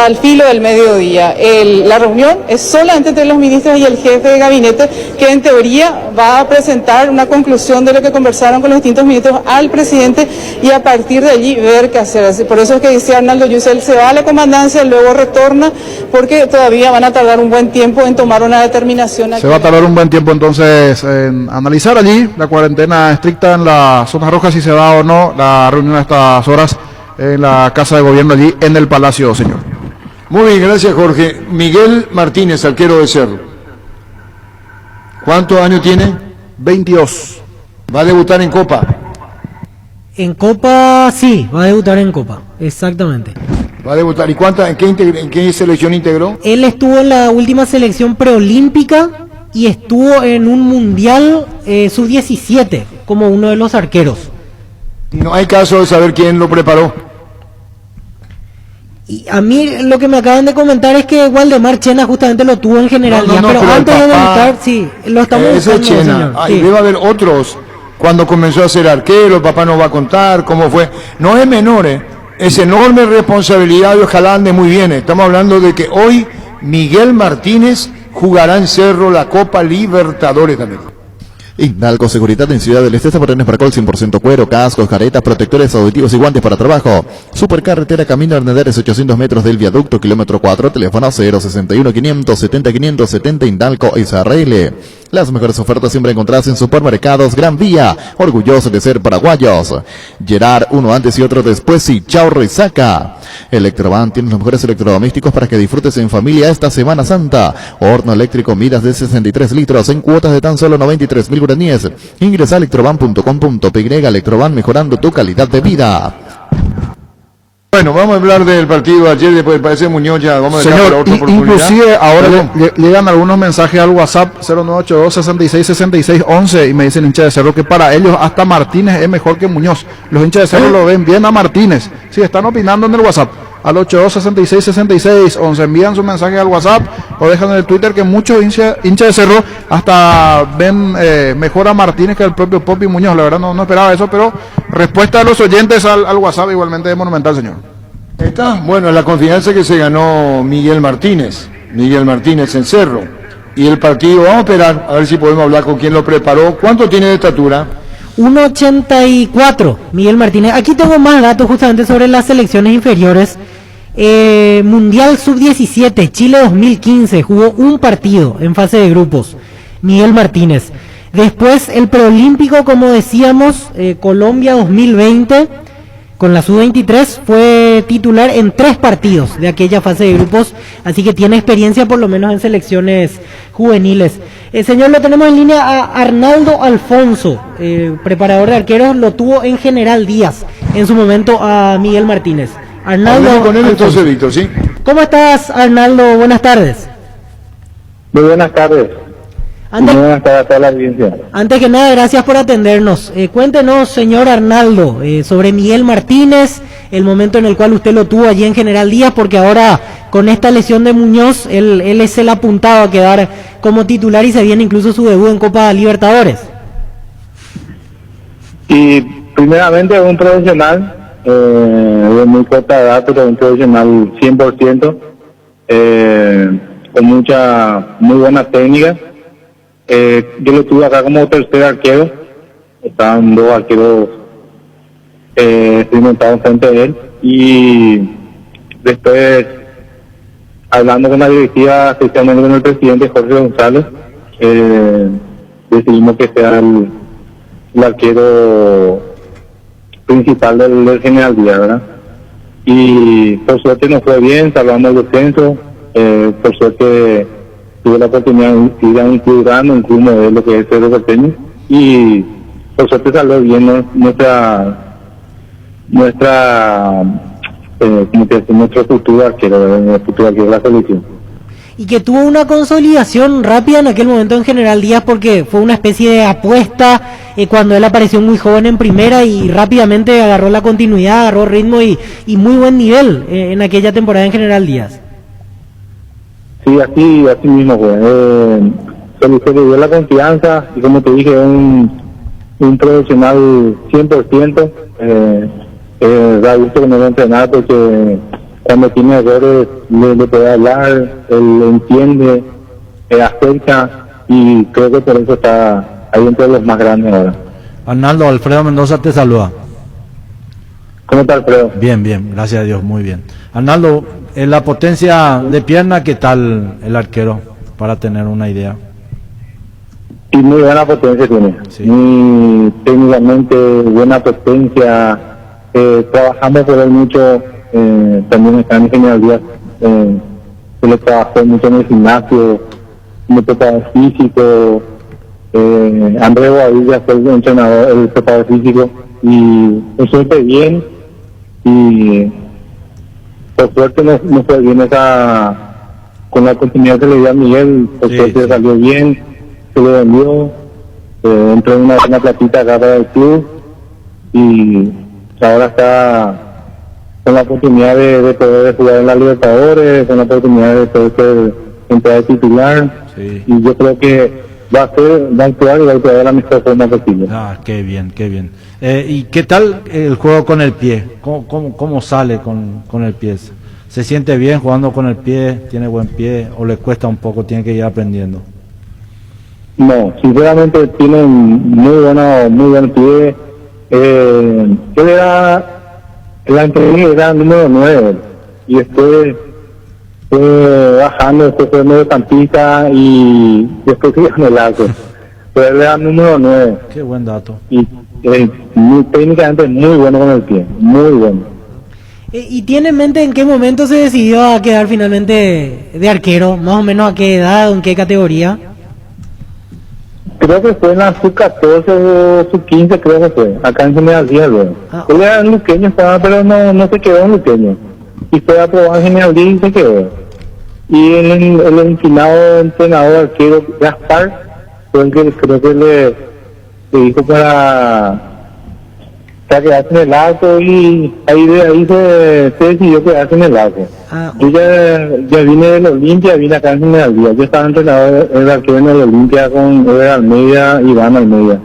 [SPEAKER 14] al filo del mediodía. La reunión es solamente entre los ministros y el jefe de gabinete, que en teoría va a presentar una conclusión de lo que conversaron con los distintos ministros al presidente y a partir de allí ver qué hacer. Por eso es que dice Arnaldo Yucio, él se va a la comandancia, luego retorna, porque todavía van a tardar un buen tiempo en tomar una determinación.
[SPEAKER 11] Se va a tardar un buen tiempo entonces en analizar allí la cuarentena estricta en la zona roja, si se da o no la reunión a estas horas en la Casa de Gobierno allí en el Palacio, señor.
[SPEAKER 6] Muy bien, gracias Jorge. Miguel Martínez, arquero de Cerro. ¿Cuántos años tiene?
[SPEAKER 11] 22.
[SPEAKER 6] ¿Va a debutar en Copa?
[SPEAKER 7] En Copa, sí, va a debutar en Copa, exactamente.
[SPEAKER 6] Va a debutar. ¿Y en qué selección integró?
[SPEAKER 7] Él estuvo en la última selección preolímpica y estuvo en un mundial sub-17 como uno de los arqueros.
[SPEAKER 6] No hay caso de saber quién lo preparó.
[SPEAKER 7] Y a mí lo que me acaban de comentar es que Waldemar Chena justamente lo tuvo en general, pero antes de debutar, sí, lo estamos
[SPEAKER 6] buscando,
[SPEAKER 7] es Chena.
[SPEAKER 6] Señor. Sí. Debe haber otros. Cuando comenzó a ser arquero, el papá nos va a contar cómo fue. No es menor, es enorme responsabilidad y ojalá ande muy bien. Estamos hablando de que hoy Miguel Martínez jugará en Cerro la Copa Libertadores también.
[SPEAKER 8] Indalco Seguridad en Ciudad del Este, zapatenes para col 100% cuero, cascos, caretas, protectores auditivos y guantes para trabajo. Supercarretera Camino Hernández, 800 metros del viaducto, kilómetro 4, teléfono 061 570 570 Indalco SRL. Las mejores ofertas siempre encontrás en Supermercados Gran Vía, orgullosos de ser paraguayos. Gerard, uno antes y otro después y chao resaca. Electroban tiene los mejores electrodomésticos para que disfrutes en familia esta Semana Santa. Horno eléctrico Midas de 63 litros en cuotas de tan solo 93.000 guaraníes. Ingresa a electroban.com.py. Electroban, mejorando tu calidad de vida.
[SPEAKER 6] Bueno, vamos a hablar del partido ayer, después parece Muñoz ya, vamos a dejar para otra oportunidad.
[SPEAKER 11] Inclusive ahora llegan algunos mensajes al WhatsApp 0982 66 66 11 y me dicen hincha de Cerro que para ellos hasta Martínez es mejor que Muñoz. Los hinchas de Cerro lo ven bien a Martínez. Sí, están opinando en el WhatsApp. Al 82 66 66 11 envían su mensaje al WhatsApp o dejan en el Twitter que muchos hinchas de Cerro hasta ven mejor a Martínez que al propio Popi Muñoz. La verdad no esperaba eso, pero respuesta de los oyentes al WhatsApp igualmente de Monumental, señor.
[SPEAKER 6] Está, bueno, la confianza que se ganó Miguel Martínez en Cerro. Y el partido, vamos a esperar a ver si podemos hablar con quien lo preparó. ¿Cuánto tiene de estatura?
[SPEAKER 7] 1.84, Miguel Martínez. Aquí tengo más datos justamente sobre las selecciones inferiores. Mundial Sub-17, Chile 2015, jugó un partido en fase de grupos, Miguel Martínez. Después el preolímpico, como decíamos, Colombia 2020, con la Sub-23, fue titular en 3 partidos de aquella fase de grupos, así que tiene experiencia por lo menos en selecciones juveniles. Señor, lo tenemos en línea a Arnaldo Alfonso, preparador de arqueros, lo tuvo en General Díaz en su momento a Miguel Martínez. Arnaldo,
[SPEAKER 6] con él entonces, Víctor, ¿sí?
[SPEAKER 7] ¿Cómo estás, Arnaldo? Buenas tardes.
[SPEAKER 10] Muy buenas tardes. Muy buenas tardes a toda la audiencia.
[SPEAKER 7] Antes que nada, gracias por atendernos. Cuéntenos, señor Arnaldo, sobre Miguel Martínez, el momento en el cual usted lo tuvo allí en General Díaz, porque ahora con esta lesión de Muñoz, él es el apuntado a quedar como titular y se viene incluso su debut en Copa Libertadores.
[SPEAKER 10] Y primeramente un profesional de muy corta edad, pero un profesional 100%, con muy buena técnica. Yo lo tuve acá como tercer arquero, estaban 2 arqueros experimentados frente a él, y después, hablando con la directiva, especialmente con el presidente Jorge González, decidimos que sea el arquero principal del General Díaz, ¿verdad? Y por suerte nos fue bien, salvamos el descenso, por suerte tuve la oportunidad de ir a un club grande, un club modelo que es Cerro Porteño, y por suerte salió bien, ¿no? nuestro futuro arquero de la selección.
[SPEAKER 7] Y que tuvo una consolidación rápida en aquel momento en General Díaz, porque fue una especie de apuesta cuando él apareció muy joven en primera y rápidamente agarró la continuidad, agarró ritmo y muy buen nivel en aquella temporada en General Díaz.
[SPEAKER 10] Sí, así mismo fue. Se le dio la confianza y, como te dije, un profesional 100%. Da gusto que me va a entrenar porque cuando tiene errores le puede hablar, él entiende, acerca, y creo que por eso está ahí entre los más grandes ahora.
[SPEAKER 9] Arnaldo, Alfredo Mendoza te saluda.
[SPEAKER 10] ¿Cómo está, Alfredo?
[SPEAKER 9] Bien, gracias a Dios, muy bien. Arnaldo, en la potencia de pierna, ¿qué tal el arquero? Para tener una idea.
[SPEAKER 10] Y muy buena potencia tiene, sí. Muy técnicamente buena potencia, trabajando por él mucho, también está en General Díaz, se le trabajó mucho en el gimnasio, como preparador físico, Andrés Boadilla fue el entrenador, el preparador físico, y por suerte bien, y por suerte no fue bien con la continuidad que le dio a Miguel, por suerte salió bien, se le vendió, entró en una buena platita acá para el club, y ahora está con la oportunidad de poder jugar en la Libertadores, con la oportunidad de poder ser entrada titular, y yo creo que va a actuar y va a actuar de la mejor forma posible.
[SPEAKER 9] Qué bien. ¿Y qué tal el juego con el pie? ¿Cómo sale con el pie? ¿Se siente bien jugando con el pie? ¿Tiene buen pie? ¿O le cuesta un poco? ¿Tiene que ir aprendiendo?
[SPEAKER 10] No, sinceramente tienen muy buen pie. Él era, la entrevista era número 9 y después fue bajando, después fue mediocampista y después sigue en el arco. Pero él era número 9.
[SPEAKER 9] Qué buen dato.
[SPEAKER 10] Y técnicamente muy bueno con el pie, muy bueno.
[SPEAKER 7] ¿Y tiene en mente en qué momento se decidió a quedar finalmente de arquero? ¿Más o menos a qué edad o en qué categoría?
[SPEAKER 10] Creo que fue en la sub-14 o sub-15, creo que fue, acá en General Díaz. Él era luqueño, estaba, pero no se quedó en luqueño. Y fue aprobado en General Díaz y se quedó. Y el empinado entrenador arquero Gaspar fue el que creo que le dijo para quedarse en el arco, y ahí de ahí se decidió quedarse en el arco. Yo ya vine del Olimpia, vine acá en General Díaz. Yo estaba entrenado el arquero en el Olimpia con Ever Almeida y Iván Almeida.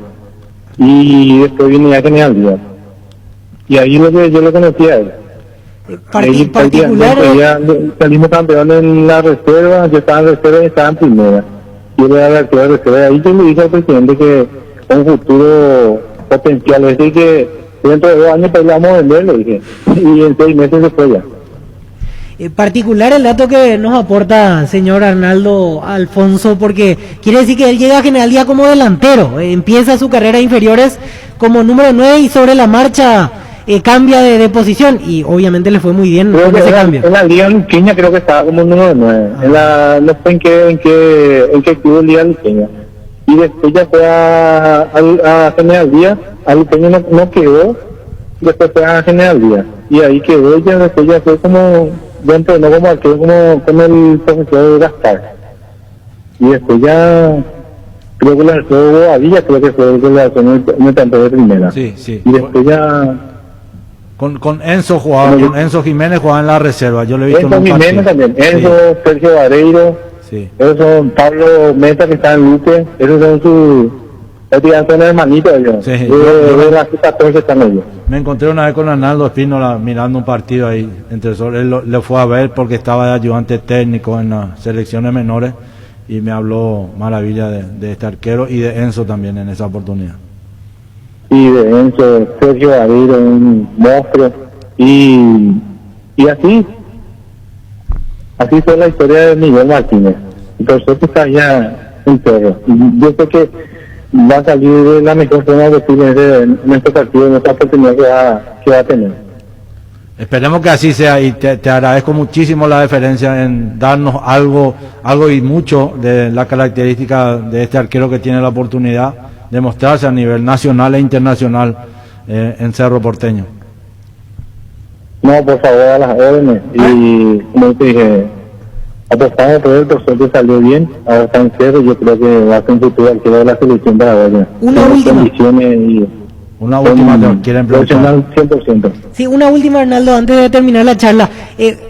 [SPEAKER 10] Y después vine ya a General Díaz. Y ahí yo lo conocí a él.
[SPEAKER 7] Particular.
[SPEAKER 10] Salimos campeón en la reserva, yo estaba en reserva y estaba en primera. Y él era el arquero de reserva. Ahí yo le dije al presidente que un futuro potencial, es decir, que dentro de 2 años pues vamos a vender, le dije. Y en 6 meses se fue ya.
[SPEAKER 7] Particular el dato que nos aporta señor Arnaldo Alfonso, porque quiere decir que él llega a General Díaz como delantero, empieza su carrera inferiores como número 9 y sobre la marcha cambia de posición, y obviamente le fue muy bien con ese cambio.
[SPEAKER 10] En la Liga Luqueña creo que estaba como número 9, no sé en qué club Liga Luqueña. Y después ya fue a General Díaz, a Luqueña no quedó, después fue a General Díaz, y ahí quedó, ya después ya fue como, ya entrenó como arquero como el profesor Gaspar. Y después ya creo que la arquero Bobadilla, creo que fue el que le hace en el campeón de primera.
[SPEAKER 9] Sí, sí.
[SPEAKER 10] Y después ya
[SPEAKER 9] con Enzo jugaba, con Enzo Jiménez jugaba en la reserva, yo le he visto
[SPEAKER 10] Enzo Jiménez también, Enzo, sí. Sergio Vareiro,
[SPEAKER 9] sí.
[SPEAKER 10] Esos son Pablo Meta que está en Luque, esos son sus hermanitos ellos,
[SPEAKER 9] sí.
[SPEAKER 10] De las 14 están ellos.
[SPEAKER 9] Me encontré una vez con Arnaldo Espínola mirando un partido ahí entre sol, él lo fue a ver porque estaba de ayudante técnico en las selecciones menores y me habló maravilla de este arquero y de Enzo también en esa oportunidad.
[SPEAKER 10] Y de Enzo, Sergio Vareiro, un monstruo, y así fue la historia de Miguel Martínez. Entonces está ya en Cerro. Yo sé que va a salir de la mejor forma posible en este partido, en esta oportunidad que va a tener.
[SPEAKER 9] Esperemos que así sea, y te agradezco muchísimo la deferencia en darnos algo y mucho de la característica de este arquero que tiene la oportunidad de mostrarse a nivel nacional e internacional en Cerro Porteño.
[SPEAKER 10] No, por favor, a las órdenes. Y como te dije, apostamos por él, por suerte salió bien. Ahora está en Cerro, yo creo que va a ser un futuro arquero de la selección para ahora.
[SPEAKER 7] Una
[SPEAKER 9] última te quieren preguntar.
[SPEAKER 10] 100%.
[SPEAKER 7] Sí, una última, Arnaldo, antes de terminar la charla.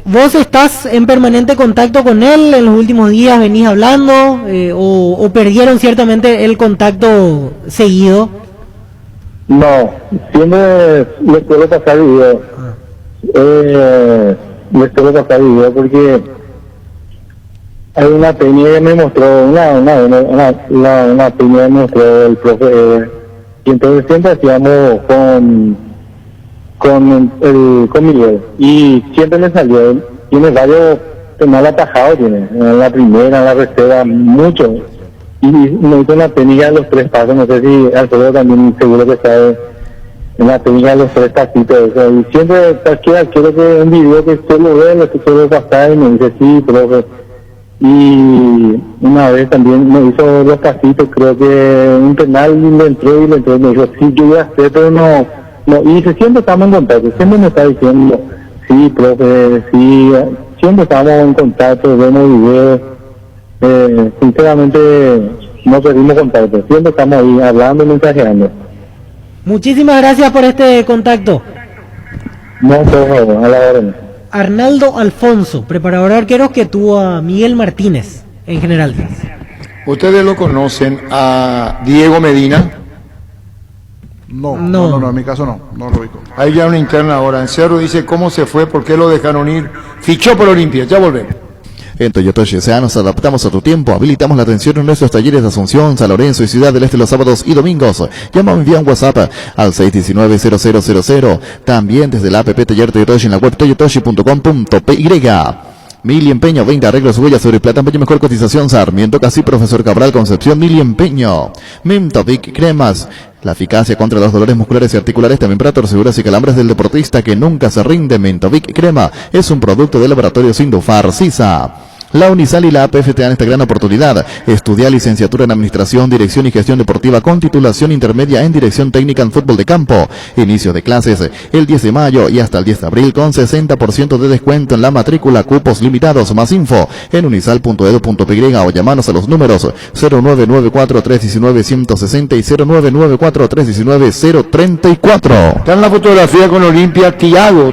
[SPEAKER 7] ¿Vos estás en permanente contacto con él? ¿En los últimos días venís hablando? ¿O perdieron ciertamente el contacto seguido?
[SPEAKER 10] No, siempre le puedo pasar video. Le puedo pasar video porque hay una técnica que me mostró, una técnica que me mostró el profe. Y entonces siempre hacíamos con Miguel, y siempre le salió él. Tiene varios penales atajados, tiene en la primera, en la reserva, mucho. Y me hizo una técnica de los 3 pasos, no sé si Alfredo también seguro que sabe, en la técnica de los 3 pasitos. Y siempre cualquiera quiero que un video que suelo ver, lo que suelo pasar, y me dice sí, profe. Y una vez también me hizo 2 pasitos, creo que un penal, y le entró y me dijo sí, yo voy a hacer, pero no hice. Siempre estamos en contacto, siempre me está diciendo sí, profe, sí, siempre estamos en contacto, vemos videos. Sinceramente no perdimos contacto, siempre estamos ahí hablando y mensajeando.
[SPEAKER 7] Muchísimas gracias por este contacto.
[SPEAKER 10] No, por favor, a la orden.
[SPEAKER 7] Arnaldo Alfonso, preparador de arqueros que tuvo a Miguel Martínez en General.
[SPEAKER 6] ¿Ustedes lo conocen a Diego Medina?
[SPEAKER 11] No, en mi caso no lo ubico.
[SPEAKER 6] Hay ya una interna ahora en Cerro, dice cómo se fue, por qué lo dejaron ir. Fichó por Olimpia, ya volvemos.
[SPEAKER 8] En Toyota GSA nos adaptamos a tu tiempo, habilitamos la atención en nuestros talleres de Asunción, San Lorenzo y Ciudad del Este los sábados y domingos. Llama o envía un WhatsApp al 619-0000. También desde la app Taller Toyotoshi en la web toyotoshi.com.py. Mil y Empeño, 20 arreglos, huellas sobre plata, empeño, mejor cotización, Sarmiento, Casi, Profesor Cabral, Concepción, Mil y Empeño. Memtovic Cremas, la eficacia contra los dolores musculares y articulares, también para torceduras y calambres del deportista que nunca se rinde. Memtovic Crema es un producto del laboratorio Sindufar Sisa. La Unisal y la APF te dan esta gran oportunidad. Estudia licenciatura en Administración, Dirección y Gestión Deportiva con titulación intermedia en Dirección Técnica en Fútbol de Campo. Inicio de clases el 10 de mayo y hasta el 10 de abril con 60% de descuento en la matrícula, cupos limitados. Más info en unisal.edu.py o llamanos a los números 0994-319-160 y 0993-19-034.
[SPEAKER 6] Está en la fotografía con Olimpia Tiago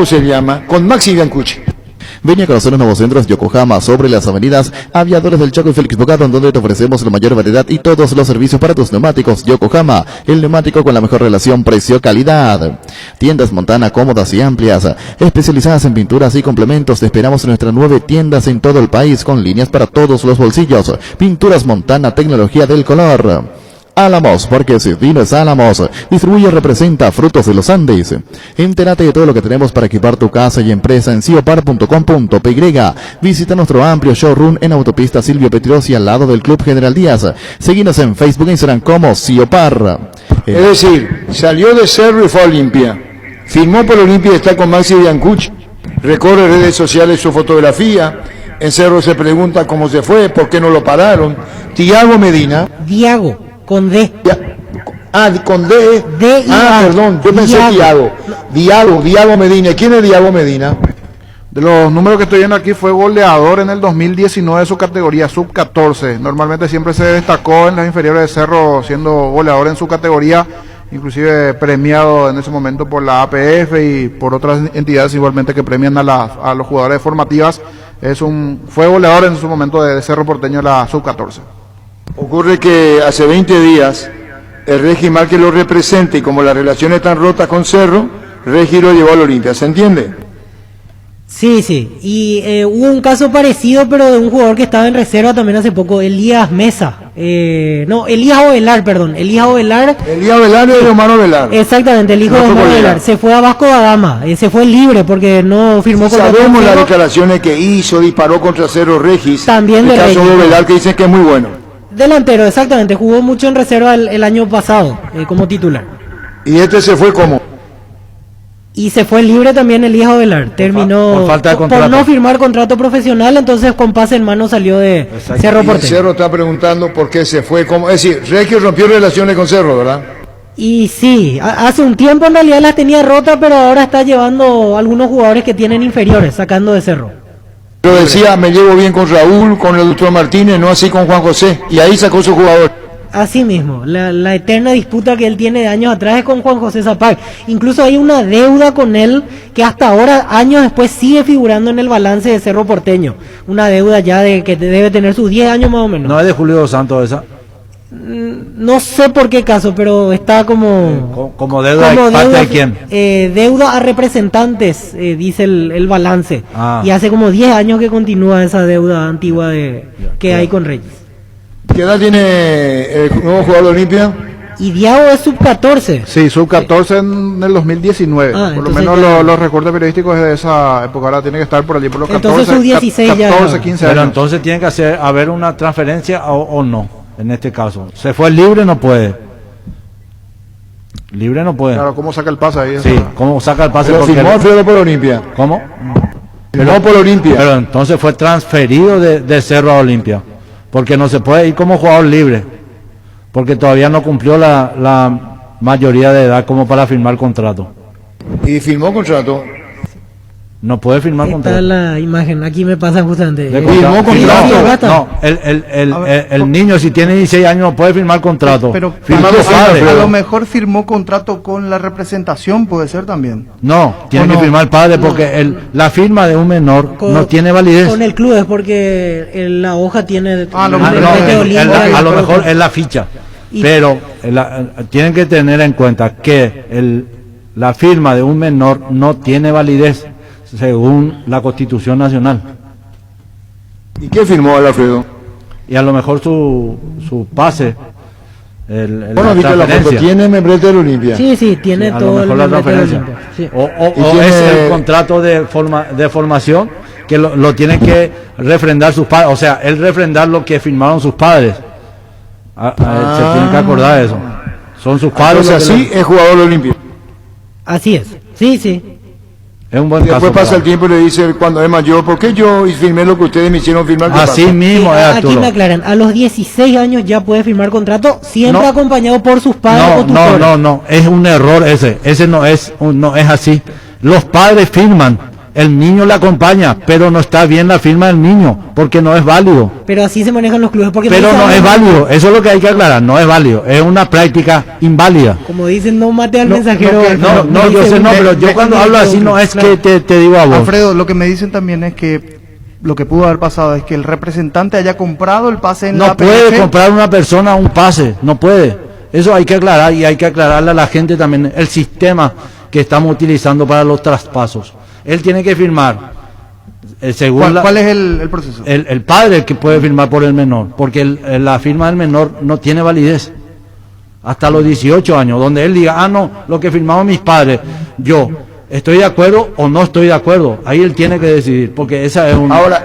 [SPEAKER 6] se llama, con Maxi Biancucci.
[SPEAKER 8] Ven a conocer los nuevos centros Yokohama sobre las avenidas Aviadores del Chaco y Félix Bogado, en donde te ofrecemos la mayor variedad y todos los servicios para tus neumáticos. Yokohama, el neumático con la mejor relación precio-calidad. Tiendas Montana cómodas y amplias, especializadas en pinturas y complementos. Te esperamos en nuestras 9 tiendas en todo el país con líneas para todos los bolsillos. Pinturas Montana, tecnología del color. Álamos, porque si vino es Álamos. Distribuye y representa Frutos de los Andes. Entérate de todo lo que tenemos para equipar tu casa y empresa en siopar.com.py. Visita nuestro amplio showroom en Autopista Silvio Petrosi al lado del Club General Díaz. Seguinos en Facebook e Instagram como Siopar.
[SPEAKER 6] Es decir, salió de Cerro y fue a Olimpia. Firmó por Olimpia y está con Maxi Biancucci. Recorre redes sociales su fotografía. En Cerro se pregunta cómo se fue, por qué no lo pararon. Tiago Medina.
[SPEAKER 7] Diago. Con D.
[SPEAKER 6] Con D. Perdón, yo pensé Diago Medina. ¿Quién es Diago Medina?
[SPEAKER 11] De los números que estoy viendo aquí, fue goleador en el 2019 de su categoría, sub-14. Normalmente siempre se destacó en las inferiores de Cerro, siendo goleador en su categoría, inclusive premiado en ese momento por la APF y por otras entidades igualmente que premian a los jugadores formativas. Fue goleador en su momento de Cerro Porteño, la sub-14.
[SPEAKER 6] Ocurre que hace 20 días el Regi Márquez lo representa y como las relaciones están rotas con Cerro, Regi lo llevó al Olimpia, ¿se entiende?
[SPEAKER 7] Sí, y hubo un caso parecido pero de un jugador que estaba en reserva también hace poco, Elías Mesa. Elías Ovelar. Elías Ovelar es
[SPEAKER 6] de Romano Ovelar.
[SPEAKER 7] Exactamente, el hijo de Romano Ovelar. Se fue a Vasco da Gama, se fue libre porque no firmó con
[SPEAKER 6] sabemos las declaraciones que hizo, disparó contra Cerro Regis.
[SPEAKER 7] También
[SPEAKER 6] el caso de Ovelar que dicen que es muy bueno.
[SPEAKER 7] Delantero, exactamente, jugó mucho en reserva el año pasado como titular.
[SPEAKER 6] ¿Y este se fue cómo?
[SPEAKER 7] Y se fue libre también Elías Ovelar, terminó
[SPEAKER 9] por falta de contrato.
[SPEAKER 7] Por no firmar contrato profesional, entonces con pase en mano salió de Cerro Porteño.
[SPEAKER 6] Cerro está preguntando por qué se fue, ¿cómo? Es decir, Regis rompió relaciones con Cerro, ¿verdad?
[SPEAKER 7] Y sí, hace un tiempo en realidad las tenía rotas, pero ahora está llevando algunos jugadores que tienen inferiores, sacando de Cerro.
[SPEAKER 6] Pero decía, me llevo bien con Raúl, con el doctor Martínez, no así con Juan José, y ahí sacó su jugador.
[SPEAKER 7] Así mismo, la eterna disputa que él tiene de años atrás es con Juan José Zapag. Incluso hay una deuda con él que hasta ahora, años después, sigue figurando en el balance de Cerro Porteño. Una deuda ya de que debe tener sus 10 años más o menos.
[SPEAKER 9] ¿No es de Julio dos Santos esa?
[SPEAKER 7] No sé por qué caso, pero está como
[SPEAKER 9] deuda. ¿Como parte de quién?
[SPEAKER 7] Deuda a representantes, dice el balance. Y hace como 10 años que continúa esa deuda antigua que hay con Reyes.
[SPEAKER 6] ¿Qué edad tiene el nuevo jugador de Olimpia?
[SPEAKER 7] Y Diago es sub-14.
[SPEAKER 11] Sí, sub-14 en el 2019. Por lo menos los recortes periodísticos de esa época. Ahora tiene que estar por allí por los 14.
[SPEAKER 7] Entonces sub-16 ya.
[SPEAKER 11] 14, 15 años.
[SPEAKER 9] Pero entonces tiene que haber una transferencia o no, en este caso. ¿Se fue libre? No puede. Libre no puede.
[SPEAKER 11] Claro, ¿cómo saca el pase ahí?
[SPEAKER 9] Sí, ¿cómo saca el pase?
[SPEAKER 6] Pero firmó Alfredo por Olimpia.
[SPEAKER 9] ¿Cómo?
[SPEAKER 6] Firmó por Olimpia.
[SPEAKER 9] Pero entonces fue transferido de Cerro a Olimpia. Porque no se puede ir como jugador libre, porque todavía no cumplió la mayoría de edad como para firmar contrato.
[SPEAKER 6] ¿Y firmó contrato?
[SPEAKER 9] No puede firmar contrato.
[SPEAKER 7] Está la imagen, aquí me pasa justamente.
[SPEAKER 6] ¿Firmó contrato?
[SPEAKER 9] No, el niño si tiene 16 años no puede firmar contrato.
[SPEAKER 13] Pero
[SPEAKER 9] a
[SPEAKER 13] lo mejor firmó contrato con la representación, puede ser también.
[SPEAKER 9] No, tiene que firmar el padre porque la firma de un menor no tiene validez.
[SPEAKER 7] Con el club es porque la hoja tiene...
[SPEAKER 9] a lo mejor es la ficha. Pero tienen que tener en cuenta que la firma de un menor no tiene validez según la Constitución Nacional.
[SPEAKER 6] ¿Y qué firmó Alfredo?
[SPEAKER 9] Y a lo mejor su pase.
[SPEAKER 6] Bueno, viste la foto, tiene membrete del Olimpia.
[SPEAKER 7] Sí, tiene
[SPEAKER 9] a
[SPEAKER 7] todo
[SPEAKER 9] lo mejor
[SPEAKER 7] el
[SPEAKER 9] la
[SPEAKER 7] membrete del
[SPEAKER 9] transferencia.
[SPEAKER 7] Olimpia. Sí.
[SPEAKER 9] O
[SPEAKER 6] tiene-
[SPEAKER 9] es el contrato de formación que lo tienen que refrendar sus padres. O sea, él refrendar lo que firmaron sus padres. Se tienen que acordar de eso. Son sus padres.
[SPEAKER 6] Entonces
[SPEAKER 9] los que
[SPEAKER 6] así es jugador del Olimpia.
[SPEAKER 7] Así es. Sí.
[SPEAKER 9] Es un buen
[SPEAKER 6] Y después
[SPEAKER 9] caso.
[SPEAKER 6] pasa el tiempo y le dice cuando es mayor, ¿por qué yo firmé lo que ustedes me hicieron firmar? ¿Qué
[SPEAKER 9] Así
[SPEAKER 6] pasa?
[SPEAKER 9] mismo es,
[SPEAKER 7] Aquí
[SPEAKER 9] Arturo.
[SPEAKER 7] me aclaran, a los 16 años ya puede firmar contrato, siempre
[SPEAKER 9] No.
[SPEAKER 7] acompañado por sus padres o tutores.
[SPEAKER 9] No, es un error ese. Ese no es así. Los padres firman, el niño le acompaña, pero no está bien la firma del niño, porque no es válido.
[SPEAKER 7] Pero así se manejan los clubes. Porque
[SPEAKER 9] Pero no es válido, eso es lo que hay que aclarar, no es válido, es una práctica inválida.
[SPEAKER 7] Como dicen, no mate al mensajero.
[SPEAKER 9] Yo sé, pero yo cuando hablo así no es que te digo a vos.
[SPEAKER 13] Alfredo, lo que me dicen también es que lo que pudo haber pasado es que el representante haya comprado el pase en la
[SPEAKER 9] No puede
[SPEAKER 13] APF.
[SPEAKER 9] comprar una persona un pase, no puede. Eso hay que aclarar y hay que aclararle a la gente también el sistema que estamos utilizando para los traspasos. Él tiene que firmar. Según
[SPEAKER 13] ¿Cuál es el proceso?
[SPEAKER 9] el padre que puede firmar por el menor, porque la firma del menor no tiene validez hasta los 18 años, donde él diga, no, lo que firmaron mis padres, yo estoy de acuerdo o no estoy de acuerdo, ahí él tiene que decidir, porque esa es una...
[SPEAKER 6] Ahora,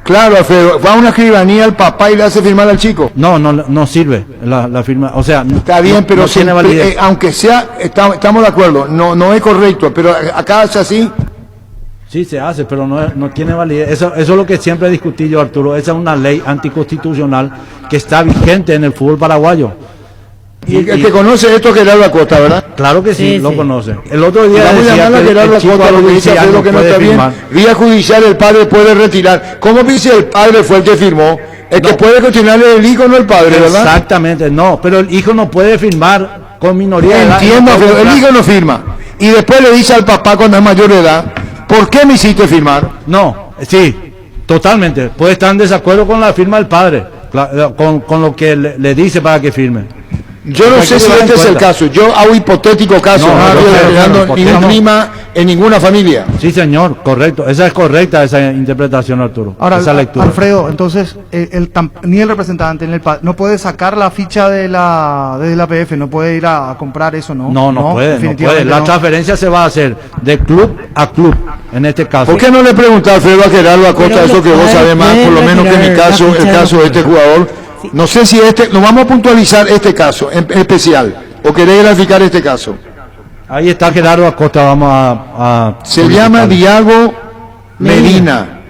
[SPEAKER 6] claro, Alfredo, va a una escribanía al papá y le hace firmar al chico.
[SPEAKER 9] No sirve la firma, o sea,
[SPEAKER 6] Está bien, pero
[SPEAKER 9] no tiene validez.
[SPEAKER 6] aunque sea, estamos de acuerdo, no es correcto, pero acá es así.
[SPEAKER 9] Sí, se hace, pero no tiene validez. Eso es lo que siempre he discutido, Arturo. Esa es una ley anticonstitucional que está vigente en el fútbol paraguayo.
[SPEAKER 6] Y el que conoce esto es Gerardo Acosta, ¿verdad?
[SPEAKER 9] Claro que sí, lo conoce. El otro día
[SPEAKER 6] Vamos a
[SPEAKER 9] decía
[SPEAKER 6] llamar a
[SPEAKER 9] que
[SPEAKER 6] Gerardo
[SPEAKER 9] el chico
[SPEAKER 6] Acosta,
[SPEAKER 9] a los
[SPEAKER 6] lo que dice
[SPEAKER 9] 16
[SPEAKER 6] Alfredo
[SPEAKER 9] años
[SPEAKER 6] que no
[SPEAKER 9] puede
[SPEAKER 6] está bien.
[SPEAKER 9] firmar.
[SPEAKER 6] Vía judicial el padre puede retirar. ¿Cómo dice el padre fue el que firmó? El que puede cuestionarle el hijo, no el padre, ¿verdad?
[SPEAKER 9] Exactamente, no, pero el hijo no puede firmar con minoría de edad.
[SPEAKER 6] Entiendo, Alfredo, el hijo no firma. Y después le dice al papá cuando es mayor de edad, ¿por qué me hiciste firmar?
[SPEAKER 9] No, sí, totalmente. Puede estar en desacuerdo con la firma del padre, con lo que le dice para que firme.
[SPEAKER 6] Yo no sé si este es el caso. Yo hago hipotético caso, no estoy generando ningún clima en ninguna familia.
[SPEAKER 9] Sí, señor, correcto. Esa es correcta, esa interpretación, Arturo.
[SPEAKER 13] Ahora,
[SPEAKER 9] esa lectura.
[SPEAKER 13] Alfredo, entonces, ni el representante ni el no puede sacar la ficha de la APF, no puede ir a comprar eso, ¿no?
[SPEAKER 9] No puede.
[SPEAKER 13] definitivamente
[SPEAKER 9] La
[SPEAKER 13] no.
[SPEAKER 9] transferencia se va a hacer de club a club, en este caso.
[SPEAKER 6] ¿Por qué no le pregunta Alfredo a Gerardo Acosta eso que vos sabés más, por lo menos que mi caso, el caso de este jugador? No sé si nos vamos a puntualizar este caso en especial, o querés graficar este caso.
[SPEAKER 9] Ahí está Gerardo Acosta, vamos a
[SPEAKER 6] Se llama Diago Medina.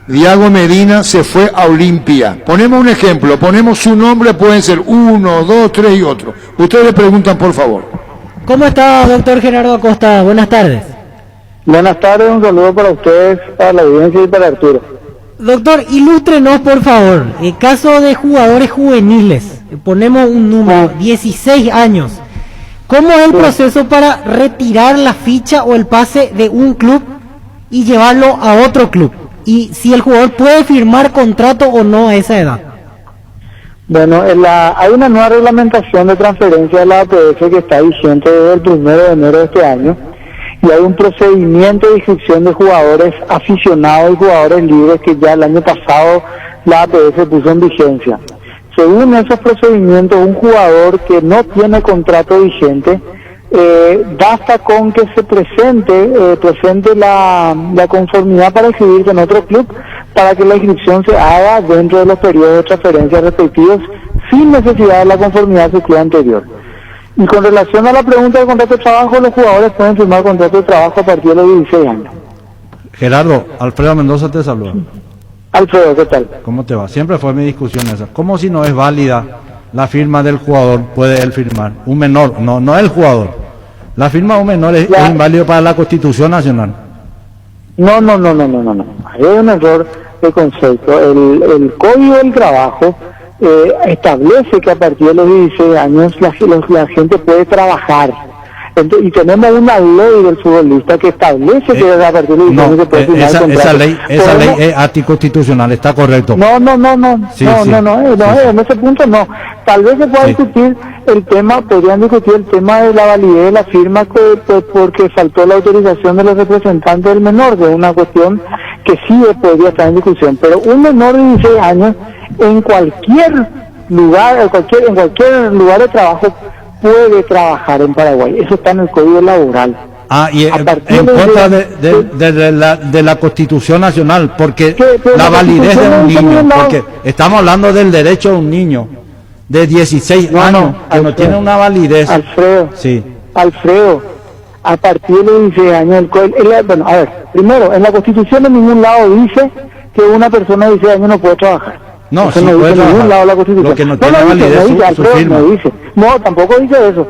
[SPEAKER 6] Diago Medina se fue a Olimpia. Ponemos un ejemplo, ponemos su nombre, pueden ser 1, 2, 3 y otro. Ustedes le preguntan, por favor.
[SPEAKER 7] ¿Cómo está, doctor Gerardo Acosta? Buenas tardes.
[SPEAKER 10] Buenas tardes, un saludo para ustedes, para la audiencia y para Arturo.
[SPEAKER 7] Doctor, ilústrenos, por favor, el caso de jugadores juveniles. Ponemos un número, 16 años. ¿Cómo es el proceso para retirar la ficha o el pase de un club y llevarlo a otro club? Y si el jugador puede firmar contrato o no a esa edad.
[SPEAKER 10] Bueno, hay una nueva reglamentación de transferencia de la APF que está vigente desde el 1 de enero de este año. Y hay un procedimiento de inscripción de jugadores aficionados y jugadores libres que ya el año pasado la APF puso en vigencia. Según esos procedimientos, un jugador que no tiene contrato vigente, basta con que se presente la conformidad para inscribirse en otro club para que la inscripción se haga dentro de los periodos de transferencia respectivos sin necesidad de la conformidad de su club anterior. Y con relación a la pregunta del contrato de trabajo, los jugadores pueden firmar contrato de trabajo a partir de los 16 años.
[SPEAKER 9] Gerardo, Alfredo Mendoza te saluda.
[SPEAKER 10] Alfredo, ¿qué tal?
[SPEAKER 9] ¿Cómo te va? Siempre fue mi discusión esa. ¿Cómo si no es válida la firma del jugador, puede él firmar? Un menor, no el jugador. La firma de un menor es inválido para la Constitución Nacional.
[SPEAKER 10] No. Hay un error de concepto. El Código del Trabajo establece que a partir de los 16 años la gente puede trabajar. Entonces, y tenemos una ley del futbolista que establece que a partir de los 16 años se puede firmar
[SPEAKER 9] esa ley es anticonstitucional, está correcto.
[SPEAKER 10] No,
[SPEAKER 9] Sí.
[SPEAKER 10] En ese punto no. Tal vez se pueda discutir el tema, podrían discutir el tema de la validez de la firma porque faltó la autorización de los representantes del menor, que es una cuestión que sí podría estar en discusión, pero un menor de 16 años en cualquier lugar, en cualquier lugar de trabajo puede trabajar en Paraguay. Eso está en el Código Laboral.
[SPEAKER 9] Y en contra de la Constitución Nacional, porque la validez de un niño, porque estamos hablando del derecho de un niño de 16 años que no tiene una validez.
[SPEAKER 10] Alfredo, a partir de los 16 años, bueno, a ver, primero, en la Constitución en ningún lado dice que una persona de 16 años no puede trabajar.
[SPEAKER 9] No,
[SPEAKER 10] eso
[SPEAKER 9] sí
[SPEAKER 10] no
[SPEAKER 9] puede
[SPEAKER 10] dice en ningún lado la Constitución.
[SPEAKER 9] Lo que no tiene validez su firma.
[SPEAKER 10] No, tampoco dice eso.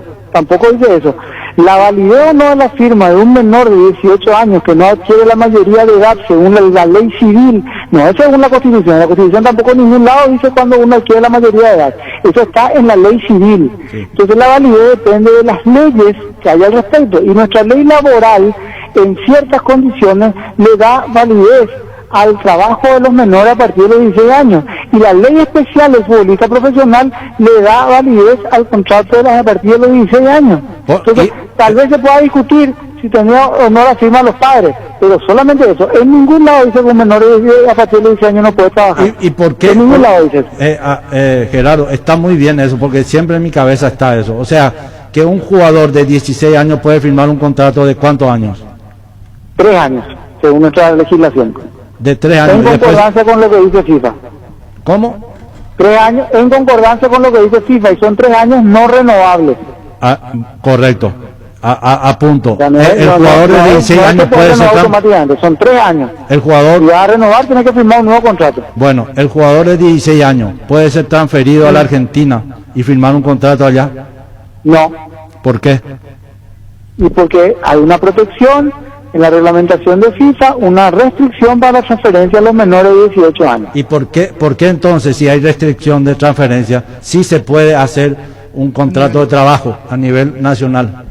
[SPEAKER 10] La validez o no de la firma de un menor de 18 años que no adquiere la mayoría de edad según la ley civil, no es según la Constitución. En la Constitución tampoco en ningún lado dice cuando uno adquiere la mayoría de edad. Eso está en la ley civil. Entonces la validez depende de las leyes que haya al respecto. Y nuestra ley laboral, en ciertas condiciones, le da validez al trabajo de los menores a partir de los 16 años. Y la ley especial del futbolista profesional le da validez al contrato a partir de los 16 años. Entonces, tal vez se pueda discutir si tenía o no la firma los padres, pero solamente eso. En ningún lado dice que un menor a partir de los 16 años no puede trabajar.
[SPEAKER 9] ¿Y por qué?
[SPEAKER 10] En ningún lado dice eso.
[SPEAKER 9] Gerardo, está muy bien eso, porque siempre en mi cabeza está eso. O sea, que un jugador de 16 años puede firmar un contrato de ¿cuántos años?
[SPEAKER 10] 3 años, según nuestra legislación.
[SPEAKER 9] De 3 años.
[SPEAKER 10] En concordancia con lo que dice FIFA.
[SPEAKER 9] ¿Cómo?
[SPEAKER 10] 3 años, en concordancia con lo que dice FIFA, y son 3 años no renovables.
[SPEAKER 9] Correcto. A punto. El jugador de 16 años puede ser
[SPEAKER 10] automáticamente, son 3 años.
[SPEAKER 9] El jugador.
[SPEAKER 10] Si va a renovar, tiene que firmar un nuevo contrato.
[SPEAKER 9] Bueno, el jugador de 16 años puede ser transferido a la Argentina y firmar un contrato allá.
[SPEAKER 10] No.
[SPEAKER 9] ¿Por qué?
[SPEAKER 10] Y porque hay una protección en la reglamentación de FIFA, una restricción para la transferencia a los menores de 18 años.
[SPEAKER 9] ¿Y por qué entonces, si hay restricción de transferencia, sí se puede hacer un contrato de trabajo a nivel nacional?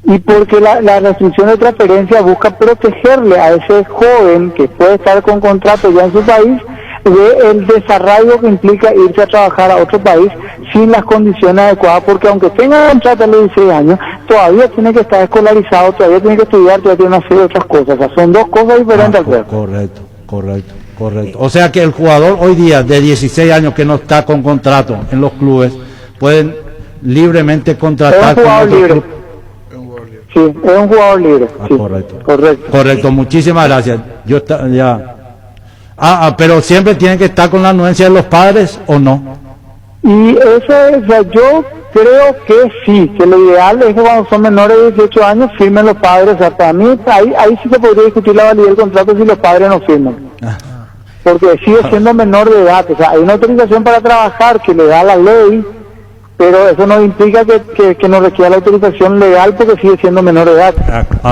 [SPEAKER 10] Y porque la restricción de transferencia busca protegerle a ese joven que puede estar con contrato ya en su país del desarraigo que implica irse a trabajar a otro país sin las condiciones adecuadas, porque aunque tenga contrato a los 16 años, todavía tiene que estar escolarizado, todavía tiene que estudiar, todavía tiene una serie de otras cosas. O sea, son dos cosas diferentes al ver.
[SPEAKER 9] Correcto. O sea que el jugador hoy día de 16 años que no está con contrato en los clubes, pueden libremente contratar con otro club.
[SPEAKER 10] Sí, es un jugador libre. Sí.
[SPEAKER 9] Correcto, muchísimas gracias. Pero siempre tienen que estar con la anuencia de los padres, ¿o no?
[SPEAKER 10] Y eso, yo creo que sí, que lo ideal es que cuando son menores de 18 años firmen los padres. O sea, para mí ahí sí se podría discutir la validez del contrato si los padres no firman. Porque sigue siendo menor de edad. O sea, hay una autorización para trabajar que le da la ley, pero eso no implica que no requiera la autorización legal porque sigue siendo menor de edad.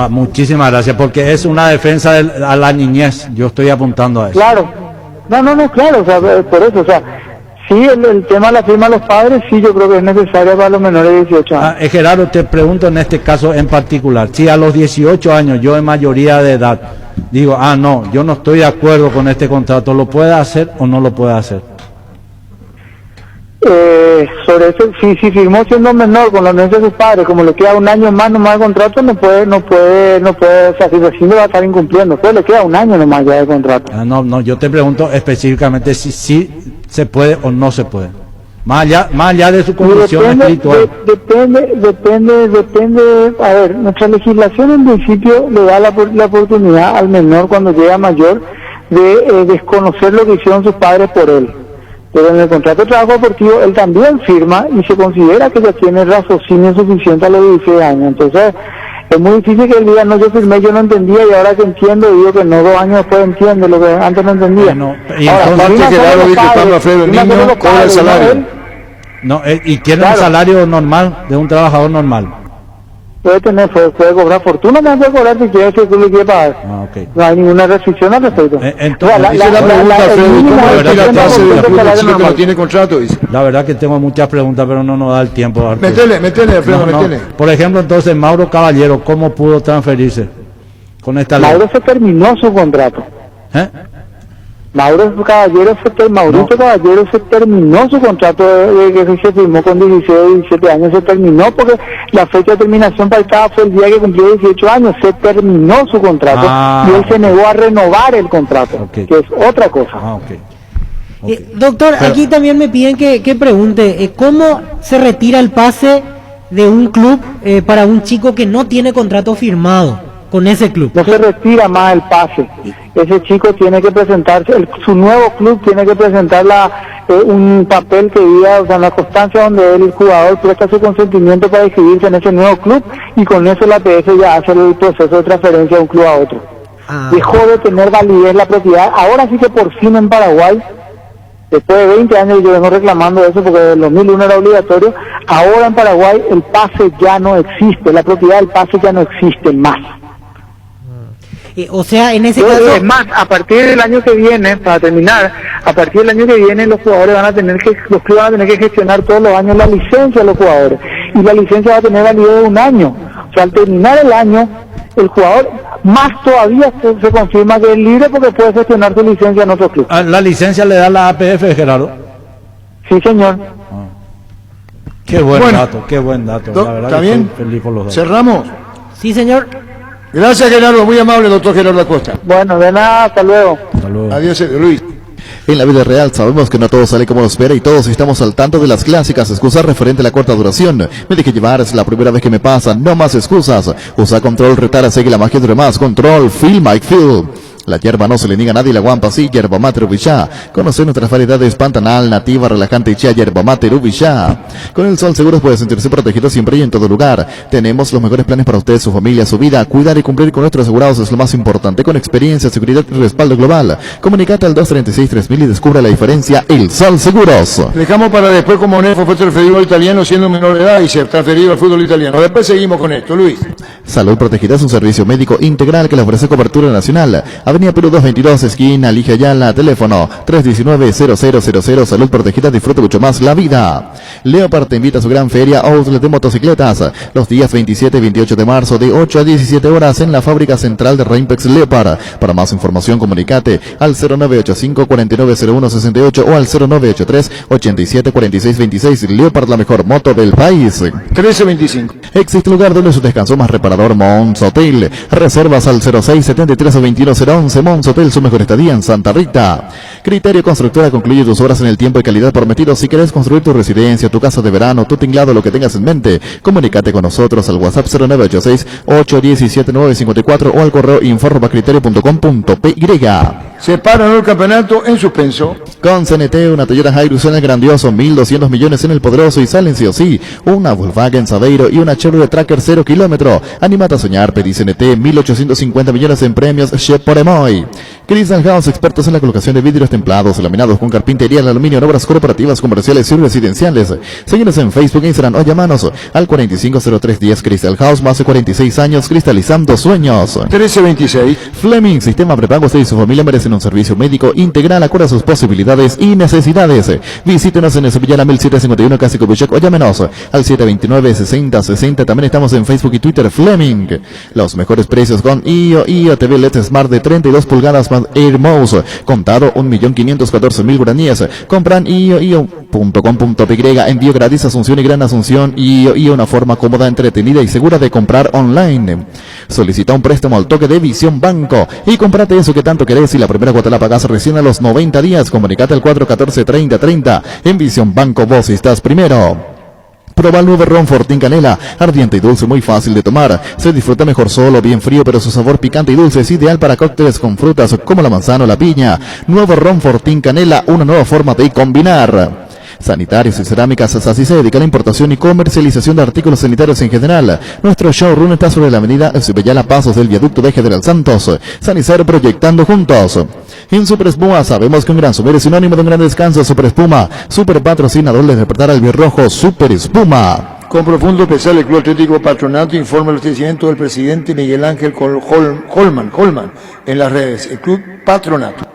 [SPEAKER 9] Muchísimas gracias, porque es una defensa a la niñez. Yo estoy apuntando a eso.
[SPEAKER 10] Claro. No, claro, o sea, por eso, o sea, sí, el tema de la firma de los padres, sí, yo creo que es necesario para los menores de 18 años.
[SPEAKER 9] Gerardo, te pregunto en este caso en particular, si a los 18 años yo en mayoría de edad digo, no, yo no estoy de acuerdo con este contrato, ¿lo puede hacer o no lo puede hacer?
[SPEAKER 10] Sobre eso, si firmó siendo menor con la anuencia de sus padres, como le queda un año más nomás de contrato, no puede, o sea, si recién lo va a estar incumpliendo, pues le queda un año nomás ya de contrato.
[SPEAKER 9] No, yo te pregunto específicamente si se puede o no se puede. Más allá de su condición espiritual.
[SPEAKER 10] Depende, a ver, nuestra legislación en principio le da la oportunidad al menor cuando llega mayor de desconocer lo que hicieron sus padres por él. Pero en el contrato de trabajo deportivo él también firma y se considera que ya tiene raciocinio suficiente a los 16 años. Entonces es muy difícil que él diga, no, yo firmé, yo no entendía y ahora que entiendo, digo que no, 2 años después entiende lo que antes no entendía.
[SPEAKER 9] Y entonces
[SPEAKER 8] cobra el salario.
[SPEAKER 9] Y quiere un salario normal de un trabajador normal.
[SPEAKER 10] Puede cobrar fortuna, no puede cobrar si quiere, si tú le quieres pagar. No hay ninguna restricción al respecto.
[SPEAKER 8] Entonces, la pregunta, Alfredo, ¿cómo retira clase de la pluma chico que no tiene contrato?
[SPEAKER 9] La verdad que tengo muchas preguntas, pero no nos da el tiempo.
[SPEAKER 8] Métele, Alfredo, métele.
[SPEAKER 9] Por ejemplo, entonces, Mauro Caballero, ¿cómo pudo transferirse con esta ley?
[SPEAKER 10] Mauro se terminó su contrato. Mauricio Caballero se terminó su contrato que se firmó con 16 o 17 años, se terminó porque la fecha de terminación para el CAA fue el día que cumplió 18 años, se terminó su contrato y él se negó a renovar el contrato, que es otra cosa.
[SPEAKER 7] Doctor, aquí también me piden que pregunte, ¿cómo se retira el pase de un club para un chico que no tiene contrato firmado con ese club?
[SPEAKER 10] No se retira más el pase. Ese chico tiene que presentarse, su nuevo club tiene que presentar un papel que diga, o sea, la constancia donde el jugador presta su consentimiento para inscribirse en ese nuevo club, y con eso la APF ya hace el proceso de transferencia de un club a otro. Dejó de tener validez la propiedad. Ahora sí que por fin en Paraguay, después de 20 años yo vengo reclamando eso porque en 2001 era obligatorio, ahora en Paraguay el pase ya no existe, la propiedad del pase ya no existe más.
[SPEAKER 7] O sea, en ese caso...
[SPEAKER 10] Es más, a partir del año que viene, para terminar, a partir del año que viene los jugadores van a tener que, los clubes van a tener que gestionar todos los años la licencia de los jugadores, y la licencia va a tener validez de un año. O sea, al terminar el año, el jugador más todavía se confirma que es libre porque puede gestionar su licencia en otro club.
[SPEAKER 9] ¿La licencia le da la APF, Gerardo?
[SPEAKER 10] Sí, señor.
[SPEAKER 9] Qué buen dato, qué buen dato. La verdad,
[SPEAKER 6] ¿está bien?
[SPEAKER 9] Estoy feliz por los datos.
[SPEAKER 6] ¿Cerramos?
[SPEAKER 7] Sí, señor.
[SPEAKER 6] Gracias, Gerardo, muy amable, doctor Gerardo Acosta.
[SPEAKER 10] Bueno, de nada, hasta luego.
[SPEAKER 6] Adiós, Luis.
[SPEAKER 8] En la vida real sabemos que no todo sale como lo espera y todos estamos al tanto de las clásicas excusas referente a la corta duración. Me dejé llevar, es la primera vez que me pasa, no más excusas. Usa Control, retara, hace que la magia dure más. Control, feel Mike Feel. La hierba no se le niega a nadie, la guampa sí, yerba mate Ubishá. Conoce nuestras variedades Pantanal, nativa, relajante y chía, yerba mate Ubishá. Con el sol seguro puede sentirse protegido siempre y en todo lugar. Tenemos los mejores planes para usted, su familia, su vida. Cuidar y cumplir con nuestros asegurados es lo más importante. Con experiencia, seguridad y respaldo global. Comunicate al 236-3000 y descubra la diferencia. El Sol Seguros.
[SPEAKER 6] Dejamos para después como Nefo fue transferido al italiano siendo menor de edad y se ha transferido al fútbol italiano. Después seguimos con esto, Luis.
[SPEAKER 8] Salud Protegida es un servicio médico integral que le ofrece cobertura nacional. Avenida Perú 222, esquina Ligia Ayala, teléfono 319-0000. Salud Protegida, disfrute mucho más la vida. Leopard te invita a su gran feria Outlet de motocicletas los días 27 y 28 de marzo de 8 a 17 horas en la fábrica central de Raimpex Leopard. Para más información comunicate al 0985-490168 o al 0983-874626. Leopard, la mejor moto del país.
[SPEAKER 6] 1325.
[SPEAKER 8] Existe lugar donde su descanso más reparador, Mons Hotel. Reservas al 0673 o 21011. Mons Hotel, su mejor estadía en Santa Rita. Criterio Constructora concluye tus obras en el tiempo y calidad prometido. Si querés construir tu residencia, tu casa de verano, tu tinglado, lo que tengas en mente, comunícate con nosotros al WhatsApp 0986-817-954 o al correo info@criterio.com.py.
[SPEAKER 6] Se para el campeonato en suspenso.
[SPEAKER 8] Con CNT, una Toyota Hilux en el grandioso, 1.200 millones en el poderoso y salen sí o sí. Una Volkswagen Saveiro y una Chevrolet Tracker 0 kilómetro. Anímate a soñar, pedí CNT, 1.850 millones en premios Chef por Emoy. Crystal House, expertos en la colocación de vidrios templados, laminados con carpintería, el aluminio en obras corporativas, comerciales y residenciales. Síguenos en Facebook, Instagram o llámanos al 450310. Crystal House, más de 46 años cristalizando sueños.
[SPEAKER 6] 1326.
[SPEAKER 8] Fleming, sistema prepago. Usted y su familia merecen un servicio médico integral acorde a sus posibilidades y necesidades. Visítenos en el Sevillana 1751 Casi Copichac o llámenos al 729-6060. También estamos en Facebook y Twitter. Fleming, los mejores precios con IO TV LED Smart de 32 pulgadas más Air Mouse, contado 1.514.000 guaraníes. Compran io.com.py, envío gratis Asunción y Gran Asunción. IO, una forma cómoda, entretenida y segura de comprar online. Solicita un préstamo al toque de Visión Banco y cómprate eso que tanto querés y la primera cuota la pagas recién a los 90 días. Comunicate al 414-3030. En Visión Banco vos estás primero. Proba el nuevo ron Fortín Canela, ardiente y dulce, muy fácil de tomar. Se disfruta mejor solo, bien frío, pero su sabor picante y dulce es ideal para cócteles con frutas como la manzana o la piña. Nuevo ron Fortín Canela, una nueva forma de combinar. Sanitarios y Cerámicas Sassi se dedica a la importación y comercialización de artículos sanitarios en general. Nuestro showroom está sobre la avenida Cibellala, pasos del viaducto de General Santos. Sanicero, proyectando juntos. En Super Espuma sabemos que un gran sumero es sinónimo de un gran descanso. Super Espuma, super patrocinador de despertar al Birrojo. Super Espuma.
[SPEAKER 6] Con profundo pesar, el Club Atlético Patronato informa el fallecimiento del presidente Miguel Ángel Holman en las redes. El Club Patronato.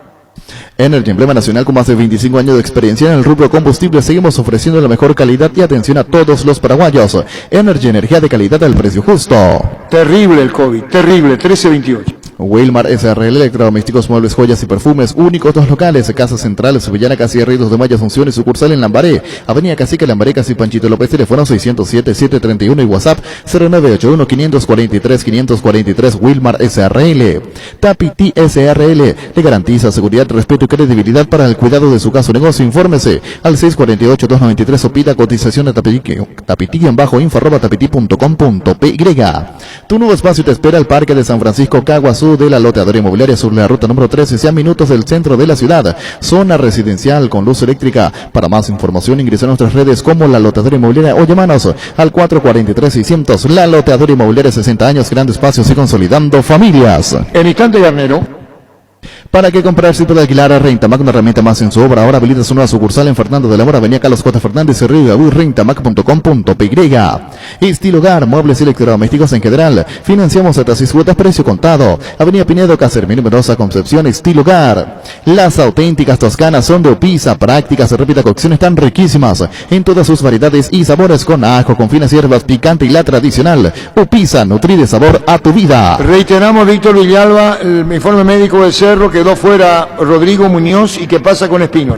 [SPEAKER 8] Energy, emblema nacional con más de 25 años de experiencia en el rubro combustible, seguimos ofreciendo la mejor calidad y atención a todos los paraguayos. Energy, energía de calidad al precio justo.
[SPEAKER 6] Terrible el COVID, terrible, 1328.
[SPEAKER 8] Wilmar SRL, electrodomésticos, muebles, joyas y perfumes, únicos 2 locales, Casa Central, Sevillana, Casi Ríos de Mayo, Asunción y sucursal en Lambaré, Avenida Cacique, Lambaré, Casi Panchito López, teléfono 607-731 y WhatsApp 0981-543-543, Wilmar SRL. Tapiti SRL, le garantiza seguridad, respeto y credibilidad para el cuidado de su caso o negocio. Infórmese al 648-293 o pida cotización a tapiti-info@tapiti.com.py. Tu nuevo espacio te espera al Parque de San Francisco Caguazú de la Loteadora Inmobiliaria sobre la ruta número 13, sea minutos del centro de la ciudad, zona residencial con luz eléctrica. Para más información ingresa a nuestras redes como La Loteadora Inmobiliaria o llámanos al 443-600. La Loteadora Inmobiliaria, 60 años, grandes espacios y consolidando familias.
[SPEAKER 6] En instante, Garnero.
[SPEAKER 8] ¿Para qué comprar si puede alquilar a Rentamac, una herramienta más en su obra? Ahora habilita su nueva sucursal en Fernando de la Mora, Avenida Carlos J. Fernández, Río de Abu, rentamac.com.py. Estilo Hogar, muebles y electrodomésticos en general. Financiamos hasta 6 cuotas, precio contado. Avenida Pinedo, Casermín, Mendoza, Concepción, Estilo Hogar. Las auténticas toscanas son de Upisa, prácticas de rápida cocción, están riquísimas en todas sus variedades y sabores, con ajo, con finas hierbas, picante y la tradicional. Upisa, nutrir de sabor a tu vida.
[SPEAKER 6] Reiteramos, Víctor Villalba, el informe médico del Cerro, quedó fuera Rodrigo Muñoz. ¿Y qué pasa con Espino?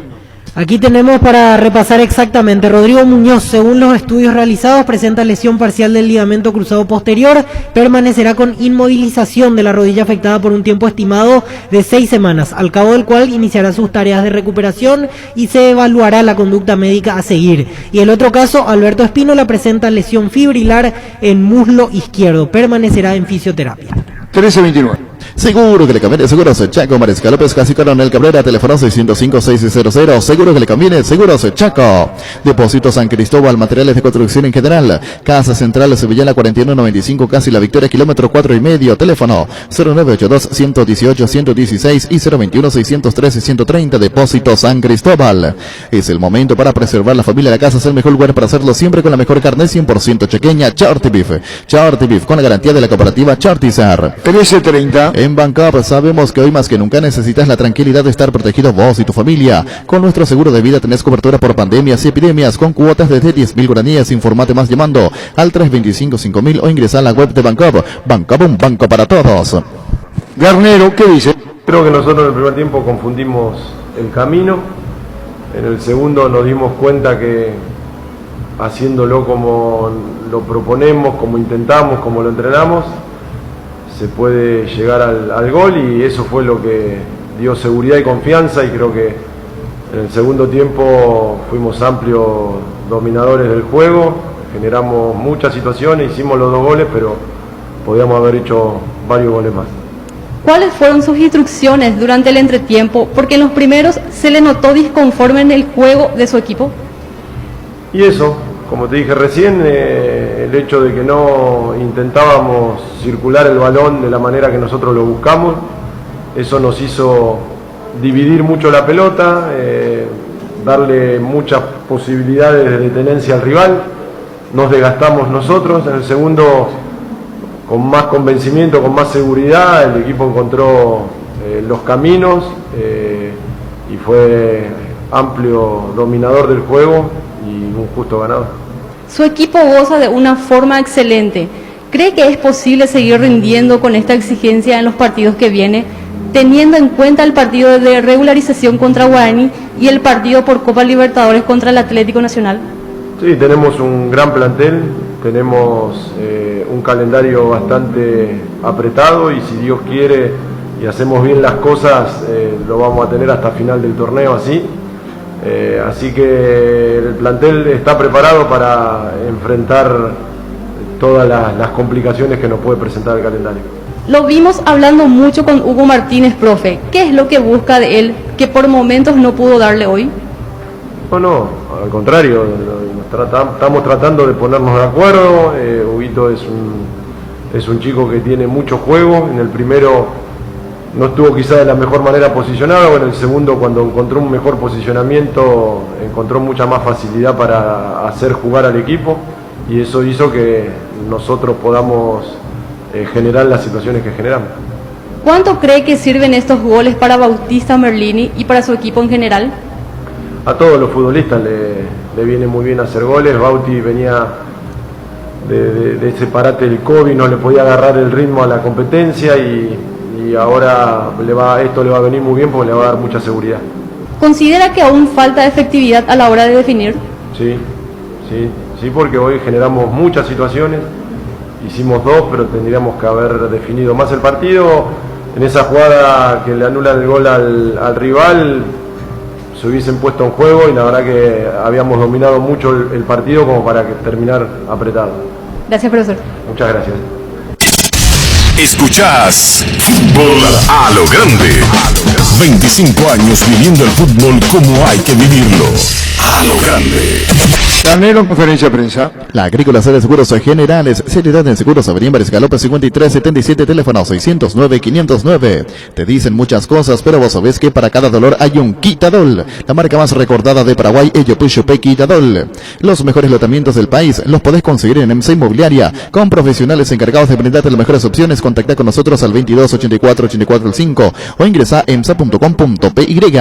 [SPEAKER 7] Aquí tenemos para repasar exactamente. Rodrigo Muñoz, según los estudios realizados, presenta lesión parcial del ligamento cruzado posterior, permanecerá con inmovilización de la rodilla afectada por un tiempo estimado de 6 semanas, al cabo del cual iniciará sus tareas de recuperación y se evaluará la conducta médica a seguir. Y el otro caso, Alberto Espínola, presenta lesión fibrilar en muslo izquierdo, permanecerá en fisioterapia.
[SPEAKER 6] 13:29.
[SPEAKER 8] Seguro que le conviene, Seguros Chaco, Mariscal López, Casi Coronel Cabrera, teléfono 605-600, seguro que le conviene, Seguros Chaco. Depósito San Cristóbal, materiales de construcción en general, Casa Central, Sevillana 4195, Casi La Victoria, kilómetro 4,5, teléfono 0982-118-116 y 021-613-130, Depósito San Cristóbal. Es el momento para preservar la familia de la casa, es el mejor lugar para hacerlo siempre con la mejor carne 100% chequeña, Charty Beef, con la garantía de la cooperativa Chartizar.
[SPEAKER 6] 13:30.
[SPEAKER 8] En Bancap sabemos que hoy más que nunca necesitas la tranquilidad de estar protegido vos y tu familia. Con nuestro seguro de vida tenés cobertura por pandemias y epidemias con cuotas desde 10.000 guaraníes. Informate más llamando al 325-5000 o ingresa a la web de Bancap. Bancap, un banco para todos.
[SPEAKER 6] Garnero, ¿qué dice?
[SPEAKER 17] Creo que nosotros en el primer tiempo confundimos el camino. En el segundo nos dimos cuenta que haciéndolo como lo proponemos, como intentamos, como lo entrenamos, se puede llegar al gol, y eso fue lo que dio seguridad y confianza, y creo que en el segundo tiempo fuimos amplios dominadores del juego, generamos muchas situaciones, hicimos los 2 goles, pero podíamos haber hecho varios goles más.
[SPEAKER 18] ¿Cuáles fueron sus instrucciones durante el entretiempo? Porque en los primeros se le notó disconforme en el juego de su equipo.
[SPEAKER 17] Y eso, como te dije recién, el hecho de que no intentábamos circular el balón de la manera que nosotros lo buscamos, eso nos hizo dividir mucho la pelota, darle muchas posibilidades de tenencia al rival, nos desgastamos nosotros. En el segundo, con más convencimiento, con más seguridad, el equipo encontró los caminos y fue amplio dominador del juego y un justo ganador.
[SPEAKER 18] Su equipo goza de una forma excelente. ¿Cree que es posible seguir rindiendo con esta exigencia en los partidos que viene, teniendo en cuenta el partido de regularización contra Guaraní y el partido por Copa Libertadores contra el Atlético Nacional?
[SPEAKER 17] Sí, tenemos un gran plantel, tenemos un calendario bastante apretado, y si Dios quiere y hacemos bien las cosas, lo vamos a tener hasta final del torneo así. Así que el plantel está preparado para enfrentar todas las complicaciones que nos puede presentar el calendario.
[SPEAKER 18] Lo vimos hablando mucho con Hugo Martínez, profe. ¿Qué es lo que busca de él que por momentos no pudo darle hoy?
[SPEAKER 17] No, al contrario, estamos tratando de ponernos de acuerdo. Huguito es un chico que tiene mucho juego. En el primero no estuvo quizá de la mejor manera posicionado, en el segundo, cuando encontró un mejor posicionamiento, encontró mucha más facilidad para hacer jugar al equipo, y eso hizo que nosotros podamos generar las situaciones que generamos.
[SPEAKER 18] ¿Cuánto cree que sirven estos goles para Bautista Merlini y para su equipo en general?
[SPEAKER 17] A todos los futbolistas le viene muy bien hacer goles. Bauti venía de ese parate del COVID, no le podía agarrar el ritmo a la competencia, y y ahora esto le va a venir muy bien porque le va a dar mucha seguridad.
[SPEAKER 18] ¿Considera que aún falta efectividad a la hora de definir?
[SPEAKER 17] Sí, porque hoy generamos muchas situaciones, hicimos 2, pero tendríamos que haber definido más el partido. En esa jugada que le anulan el gol al rival, se hubiesen puesto en juego y la verdad que habíamos dominado mucho el partido como para terminar apretado.
[SPEAKER 18] Gracias, profesor.
[SPEAKER 17] Muchas gracias.
[SPEAKER 4] Escuchás Fútbol a lo Grande. 25 años viviendo el fútbol como hay que vivirlo. A lo Grande.
[SPEAKER 6] Carnero, conferencia de prensa.
[SPEAKER 8] La Agrícola Sede Seguros Generales, seriedad en seguros, Avenida Mariscal López 5377, teléfono 609-509. Te dicen muchas cosas, pero vos sabés que para cada dolor hay un Quitadol. La marca más recordada de Paraguay, Ellopuchope Quitadol. Los mejores lotamientos del país los podés conseguir en EMSA Inmobiliaria, con profesionales encargados de brindarte las mejores opciones. Contacta con nosotros al 22 84 84 5 o ingresa a emsa.com.py.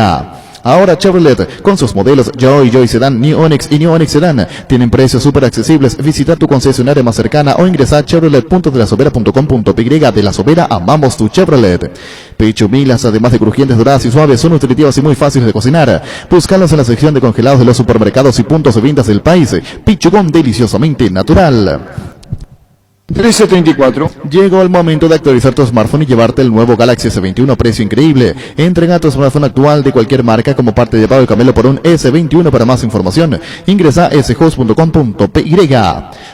[SPEAKER 8] Ahora Chevrolet, con sus modelos Joy Sedan, New Onix y New Onix Sedan, tienen precios súper accesibles. Visita tu concesionaria más cercana o ingresa a chevrolet.delasobera.com.py. De La Sobera, amamos tu Chevrolet. Pechumilas, además de crujientes, doradas y suaves, son nutritivas y muy fáciles de cocinar. Búscalos en la sección de congelados de los supermercados y puntos de ventas del país. Pichugón, deliciosamente natural.
[SPEAKER 6] 1334.
[SPEAKER 8] Llegó el momento de actualizar tu smartphone y llevarte el nuevo Galaxy S21 a precio increíble. Entrega tu smartphone actual de cualquier marca como parte de pago de Camelo por un S21. Para más información, ingresa a shows.com.py.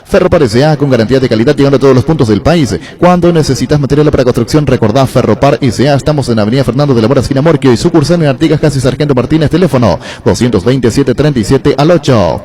[SPEAKER 8] Ferropar S.A. con garantía de calidad llegando a todos los puntos del país. Cuando necesitas material para construcción, recordá Ferropar S.A. Estamos en Avenida Fernando de la Mora, esquina Morquio, y sucursal en Artigas, casi Sargento Martínez, teléfono 220-737-8.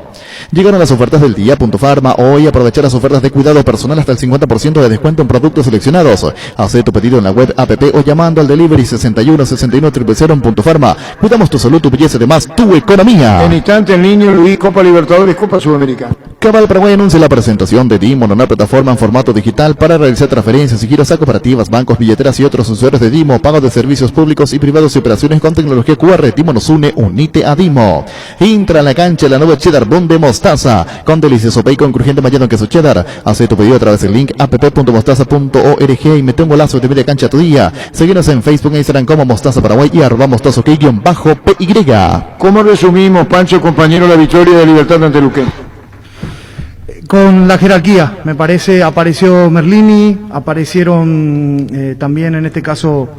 [SPEAKER 8] Llegaron las ofertas del día. Farma. Hoy aprovechar las ofertas de cuidado personal hasta el 50% de descuento en productos seleccionados. Haz tu pedido en la web, app o llamando al delivery 61 61 000 en Farma. Cuidamos tu salud, tu belleza y además tu economía.
[SPEAKER 6] En instante en línea, Luis, Copa Libertadores, Copa Sudamericana.
[SPEAKER 8] Cabal Paraguay anuncia la presentación de Dimo, una plataforma en formato digital para realizar transferencias y giros a cooperativas, bancos, billeteras y otros usuarios de Dimo, pago de servicios públicos y privados y operaciones con tecnología QR. Dimo nos une, unite a Dimo. Entra a la cancha la nueva Cheddar Bond de Mostaza, con delicioso bacon crujiente mallado en queso cheddar. Haz tu pedido a través del link app.mostaza.org y mete un golazo de media cancha a tu día. Seguinos en Facebook e Instagram como Mostaza Paraguay y @mostaza_py.
[SPEAKER 6] ¿Cómo resumimos, Pancho, compañero, la victoria de Libertad ante Luquén?
[SPEAKER 13] Con la jerarquía, me parece, apareció Merlini, aparecieron también en este caso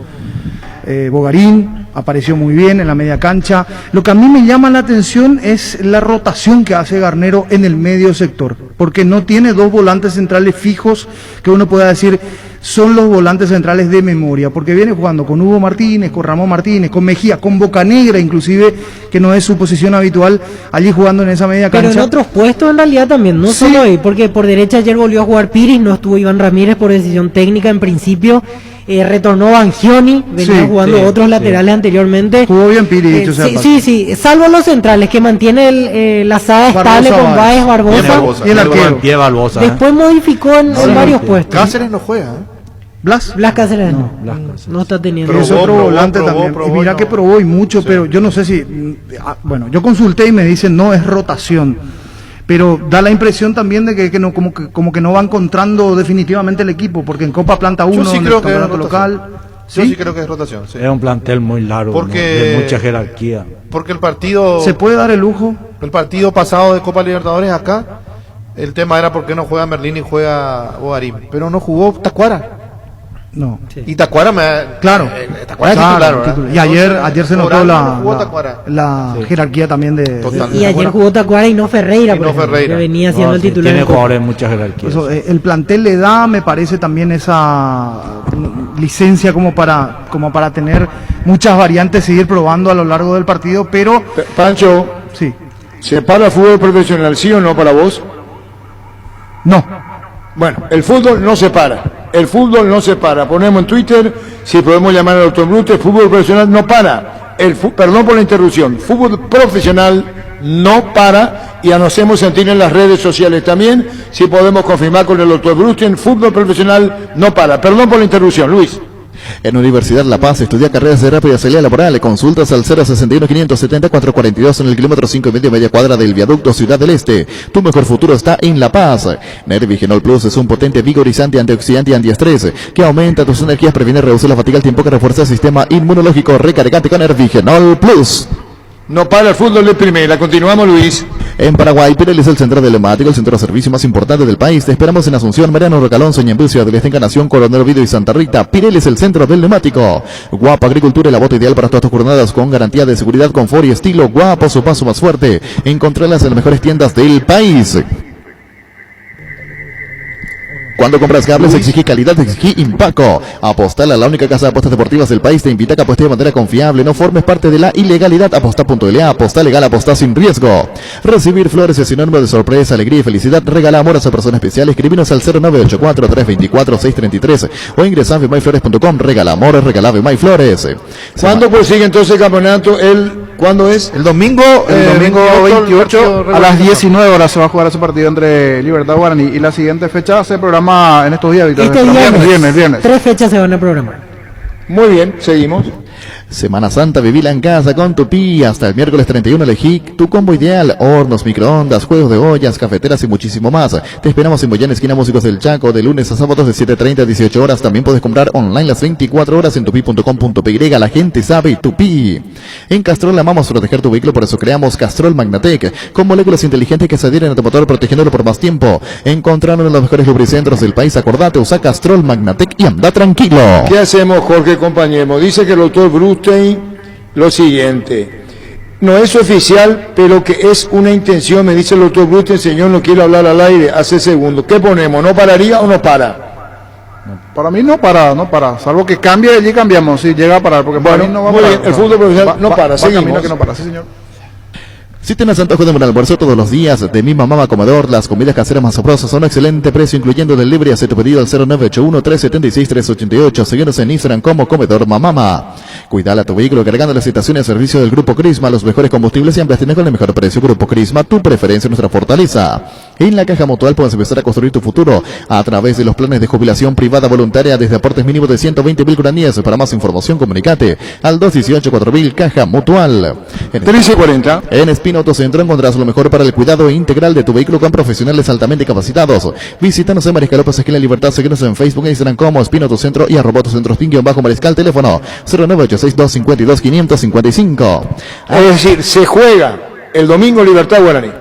[SPEAKER 13] Bogarín, apareció muy bien en la media cancha. Lo que a mí me llama la atención es la rotación que hace Garnero en el medio sector, porque no tiene dos volantes centrales fijos que uno pueda decir son los volantes centrales de memoria, porque viene jugando con Hugo Martínez, con Ramón Martínez, con Mejía, con Bocanegra inclusive, que no es su posición habitual, allí jugando en esa media cancha.
[SPEAKER 7] Pero en otros puestos en realidad también, no solo ahí, porque por derecha ayer volvió a jugar Piris, no estuvo Iván Ramírez por decisión técnica en principio, retornó Bangioni, venía jugando otros laterales anteriormente.
[SPEAKER 13] Jugó bien Piris, dicho sea
[SPEAKER 7] sí, salvo los centrales, que mantiene la saga estable con Báez, Barbosa
[SPEAKER 13] y el arquero.
[SPEAKER 7] Después modificó en varios puestos.
[SPEAKER 11] Cáceres no juega,
[SPEAKER 7] Blas Cáceres no está teniendo.
[SPEAKER 13] Es otro volante también. Y mira que probó y mucho, pero yo no sé si... Bueno, yo consulté y me dicen no es rotación. Pero da la impresión también de que no, como que no va encontrando definitivamente el equipo, porque en Copa planta uno,
[SPEAKER 12] sí
[SPEAKER 13] en el campeonato local...
[SPEAKER 12] Yo sí creo que es rotación. Sí.
[SPEAKER 9] Es un plantel muy largo, de mucha jerarquía.
[SPEAKER 12] Porque el partido...
[SPEAKER 13] ¿Se puede dar el lujo?
[SPEAKER 12] El partido pasado de Copa Libertadores acá, el tema era por qué no juega Merlín y juega Bogarín. Pero no jugó Tacuara.
[SPEAKER 13] No.
[SPEAKER 12] Y Tacuara
[SPEAKER 13] Claro.
[SPEAKER 12] Tacuara
[SPEAKER 13] claro,
[SPEAKER 12] titular,
[SPEAKER 13] y ayer se notó
[SPEAKER 12] la
[SPEAKER 13] jerarquía también de
[SPEAKER 7] y ayer jugó Tacuara y no Ferreira, que venía siendo el titular.
[SPEAKER 9] Tiene jugadores de mucha jerarquía.
[SPEAKER 13] El plantel le da, me parece, también esa licencia como para tener muchas variantes, seguir probando a lo largo del partido, pero...
[SPEAKER 6] Pancho,
[SPEAKER 13] sí.
[SPEAKER 6] ¿Se para el fútbol profesional, sí o no, para vos?
[SPEAKER 13] No.
[SPEAKER 6] Bueno, el fútbol no se para. El fútbol no se para. Ponemos en Twitter, si podemos llamar al doctor Brute, el fútbol profesional no para. Perdón por la interrupción. Fútbol profesional no para y nos hacemos sentir en las redes sociales también, si podemos confirmar con el doctor Brute, fútbol profesional no para. Perdón por la interrupción, Luis.
[SPEAKER 8] En Universidad La Paz, estudia carreras de rápida salida laboral. Consultas al 061-570-442 en el kilómetro 5,5 media cuadra del viaducto Ciudad del Este. Tu mejor futuro está en La Paz. Nervigenol Plus es un potente vigorizante, antioxidante y antiestrés que aumenta tus energías, previene, reduce la fatiga al tiempo que refuerza el sistema inmunológico. Recargate con Nervigenol Plus.
[SPEAKER 6] No para el fútbol de primera. Continuamos, Luis.
[SPEAKER 8] En Paraguay, Pirelli es el centro telemático, el centro de servicio más importante del país. Te esperamos en Asunción, Mariano Recalonso, Ñemby, Ciudad del Este, Encarnación, Coronel Oviedo y Santa Rita. Pirelli es el centro del neumático. Guapo Agricultura, el bote ideal para todas tus jornadas con garantía de seguridad, confort y estilo. Guapo, su paso más fuerte. Encontrarlas en las mejores tiendas del país. Cuando compras cables, exigí calidad, exigí Impaco. Apostala, la única casa de apuestas deportivas del país, te invita a que apuestes de manera confiable. No formes parte de la ilegalidad. Aposta.la, aposta legal, aposta sin riesgo. Recibir flores es sinónimo de sorpresa, alegría y felicidad. Regala amor a esa persona especial. Escribinos al 0984-324-633 o ingresa a vemaiflores.com. Regala amor, regala Vemaiflores.
[SPEAKER 6] ¿Cuándo prosigue entonces el campeonato? ¿Cuándo es?
[SPEAKER 11] El domingo 28 a las 19 horas se va a jugar ese partido entre Libertad Guaraní, y la siguiente fecha se programa en estos días. Viernes.
[SPEAKER 7] 3 fechas se van a programar.
[SPEAKER 6] Muy bien, seguimos.
[SPEAKER 8] Semana Santa, vivila en casa con tu pi. Hasta el miércoles 31 elegí tu combo ideal. Hornos, microondas, juegos de ollas, cafeteras y muchísimo más. Te esperamos en Boyán, esquina Músicos del Chaco, de lunes a sábados de 7:30 a 18 horas. También puedes comprar online las 24 horas en tupi.com.py. La gente sabe Tupi. En Castrol amamos proteger tu vehículo, por eso creamos Castrol Magnatec, con moléculas inteligentes que se adhieren a tu motor, protegiéndolo por más tiempo. Encontraron en los mejores lubricentros del país. Acordate, usa Castrol Magnatec y anda tranquilo.
[SPEAKER 6] ¿Qué hacemos, Jorge, compañero? Dice que el doctor Brustein lo siguiente: no es oficial, pero que es una intención. Me dice el doctor Brustein, señor, no quiero hablar al aire hace segundo. ¿Qué ponemos? ¿No pararía o no para?
[SPEAKER 11] Para mí no para, salvo que cambie, allí cambiamos, si llega a parar, porque
[SPEAKER 6] bueno,
[SPEAKER 11] para mí no va a
[SPEAKER 6] muy
[SPEAKER 11] parar.
[SPEAKER 6] bien, el fútbol profesional no para, seguimos.
[SPEAKER 11] Que no para, sí señor.
[SPEAKER 8] Si tienes antojo de un almuerzo todos los días de Mi Mamá Comedor, las comidas caseras más sabrosas a un excelente precio, incluyendo delivery. Haz tu pedido al 0981-376-388. Síguenos en Instagram como Comedor Mamama. Cuidala tu vehículo cargando las estaciones de servicio del Grupo Crisma. Los mejores combustibles y amplias con el mejor precio. Grupo Crisma, tu preferencia, nuestra fortaleza. En la Caja Mutual puedes empezar a construir tu futuro a través de los planes de jubilación privada voluntaria desde aportes mínimos de 120.000 guaraníes. Para más información, comunicate al 218-4000 Caja Mutual.
[SPEAKER 6] 1340.
[SPEAKER 8] En Espino Autocentro encontrarás lo mejor para el cuidado integral de tu vehículo con profesionales altamente capacitados. Visítanos en Mariscal López, esquina Libertad. Síguenos en Facebook e Instagram como Espino Autocentro y @autocentro_Mariscal. Teléfono 0986-252-555.
[SPEAKER 6] Es decir, se juega el domingo Libertad Guaraní.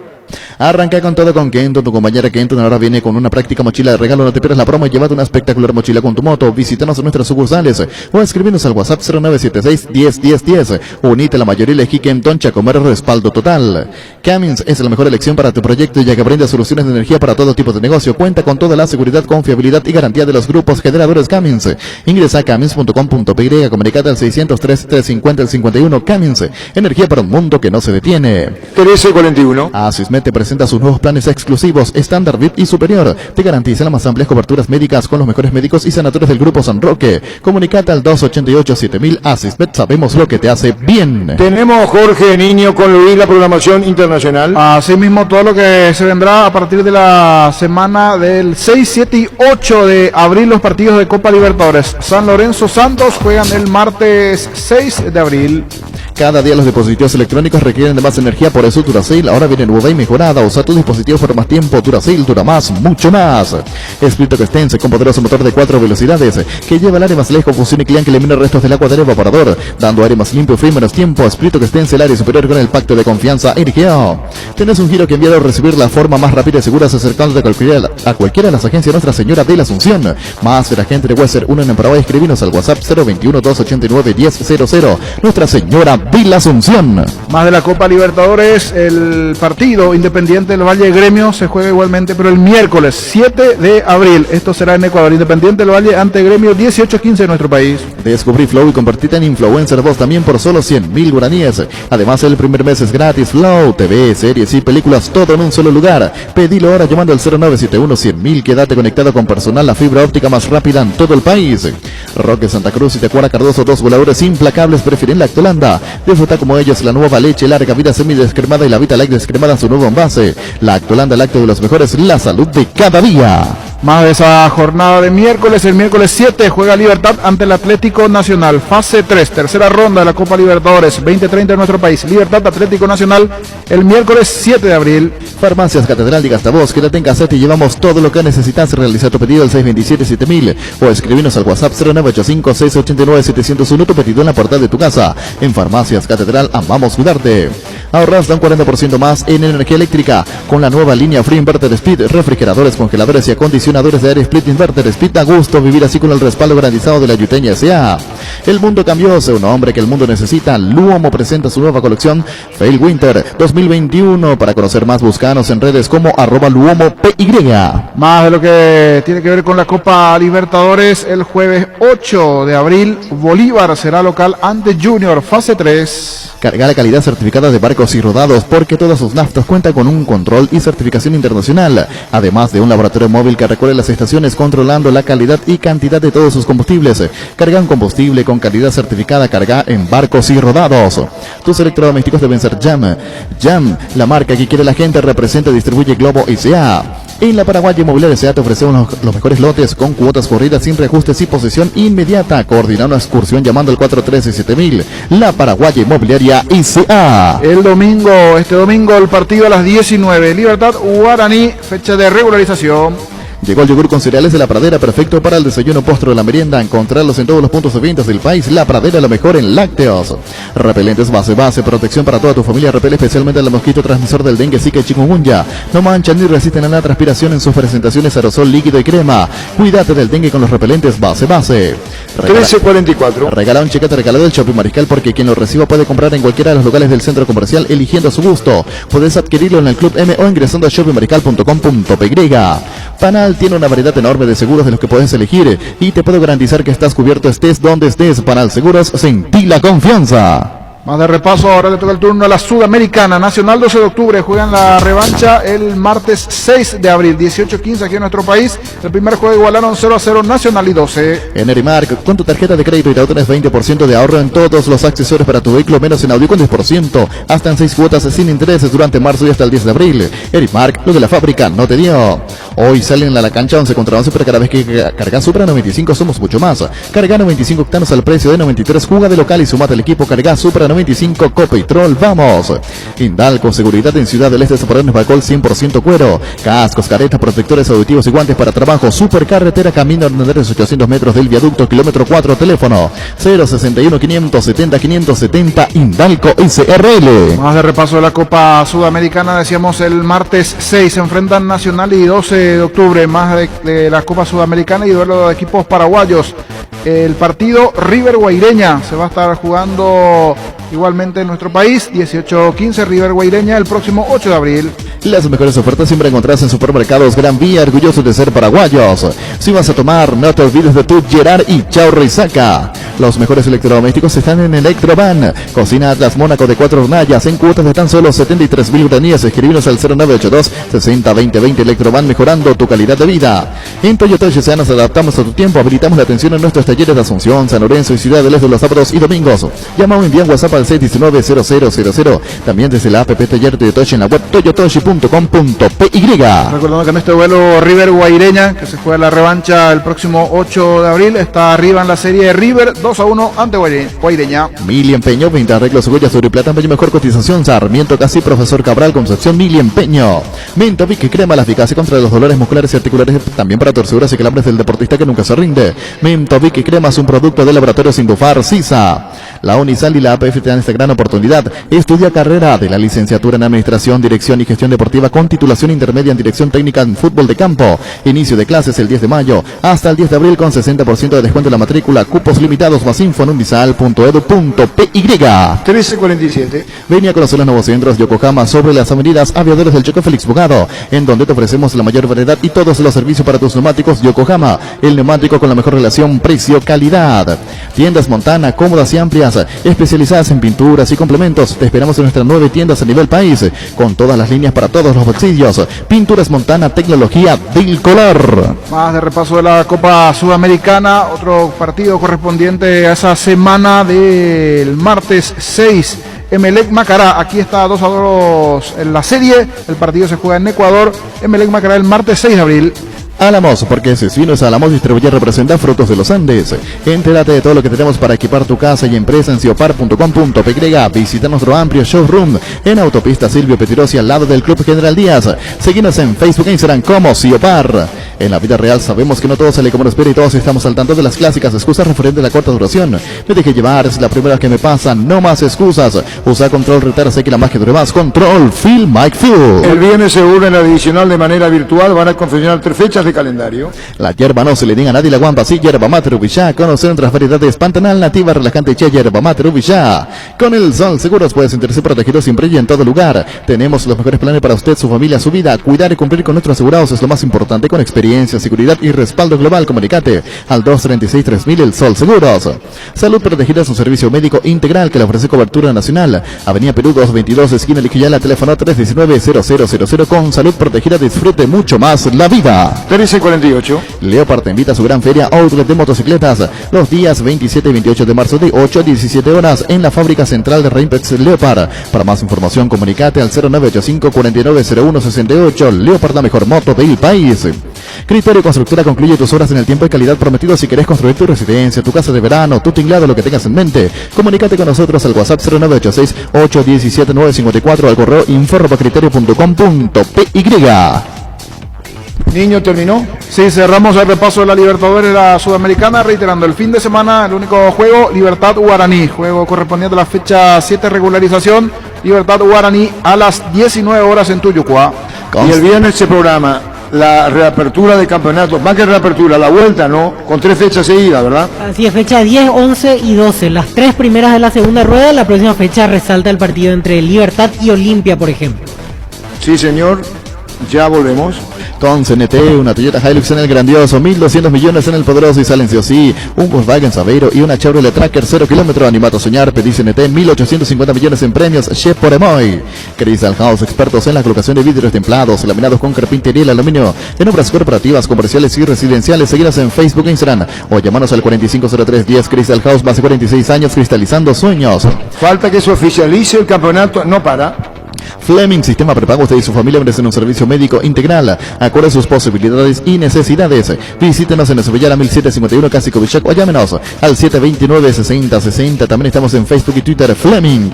[SPEAKER 8] Arranca con todo con Kenton. Tu compañera Kenton ahora viene con una práctica mochila de regalo. No te pierdas la promo y llévate una espectacular mochila con tu moto. Visítanos en nuestras sucursales o escribinos al WhatsApp 0976-101010. Unite a la mayoría, elegí Kenton Chacomer, respaldo total. Cummins es la mejor elección para tu proyecto, ya que brinda soluciones de energía para todo tipo de negocio. Cuenta con toda la seguridad, confiabilidad y garantía de los grupos generadores Cummins. Ingresa a cummins.com.py, comunicate al 603-350-51. Cummins, energía para un mundo que no se detiene.
[SPEAKER 6] 1341.
[SPEAKER 8] Asismet te presenta sus nuevos planes exclusivos, estándar, VIP y superior. Te garantiza las más amplias coberturas médicas con los mejores médicos y sanatorios del Grupo San Roque. Comunicate al 288-7000. Asismet, sabemos lo que te hace bien.
[SPEAKER 6] Tenemos, Jorge Niño, con Luis, la programación internacional.
[SPEAKER 11] Así mismo, todo lo que se vendrá a partir de la semana del 6, 7 y 8 de abril, los partidos de Copa Libertadores. San Lorenzo Santos juegan el martes 6 de abril.
[SPEAKER 8] Cada día los dispositivos electrónicos requieren de más energía, por eso Duracell ahora viene nueva y mejorada. Usa tus dispositivos por más tiempo. Duracell dura más, mucho más. Espíritu Extense con poderoso motor de 4 velocidades que lleva el aire más lejos, fusión y clean que elimina restos del agua del evaporador, dando aire más limpio, frío y menos tiempo. Espíritu Extense, el aire superior con el pacto de confianza Irgeo. Tenés un giro que enviar o recibir la forma más rápida y segura acercándote a cualquiera de las agencias Nuestra Señora de la Asunción. Más de la gente de Western 1 en Paraguay. Escribinos al WhatsApp 021-289-1000. Nuestra Señora de la Asunción.
[SPEAKER 11] Más de la Copa Libertadores, el partido Independiente del Valle Gremio se juega igualmente, pero el miércoles 7 de abril. Esto será en Ecuador. Independiente del Valle ante Gremio, 18-15 en nuestro país.
[SPEAKER 8] Descubrí Flow y convertite en influencer vos también por solo 100.000 guaraníes. Además, el primer mes es gratis. Flow, TV, series y películas, todo en un solo lugar. Pedilo ahora llamando al 0971-100.000. Quédate conectado con personal, la fibra óptica más rápida en todo el país. Roque Santa Cruz y Tecuara Cardoso, dos voladores implacables prefieren Lactolanda. Disfruta como ellos la nueva leche larga vida semidescremada y la Vita Light descremada en su nuevo envase. Lactolanda, lácteo de los mejores, la salud de cada día.
[SPEAKER 11] Más de esa jornada de miércoles, el miércoles 7 juega Libertad ante el Atlético Nacional, fase 3, tercera ronda de la Copa Libertadores 2030 en nuestro país. Libertad Atlético Nacional el miércoles 7 de abril.
[SPEAKER 8] Farmacias Catedral, diga hasta vos, quédate en caseta y llevamos todo lo que necesitas. Realiza tu pedido al 627-7000 o escribinos al WhatsApp 0985-689-701, tu pedido en la puerta de tu casa. En Farmacias Catedral amamos cuidarte. Ahorras da un 40% más en energía eléctrica con la nueva línea Free Inverter Speed, refrigeradores, congeladores y acondicionadores de aire Split Inverter Speed. A gusto vivir así con el respaldo garantizado de la Yuteña S.A. El mundo cambió, sé un hombre que el mundo necesita. Luomo presenta su nueva colección Fail Winter 2021. Para conocer más, buscanos en redes como @LuomoPY.
[SPEAKER 11] Más de lo que tiene que ver con la Copa Libertadores, el jueves 8 de abril, Bolívar será local ante Junior, fase 3.
[SPEAKER 8] Carga la calidad certificada de barcos y rodados, porque todas sus naftas cuentan con un control y certificación internacional, además de un laboratorio móvil que recorre las estaciones controlando la calidad y cantidad de todos sus combustibles. Carga un combustible con calidad certificada, carga en barcos y rodados. Tus electrodomésticos deben ser Jam. Jam, la marca que quiere la gente, representa y distribuye Globo S.A. En la Paraguaya Inmobiliaria S.A. te ofrecemos los mejores lotes con cuotas corridas sin reajustes y posesión inmediata. Coordina una excursión llamando al 413-7000. La Paraguaya Inmobiliaria S.A.
[SPEAKER 11] Este domingo el partido a las 19. Libertad Guaraní, fecha de regularización.
[SPEAKER 8] Llegó el yogur con cereales de La Pradera, perfecto para el desayuno, postre o la merienda. Encontrarlos en todos los puntos de ventas del país. La Pradera, lo mejor en lácteos. Repelentes base, protección para toda tu familia. Repele especialmente al mosquito transmisor del dengue, zika y chikungunya. No manchan ni resisten a la transpiración en sus presentaciones aerosol, líquido y crema. Cuídate del dengue con los repelentes base.
[SPEAKER 6] 1344.
[SPEAKER 8] Regala un chequete regalado del Shopping Mariscal, porque quien lo reciba puede comprar en cualquiera de los locales del centro comercial eligiendo a su gusto. Puedes adquirirlo en el Club M o ingresando a shoppingmariscal.com.py. Panal tiene una variedad enorme de seguros de los que puedes elegir y te puedo garantizar que estás cubierto estés donde estés. Panal Seguros, sentí la confianza.
[SPEAKER 11] Más de repaso, ahora le toca el turno a la Sudamericana. Nacional 12 de octubre, juegan la revancha el martes 6 de abril, 18-15 aquí en nuestro país. El primer juego igualaron 0-0 Nacional y 12.
[SPEAKER 8] En Erimark, con tu tarjeta de crédito y Itaú tenés 20% de ahorro en todos los accesorios para tu vehículo, menos en audio con 10%, hasta en 6 cuotas sin intereses durante marzo y hasta el 10 de abril. Erimark, lo de la fábrica no te dio. Hoy salen a la cancha 11 contra 11, pero cada vez que cargas Supra 95 somos mucho más. Carga 95 octanos al precio de 93, juga de local y sumate al equipo. Carga Supra 95 Copetrol, vamos. Indalco, seguridad en Ciudad del Este, Zaporrones, Bacol, 100% cuero. Cascos, caretas, protectores auditivos y guantes para trabajo. Supercarretera, camino Hernández, 800 metros del viaducto, kilómetro 4, teléfono 061-570-570, Indalco SRL.
[SPEAKER 11] Más de repaso de la Copa Sudamericana, decíamos el martes 6 se enfrentan Nacional y 12 de octubre, más de la Copa Sudamericana y duelo de equipos paraguayos. El partido River Guaireña se va a estar jugando igualmente en nuestro país, 18-15 River Guaireña el próximo 8 de abril.
[SPEAKER 8] Las mejores ofertas siempre encontrás en Supermercados Gran Vía, orgullosos de ser paraguayos. Si vas a tomar, no te olvides de tu Gerard y Chao Rizaca. Los mejores electrodomésticos están en Electroban. Cocina Atlas Mónaco de 4 hornallas en cuotas de tan solo 73.000 guaraníes. Escribinos al 0982-60-2020. Electroban, mejorando tu calidad de vida. En Toyota S.A. nos adaptamos a tu tiempo. Habilitamos la atención en nuestros talleres de Asunción, San Lorenzo y Ciudad del Este los sábados y domingos. Llama o envía WhatsApp al 619-0000. También desde la app Taller de Toyotoshi en la web toyotoshi.com.py.
[SPEAKER 11] Recordando que en este duelo River Guaireña, que se juega la revancha el próximo 8 de abril, está arriba en la serie de River 2-1 ante Guaireña.
[SPEAKER 8] Mili Empeño, 20 arreglos, cebolla sobre plata, empeño, mejor cotización. Sarmiento Casi, Profesor Cabral, Concepción, Mili Empeño. Mento Vic, crema, la eficacia contra los dolores musculares y articulares, también para torceduras y calambres del deportista que nunca se rinde. Mento Vic, crema es un producto de Laboratorio Sindufar, CISA. La Unisal y la APF te dan esta gran oportunidad. Estudia carrera de la licenciatura en Administración, Dirección y Gestión Deportiva con titulación intermedia en Dirección Técnica en Fútbol de Campo. Inicio de clases el 10 de mayo hasta el 10 de abril con 60% de descuento en la matrícula. Cupos limitados. Más info en unisal.edu.py.
[SPEAKER 6] 1347.
[SPEAKER 8] Ven a conocer los nuevos centros Yokohama sobre las avenidas Aviadores del Choco Félix Bogado, en donde te ofrecemos la mayor variedad y todos los servicios para tus neumáticos. Yokohama, el neumático con la mejor relación precio-calidad. Tiendas Montana, cómodas y amplias, especializadas en pinturas y complementos. Te esperamos en nuestras 9 tiendas a nivel país, con todas las líneas para todos los bolsillos. Pinturas Montana, tecnología del color.
[SPEAKER 11] Más de repaso de la Copa Sudamericana, otro partido correspondiente a esa semana del martes 6. Emelec Macará, aquí está 2-2 en la serie. El partido se juega en Ecuador. Emelec Macará el martes 6 de abril.
[SPEAKER 8] Álamos, porque si Vinos Álamos distribuye representa frutos de los Andes. Entérate de todo lo que tenemos para equipar tu casa y empresa en ciopar.com.py. Visita nuestro amplio showroom en Autopista Silvio Petirosi al lado del Club General Díaz. Síguenos en Facebook e Instagram como Ciopar. En la vida real sabemos que no todo sale como lo espera y todos estamos al tanto de las clásicas excusas referentes a la corta duración. Me dejé llevar, es la primera vez que me pasa, no más excusas. Usa Control Retar, sé que la magia dure más. Control, Feel Mike Feel.
[SPEAKER 6] El viernes seguro en la divisional de manera virtual van a confeccionar 3 fechas de calendario.
[SPEAKER 8] La hierba no se le diga a nadie, la guampa, sí, hierba mate Rubillá. Conocer otras variedades Pantanal, nativa, relajante, che, hierba mate Rubillá. Con el Sol Seguros puede sentirse protegido siempre y en todo lugar. Tenemos los mejores planes para usted, su familia, su vida. Cuidar y cumplir con nuestros asegurados es lo más importante, con experiencia, seguridad y respaldo global. Comunicate al 236-3000 El Sol Seguros. Salud Protegida es un servicio médico integral que le ofrece cobertura nacional. Avenida Perú 222, esquina Liquillala, teléfono 319-0000. Con Salud Protegida disfrute mucho más la vida.
[SPEAKER 6] 1348.
[SPEAKER 8] Leopard te invita a su gran feria Outlet de motocicletas los días 27 y 28 de marzo de 8 a 17 horas en la fábrica central de Raimpex Leopard. Para más información comunicate al 0985-490168. Leopard, la mejor moto del país. Criterio Constructora concluye tus obras en el tiempo y calidad prometido. Si querés construir tu residencia, tu casa de verano, tu tinglado, lo que tengas en mente, comunícate con nosotros al WhatsApp 0986-817-954 al correo info@criterio.com.py.
[SPEAKER 6] Niño, ¿terminó?
[SPEAKER 11] Sí, cerramos el repaso de la Libertadores, la Sudamericana, reiterando el fin de semana, el único juego, Libertad Guaraní, juego correspondiente a la fecha 7 regularización, Libertad Guaraní a las 19 horas en Tuyucuá.
[SPEAKER 6] Y el viernes se programa la reapertura de campeonatos, más que reapertura, la vuelta, ¿no? Con 3 fechas seguidas, ¿verdad?
[SPEAKER 7] Así es, fecha 10, 11 y 12, las 3 primeras de la segunda rueda. La próxima fecha resalta el partido entre Libertad y Olimpia, por ejemplo.
[SPEAKER 6] Sí, señor, ya volvemos.
[SPEAKER 8] Con CNT, una Toyota Hilux en el grandioso, 1.200 millones en el poderoso y Silencio sí, un Volkswagen Saveiro y una Chevrolet Tracker 0 kilómetro, animado a soñar, pedí CNT, 1.850 millones en premios, Chef por Emoy. Crystal House, expertos en la colocación de vidrios templados, laminados con carpintería y aluminio, en obras corporativas, comerciales y residenciales. Seguinos en Facebook e Instagram, o llamanos al 450310. Crystal House, más de 46 años cristalizando sueños.
[SPEAKER 6] Falta que se oficialice el campeonato, no para.
[SPEAKER 8] Fleming, sistema prepago. Usted y su familia merecen un servicio médico integral, acorde a sus posibilidades y necesidades. Visítenos en Sevillana 1751, Casi Covichac, o llámenos al 729-6060. También estamos en Facebook y Twitter. Fleming,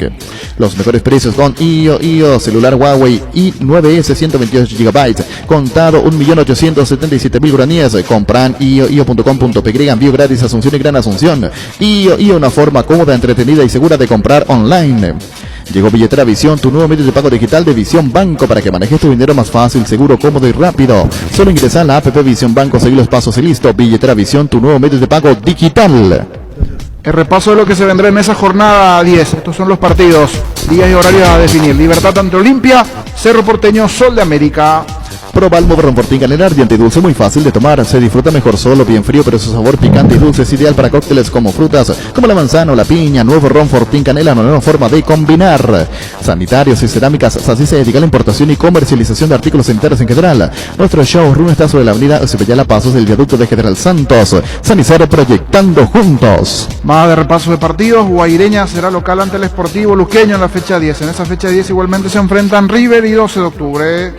[SPEAKER 8] los mejores precios con IO celular Huawei i9S 128 GB, contado 1.877.000 guaraníes. Compran io.com.py, envío gratis a Asunción y Gran Asunción. IO, una forma cómoda, entretenida y segura de comprar online. Llegó Billetera Visión, tu nuevo medio de pago digital de Visión Banco para que manejes tu dinero más fácil, seguro, cómodo y rápido. Solo ingresa a la app Visión Banco, seguir los pasos y listo. Billetera Visión, tu nuevo medio de pago digital.
[SPEAKER 11] El repaso de lo que se vendrá en esa jornada 10. Estos son los partidos, días y horarios a definir. Libertad ante Olimpia, Cerro Porteño, Sol de América.
[SPEAKER 8] Proba el nuevo ron Fortín Canela ardiente y dulce, muy fácil de tomar. Se disfruta mejor solo, bien frío, pero su sabor picante y dulce es ideal para cócteles como frutas, como la manzana o la piña. Nuevo ron Fortín Canela, una nueva forma de combinar. Sanitarios y cerámicas, SACI se dedica a la importación y comercialización de artículos sanitarios en general. Nuestro showroom está sobre la avenida Cepillala Pasos del viaducto de General Santos. Sanicero, proyectando juntos.
[SPEAKER 11] Más de repaso de partidos. Guaireña será local ante el Sportivo Luqueño en la fecha 10. En esa fecha 10 igualmente se enfrentan River y 12 de octubre.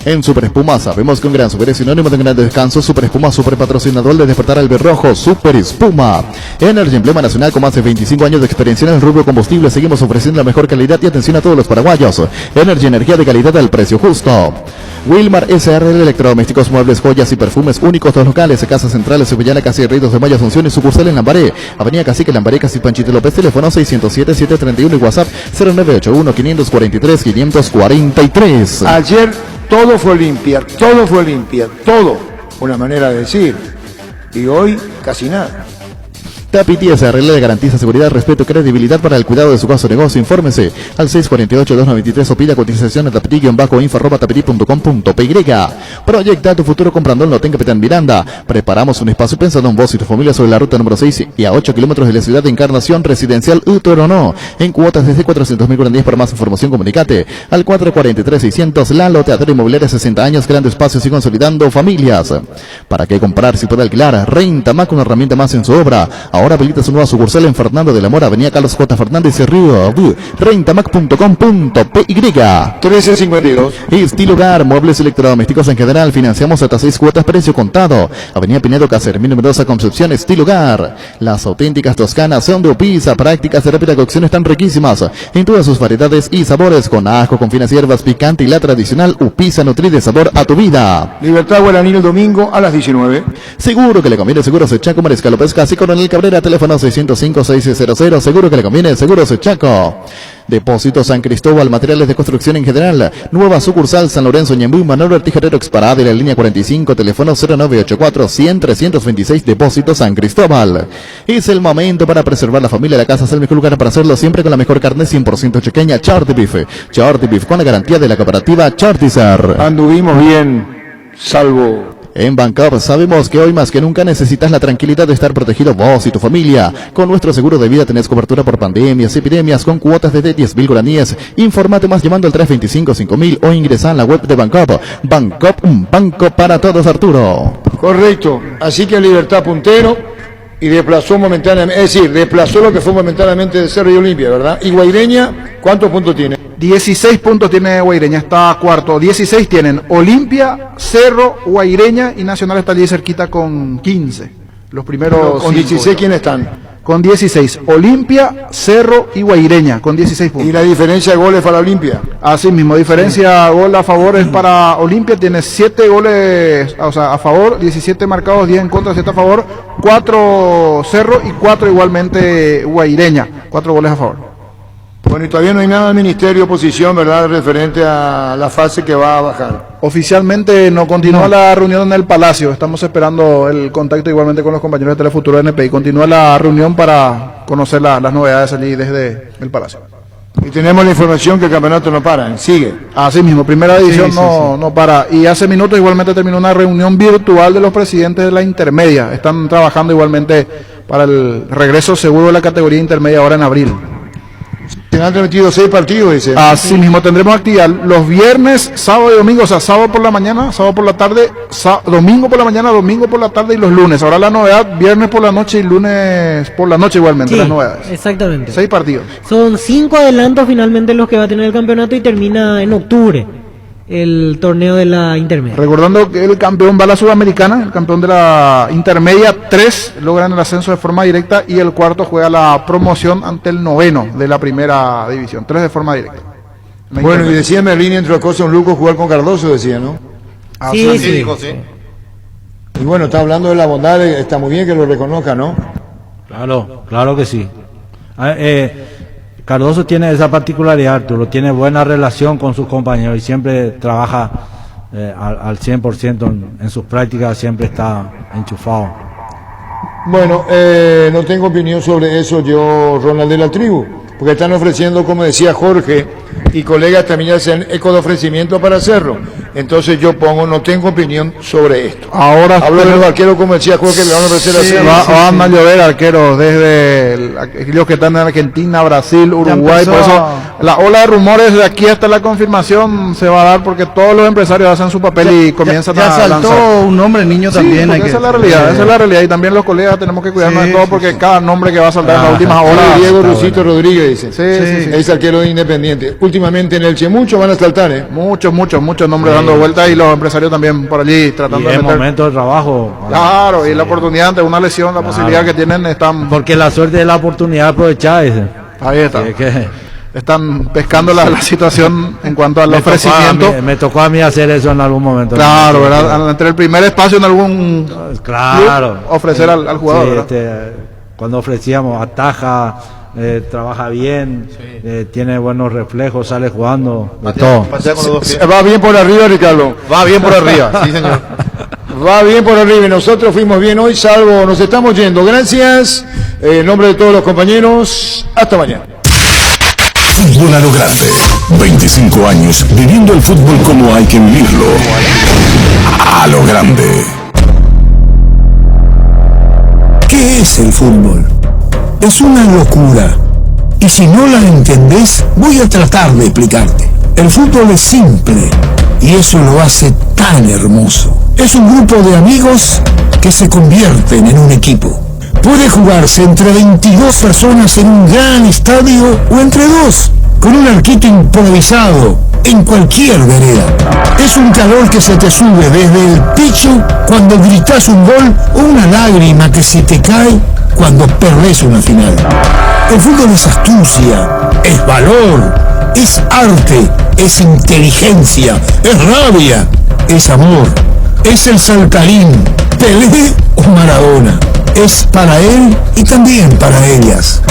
[SPEAKER 8] En Super Espuma sabemos que un gran super es sinónimo de un gran descanso. Super Espuma, super patrocinador de Despertar al Berrojo. Super Espuma, Energy, emblema nacional con más de 25 años de experiencia en el rubro combustible. Seguimos ofreciendo la mejor calidad y atención a todos los paraguayos. Energy, energía de calidad al precio justo. Wilmar SRL, electrodomésticos, muebles, joyas y perfumes únicos. Dos locales, Casa Central, Sevillana, Casi Ríos de Mayo, Asunción y sucursal en Lambaré, Avenida Cacique, Lambaré, Casi Panchito López, teléfono 607-731 y WhatsApp 0981-543-543.
[SPEAKER 6] Ayer todo fue limpia, todo. Una manera de decir. Y hoy casi nada.
[SPEAKER 8] Tapiti SRL le garantiza seguridad, respeto y credibilidad para el cuidado de su caso o negocio. Infórmese al 648-293 o pida cotización a tapiti-info@tapiti.com.py. Proyecta tu futuro comprando en Loten Capitán Miranda. Preparamos un espacio pensado en vos y tu familia sobre la ruta número 6 y a 8 kilómetros de la ciudad de Encarnación, residencial Utoronó, en cuotas desde 400.000 guaraníes. Para más información comunicate al 443-600. Lalo, Teatro Inmobiliaria, 60 años, creando espacios y consolidando familias. ¿Para qué comprar si puede alquilar? Renta más, con una herramienta más en su obra. ahora habilita su nueva sucursal en Fernando de la Mora, avenida Carlos J. Fernández y Río, rentamac.com.py.
[SPEAKER 6] 1352.
[SPEAKER 8] Estilo Hogar, muebles electrodomésticos en general, financiamos hasta 6 cuotas, precio contado. Avenida Pinedo Casermín, Mendoza, Concepción. Estilo Hogar. Las auténticas toscanas son de Upisa, prácticas de rápida cocción están riquísimas en todas sus variedades y sabores, con ajo, con finas hierbas, picante y la tradicional Upisa Nutri de sabor a tu vida.
[SPEAKER 6] Libertad Guaraní el domingo a las 19.
[SPEAKER 8] Seguro que le conviene Seguros Chaco, Mariscal López Casi, Coronel Cabrera, teléfono 605-600. Seguro que le conviene Seguros Chaco. Depósito San Cristóbal, materiales de construcción en general. Nueva sucursal San Lorenzo, Ñembú, Manuel Tijerero Exparada de la línea 45, teléfono 0984-100-326, Depósito San Cristóbal. Es el momento para preservar la familia de la casa, es el mejor lugar para hacerlo, siempre con la mejor carne 100% chequeña, Charty Beef. Charty Beef con la garantía de la cooperativa Chartizar.
[SPEAKER 6] Anduvimos bien, salvo...
[SPEAKER 8] En Bancop sabemos que hoy más que nunca necesitas la tranquilidad de estar protegido vos y tu familia. Con nuestro seguro de vida tenés cobertura por pandemias, epidemias, con cuotas de 10.000 guaraníes. Infórmate más llamando al 325-5000 o ingresa en la web de Bancop. Bancop, un banco para todos, Arturo.
[SPEAKER 6] Correcto. Así que Libertad puntero y desplazó momentáneamente, es decir, desplazó lo que fue momentáneamente de Cerro y Olimpia, ¿verdad? Y Guaireña, ¿cuántos puntos tiene?
[SPEAKER 11] 16 puntos tiene Guaireña, está cuarto. 16 tienen Olimpia, Cerro, Guaireña y Nacional está allí cerquita con 15. Los primeros.
[SPEAKER 6] Con 16, ¿quiénes están?
[SPEAKER 11] Con 16, Olimpia, Cerro y Guaireña, con 16 puntos.
[SPEAKER 6] ¿Y la diferencia de goles para Olimpia?
[SPEAKER 11] Así mismo, diferencia gol a favor es para Olimpia, tiene 7 goles, o sea, a favor, 17 marcados, 10 en contra, 7 a favor, 4 Cerro y 4 igualmente Guaireña, 4 goles a favor.
[SPEAKER 6] Bueno, y todavía no hay nada del Ministerio de Oposición, ¿verdad?, referente a la fase que va a bajar.
[SPEAKER 11] Oficialmente no continúa la reunión en el Palacio, estamos esperando el contacto igualmente con los compañeros de Telefuturo NPI. Continúa la reunión para conocer las novedades allí desde el Palacio.
[SPEAKER 6] Y tenemos la información que el campeonato no para, sigue.
[SPEAKER 11] Así mismo, primera división no para. Y hace minutos igualmente terminó una reunión virtual de los presidentes de la intermedia. Están trabajando igualmente para el regreso seguro de la categoría intermedia ahora en abril.
[SPEAKER 6] Se han transmitido 6 partidos, dice.
[SPEAKER 11] Así mismo, tendremos actividad los viernes, sábado y domingo, o sea, sábado por la mañana, sábado por la tarde, domingo por la mañana, domingo por la tarde y los lunes. Ahora la novedad, viernes por la noche y lunes por la noche igualmente,
[SPEAKER 7] sí,
[SPEAKER 11] las novedades.
[SPEAKER 7] Exactamente.
[SPEAKER 11] 6 partidos.
[SPEAKER 7] Son 5 adelantos finalmente los que va a tener el campeonato y termina en octubre el torneo de la intermedia.
[SPEAKER 11] Recordando que el campeón va a la Sudamericana, el campeón de la intermedia, 3 logran el ascenso de forma directa y el cuarto juega la promoción ante el noveno de la primera división, 3 de forma directa.
[SPEAKER 6] Bueno, y decía Merlín, entre otras cosas, un lujo jugar con Cardoso, decía, ¿no?
[SPEAKER 7] Sí,
[SPEAKER 12] Sí, dijo, sí.
[SPEAKER 6] Y bueno, está hablando de la bondad, está muy bien que lo reconozca, ¿no?
[SPEAKER 9] Claro que sí. Cardoso tiene esa particularidad, Arturo, tiene buena relación con sus compañeros y siempre trabaja al 100% en sus prácticas, siempre está enchufado.
[SPEAKER 6] Bueno, no tengo opinión sobre eso yo, Ronald de la Tribu, porque están ofreciendo, como decía Jorge, y colegas también hacen eco de ofrecimiento para hacerlo. Entonces yo no tengo opinión sobre esto.
[SPEAKER 11] Ahora
[SPEAKER 6] hablo de los arqueros, como decía Jorge, que le van a ofrecer hacerlo.
[SPEAKER 11] Van a llover arqueros desde aquellos que están en Argentina, Brasil, Uruguay, por eso la ola de rumores de aquí hasta la confirmación se va a dar porque todos los empresarios hacen su papel y comienzan a lanzar.
[SPEAKER 13] Un nombre niño también.
[SPEAKER 11] Esa es la realidad, esa es la realidad y también los colegas tenemos que cuidarnos de todo porque cada nombre que va a saltar en las últimas horas.
[SPEAKER 6] Diego Rusito Rodríguez dice, es arquero de Independiente. Últimamente en el Che muchos van a saltar,
[SPEAKER 11] Muchos nombres dando vueltas y los empresarios también por allí tratando de meter.
[SPEAKER 9] En momento de trabajo.
[SPEAKER 11] Claro, y la oportunidad ante una lesión, la posibilidad que tienen están.
[SPEAKER 9] Porque la suerte es la oportunidad aprovechada, dice.
[SPEAKER 11] Ahí está. Están pescando la situación en cuanto al ofrecimiento.
[SPEAKER 9] Me tocó a mí hacer eso en algún momento.
[SPEAKER 11] Claro, ¿verdad? Entre el primer espacio en algún club, ofrecer al jugador.
[SPEAKER 9] Sí, cuando ofrecíamos, ataja, trabaja bien, tiene buenos reflejos, sale jugando, de todo.
[SPEAKER 6] Va bien por arriba, Ricardo.
[SPEAKER 12] Va bien por arriba, sí señor.
[SPEAKER 6] Va bien por arriba y nosotros fuimos bien hoy, salvo nos estamos yendo. Gracias, en nombre de todos los compañeros, hasta mañana.
[SPEAKER 4] Fútbol a lo grande. 25 años viviendo el fútbol como hay que vivirlo. A lo grande.
[SPEAKER 5] ¿Qué es el fútbol? Es una locura. Y si no la entendés, voy a tratar de explicarte. El fútbol es simple y eso lo hace tan hermoso. Es un grupo de amigos que se convierten en un equipo. Puede jugarse entre 22 personas en un gran estadio o entre dos, con un arquito improvisado en cualquier vereda. Es un calor que se te sube desde el pecho cuando gritas un gol o una lágrima que se te cae cuando perdés una final. El fútbol es astucia, es valor, es arte, es inteligencia, es rabia, es amor, es el saltarín, Pelé o Maradona. Es para él y también para ellas.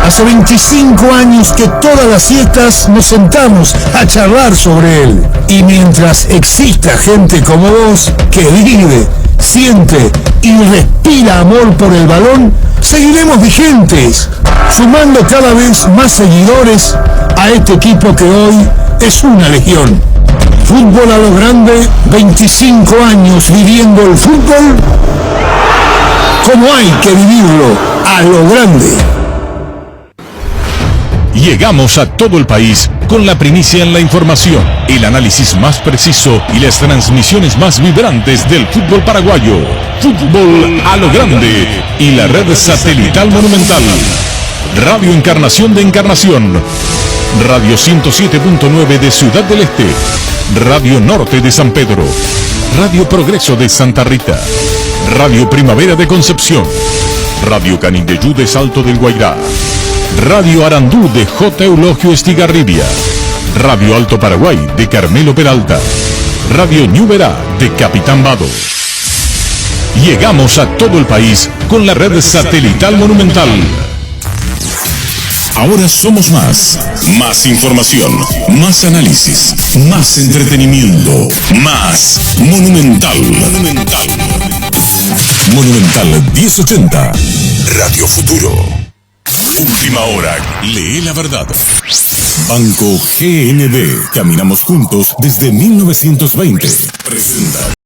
[SPEAKER 5] Hace 25 años que todas las siestas nos sentamos a charlar sobre él. Y mientras exista gente como vos que vive, siente y respira amor por el balón, seguiremos vigentes, sumando cada vez más seguidores a este equipo que hoy es una legión. Fútbol a lo grande, 25 años viviendo el fútbol como hay que vivirlo, a lo grande.
[SPEAKER 4] Llegamos a todo el país con la primicia en la información, el análisis más preciso y las transmisiones más vibrantes del fútbol paraguayo. Fútbol a lo grande y la red satelital Monumental. Radio Encarnación de Encarnación, Radio 107.9 de Ciudad del Este, Radio Norte de San Pedro, Radio Progreso de Santa Rita, Radio Primavera de Concepción, Radio Canindeyú de Salto del Guairá, Radio Arandú de J. Eulogio Estigarribia, Radio Alto Paraguay de Carmelo Peralta, Radio Ñuberá de Capitán Vado. Llegamos a todo el país con la red satelital Monumental. Ahora somos más. Más información, más análisis, más entretenimiento, más Monumental. Monumental 1080, Radio Futuro. Última hora, lee la verdad. Banco GNB, caminamos juntos desde 1920. Presenta.